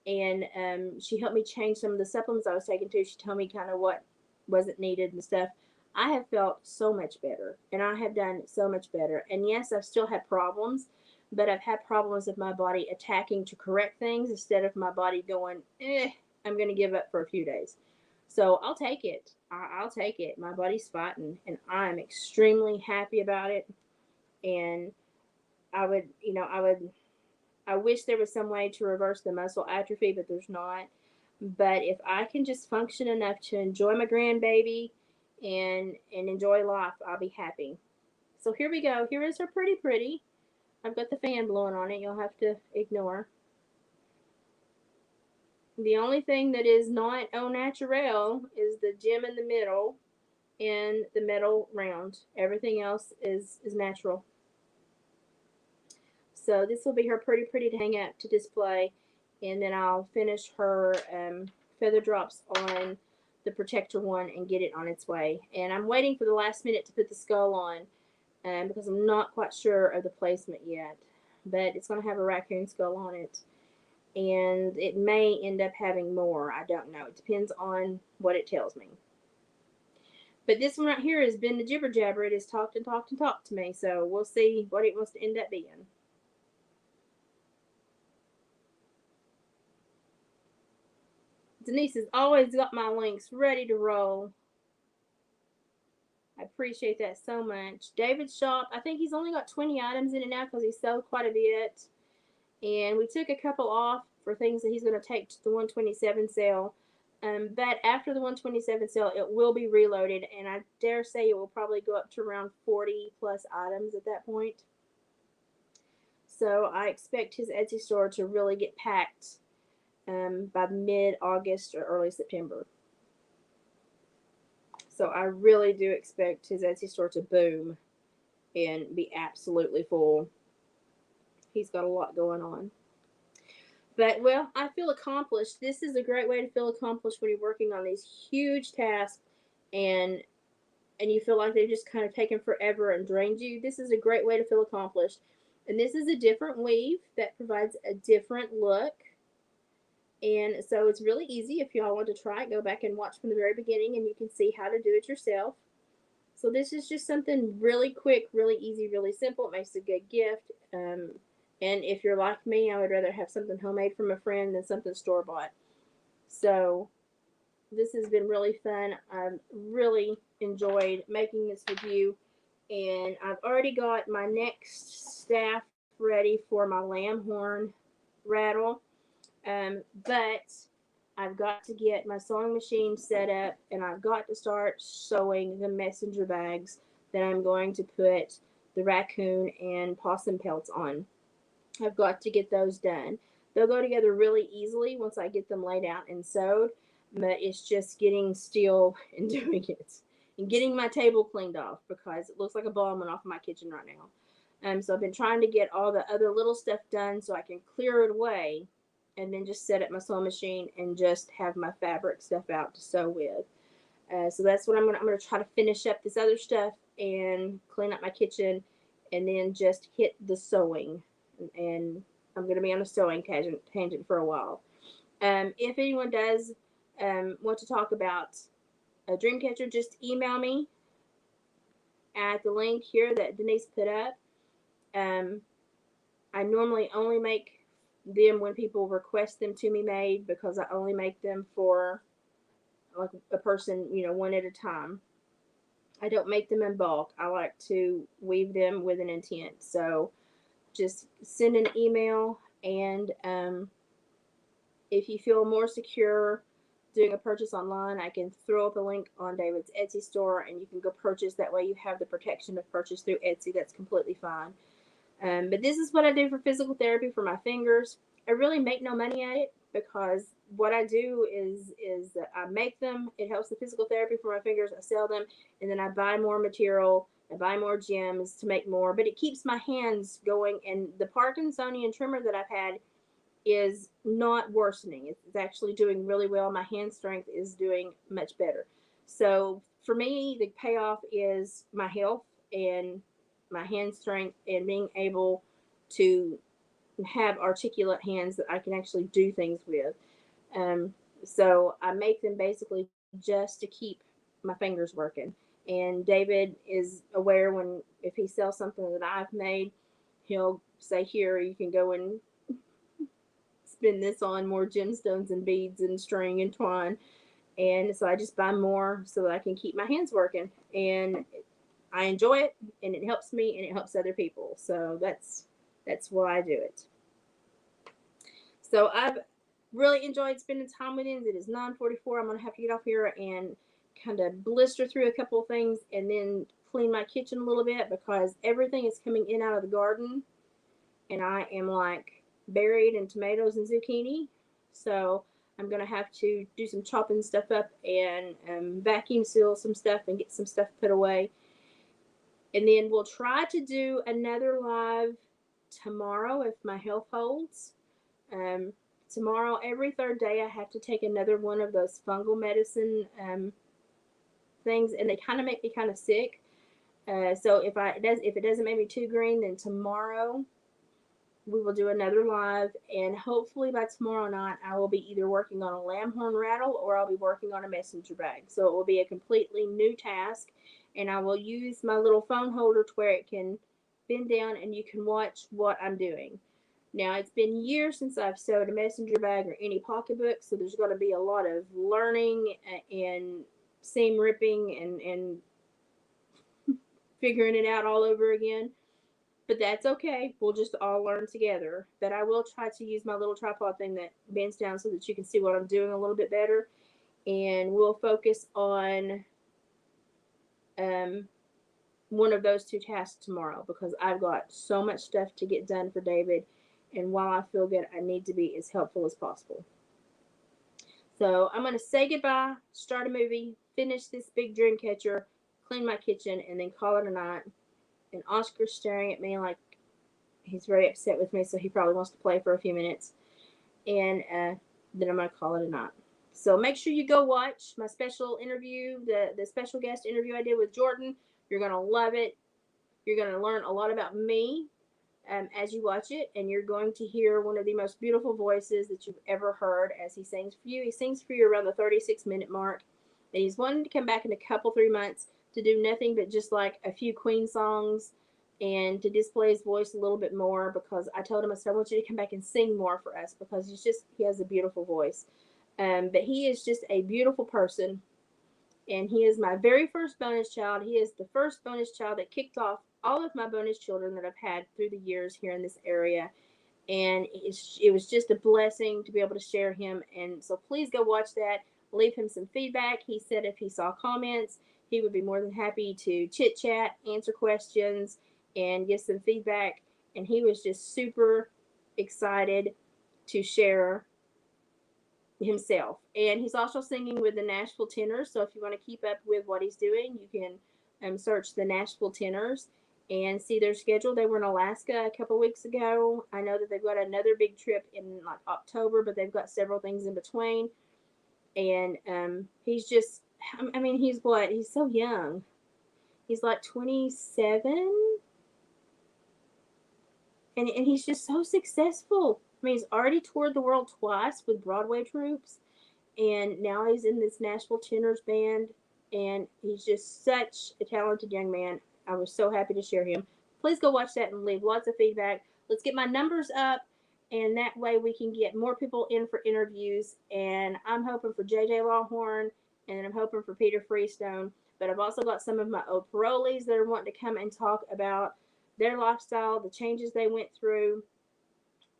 and she helped me change some of the supplements I was taking too. She told me kind of what wasn't needed and stuff. I have felt so much better, and I have done so much better. And yes, I've still had problems, but I've had problems of my body attacking to correct things instead of my body going, I'm going to give up for a few days. So I'll take it. I'll take it. My body's fighting, and I'm extremely happy about it. And I would, I wish there was some way to reverse the muscle atrophy, but there's not. But if I can just function enough to enjoy my grandbaby and enjoy life, I'll be happy. So here we go. Here is her pretty. I've got the fan blowing on it. You'll have to ignore. The only thing that is not au naturel is the gem in the middle and the metal round. Everything else is natural. So this will be her pretty to hang up to display, and then I'll finish her feather drops on the protector one and get it on its way. And I'm waiting for the last minute to put the skull on, because I'm not quite sure of the placement yet. but it's going to have a raccoon skull on it. And it may end up having more. I don't know. It depends on what it tells me. But this one right here has been the jibber jabber. It has talked and talked and talked to me. So we'll see what it wants to end up being. Denise has always got my links ready to roll. I appreciate that so much. David's shop, I think he's only got 20 items in it now because he sold quite a bit. And we took a couple off for things that he's going to take to the 127 sale. But after the 127 sale, it will be reloaded, and I dare say it will probably go up to around 40 plus items at that point. So I expect his Etsy store to really get packed by mid-August or early September. So I really do expect his Etsy store to boom and be absolutely full. He's got a lot going on. But, well, I feel accomplished. This is a great way to feel accomplished when you're working on these huge tasks and you feel like they've just kind of taken forever and drained you. This is a great way to feel accomplished. And this is a different weave that provides a different look. And so it's really easy. If y'all want to try it, go back and watch from the very beginning and you can see how to do it yourself. So this is just something really quick, really easy, really simple. It makes a good gift. And if you're like me, I would rather have something homemade from a friend than something store-bought. So this has been really fun. I've really enjoyed making this with you. And I've already got my next staff ready for my lamb horn rattle. But I've got to get my sewing machine set up and I've got to start sewing the messenger bags that I'm going to put the raccoon and possum pelts on. I've got to get those done. They'll go together really easily once I get them laid out and sewed, but it's just getting still and doing it. And getting my table cleaned off because it looks like a ball went off in my kitchen right now. So I've been trying to get all the other little stuff done so I can clear it away and then just set up my sewing machine and just have my fabric stuff out to sew with. So that's what I'm gonna try to finish up this other stuff and clean up my kitchen and then just hit the sewing. And I'm gonna be on a sewing tangent for a while. If anyone does want to talk about a dream catcher, just email me at the link here that Denise put up. I normally only make them when people request them to be made because I only make them for like a person, one at a time. I don't make them in bulk. I like to weave them with an intent. So just send an email, and if you feel more secure doing a purchase online, I can throw up a link on David's Etsy store and you can go purchase. That way you have the protection of purchase through Etsy. That's completely fine. But this is what I do for physical therapy for my fingers. I really make no money at it because what I do is I make them. It helps the physical therapy for my fingers. I sell them, and then I buy more material. I buy more gems to make more. But it keeps my hands going. And the Parkinsonian tremor that I've had is not worsening. It's actually doing really well. My hand strength is doing much better. So for me, the payoff is my health and my hand strength and being able to have articulate hands that I can actually do things with. So I make them basically just to keep my fingers working. And David is aware when if he sells something that I've made, he'll say, "Here, you can go and spin this on more gemstones and beads and string and twine." And so I just buy more so that I can keep my hands working. And I enjoy it, and it helps me, and it helps other people. So that's why I do it. So I've really enjoyed spending time with you. It is 9:44. I'm gonna have to get off here and kind of blister through a couple of things, and then clean my kitchen a little bit because everything is coming in out of the garden, and I am like buried in tomatoes and zucchini. So I'm gonna have to do some chopping stuff up and vacuum seal some stuff and get some stuff put away. And then we'll try to do another live tomorrow if my health holds. Um, Tomorrow, every third day, I have to take another one of those fungal medicine things, and they kind of make me kind of sick. So if it doesn't make me too green, then tomorrow we will do another live, and hopefully by tomorrow night I will be either working on a lamb horn rattle or I'll be working on a messenger bag. So it will be a completely new task, and I will use my little phone holder to where it can bend down and you can watch what I'm doing. Now, it's been years since I've sewed a messenger bag or any pocketbook, so there's going to be a lot of learning and seam ripping and figuring it out all over again. But that's okay. We'll just all learn together. But I will try to use my little tripod thing that bends down so that you can see what I'm doing a little bit better. And we'll focus on um, one of those two tasks tomorrow because I've got so much stuff to get done for David. And while I feel good, I need to be as helpful as possible. So I'm going to say goodbye, start a movie, finish this big dream catcher, clean my kitchen, and then call it a night. And Oscar's staring at me like he's very upset with me, so he probably wants to play for a few minutes. And then I'm going to call it a night. So make sure you go watch my special interview, the special guest interview I did with Jordan. You're going to love it. You're going to learn a lot about me as you watch it, and you're going to hear one of the most beautiful voices that you've ever heard as he sings for you. He sings for you around the 36-minute mark, and he's wanting to come back in a couple, 3 months to do nothing but just like a few Queen songs and to display his voice a little bit more because I told him, I said, I want you to come back and sing more for us because he has a beautiful voice. But he is just a beautiful person, and he is my very first bonus child. He is the first bonus child that kicked off all of my bonus children that I've had through the years here in this area. And it was just a blessing to be able to share him. And so please go watch that. Leave him some feedback. He said if he saw comments, he would be more than happy to chit chat, answer questions, and give some feedback. And he was just super excited to share himself. And he's also singing with the Nashville Tenors. So if you want to keep up with what he's doing, you can search the Nashville Tenors and see their schedule. They were in Alaska a couple weeks ago. I know that they've got another big trip in like October, but they've got several things in between. And he's just, I mean, he's what? He's so young. He's like 27. And he's just so successful. I mean, he's already toured the world twice with Broadway troops, and now he's in this Nashville Tenors band, and he's just such a talented young man. I was so happy to share him. Please go watch that and leave lots of feedback. Let's get my numbers up, and that way we can get more people in for interviews. And I'm hoping for JJ Lawhorn, and I'm hoping for Peter Freestone. But I've also got some of my old parolees that are wanting to come and talk about their lifestyle, the changes they went through,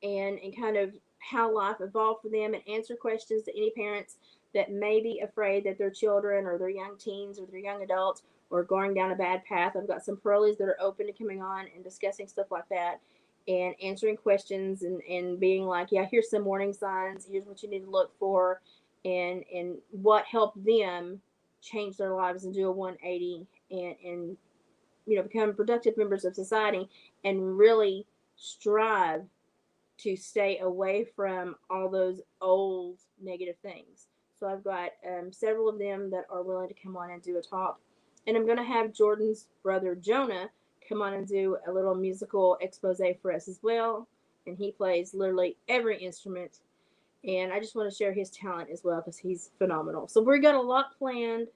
and kind of how life evolved for them, and answer questions to any parents that may be afraid that their children or their young teens or their young adults are going down a bad path. I've got some parolees that are open to coming on and discussing stuff like that and answering questions and being like, yeah, here's some warning signs, here's what you need to look for, and what helped them change their lives and do a 180 and become productive members of society and really strive to stay away from all those old negative things. So I've got several of them that are willing to come on and do a talk. And I'm going to have Jordan's brother Jonah come on and do a little musical expose for us as well. And he plays literally every instrument. And I just want to share his talent as well because he's phenomenal. So we've got a lot planned.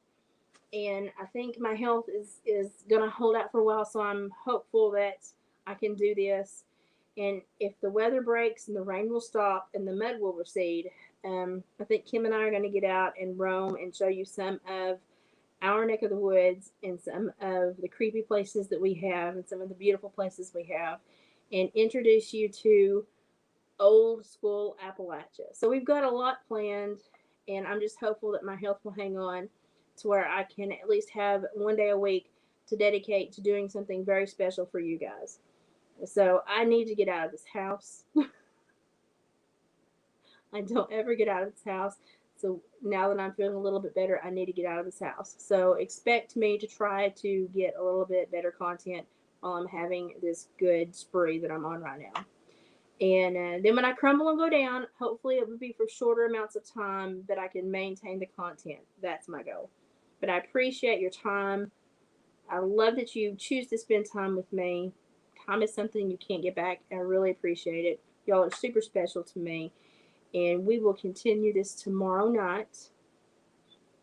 And I think my health is going to hold out for a while. So I'm hopeful that I can do this. And if the weather breaks and the rain will stop and the mud will recede, I think Kim and I are going to get out and roam and show you some of our neck of the woods and some of the creepy places that we have and some of the beautiful places we have and introduce you to old school Appalachia. So we've got a lot planned, and I'm just hopeful that my health will hang on to where I can at least have one day a week to dedicate to doing something very special for you guys. So I need to get out of this house. I don't ever get out of this house. So now that I'm feeling a little bit better, I need to get out of this house. So expect me to try to get a little bit better content while I'm having this good spree that I'm on right now. And then when I crumble and go down, hopefully it will be for shorter amounts of time, but I can maintain the content. That's my goal. But I appreciate your time. I love that you choose to spend time with me. time is something you can't get back. I really appreciate it. Y'all are super special to me. And we will continue this tomorrow night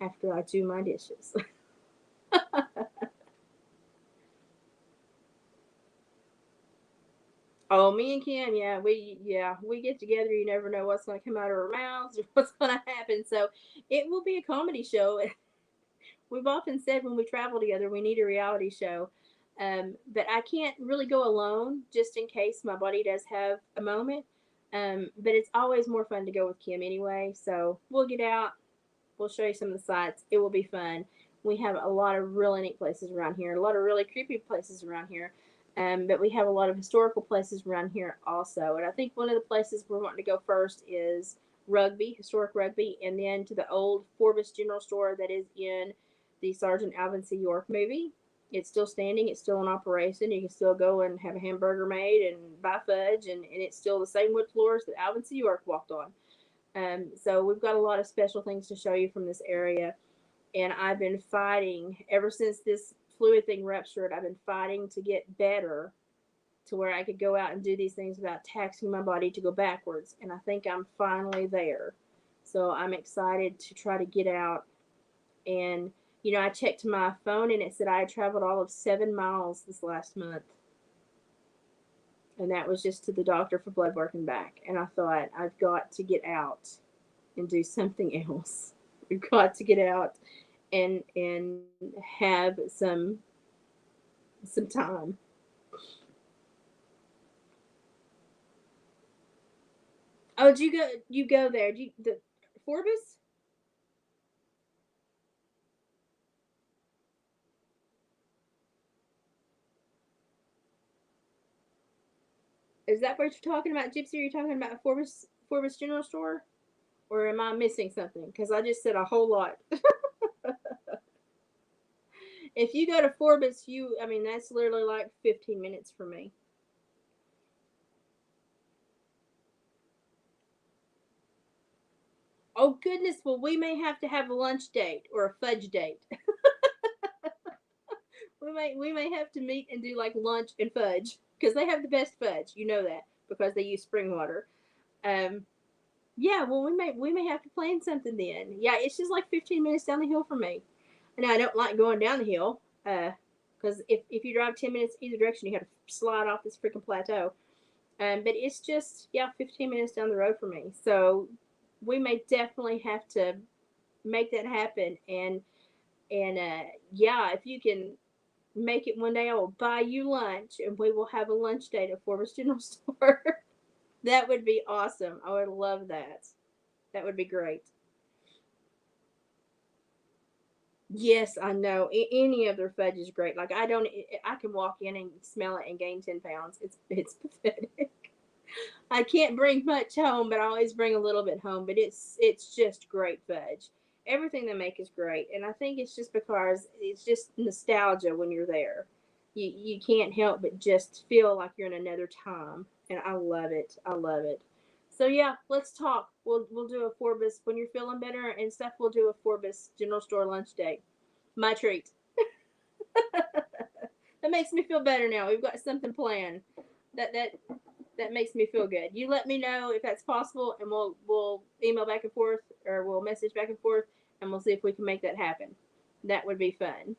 after I do my dishes. Oh, me and Kim, we get together. You never know what's going to come out of our mouths or what's going to happen. So it will be a comedy show. We've often said when we travel together, we need a reality show. But I can't really go alone just in case my body does have a moment. But it's always more fun to go with Kim anyway. So we'll get out. We'll show you some of the sites. It will be fun. We have a lot of really neat places around here, a lot of really creepy places around here. But we have a lot of historical places around here also. And I think one of the places we're wanting to go first is Rugby, historic Rugby, and then to the old Forbes General Store that is in the Sergeant Alvin C. York movie. It's still standing. It's still in operation. You can still go and have a hamburger made and buy fudge, and it's still the same wood floors that Alvin C. York walked on. So we've got a lot of special things to show you from this area. And I've been fighting ever since this fluid thing ruptured. I've been fighting to get better to where I could go out and do these things without taxing my body to go backwards. And I think I'm finally there. So I'm excited to try to get out. And, I checked my phone and it said I had traveled all of 7 miles this last month. And that was just to the doctor for blood work and back. And I thought, I've got to get out and do something else. We've got to get out and have some time. Oh, did you go there? The Forbes? Is that what you're talking about, Gypsy? Are you talking about Forbes General Store? Or am I missing something? Because I just said a whole lot. If you go to Forbes, I mean, that's literally like 15 minutes for me. Oh goodness, well we may have to have a lunch date or a fudge date. We may have to meet and do like lunch and fudge because they have the best fudge. You know that because they use spring water. Um, yeah, well we may have to plan something then. Yeah, it's just like 15 minutes down the hill from me. And I don't like going down the hill because if you drive 10 minutes either direction, you have to slide off this freaking plateau. But it's just 15 minutes down the road for me. So we may definitely have to make that happen. And yeah, if you can make it one day, I will buy you lunch and we will have a lunch date at Forbes General Store. That would be awesome. I would love that. That would be great. Yes, I know. Any of their fudge is great. Like I don't, I can walk in and smell it and gain 10 pounds. It's pathetic. I can't bring much home, but I always bring a little bit home. But it's just great fudge. Everything they make is great, and I think it's just because it's just nostalgia when you're there. You can't help but just feel like you're in another time, and I love it. I love it. So yeah, let's talk. We'll do a Forbes when you're feeling better and stuff. We'll do a Forbes General Store lunch date. My treat. That makes me feel better now. We've got something planned. That that makes me feel good. You let me know if that's possible, and we'll email back and forth, or we'll message back and forth, and we'll see if we can make that happen. That would be fun.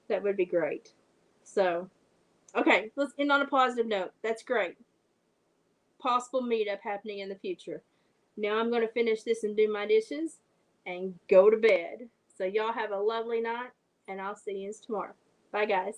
That would be great. So, okay, let's end on a positive note. That's great. Possible meetup happening in the future. Now I'm going to finish this and do my dishes and go to bed. So y'all have a lovely night, and I'll see you tomorrow. Bye, guys.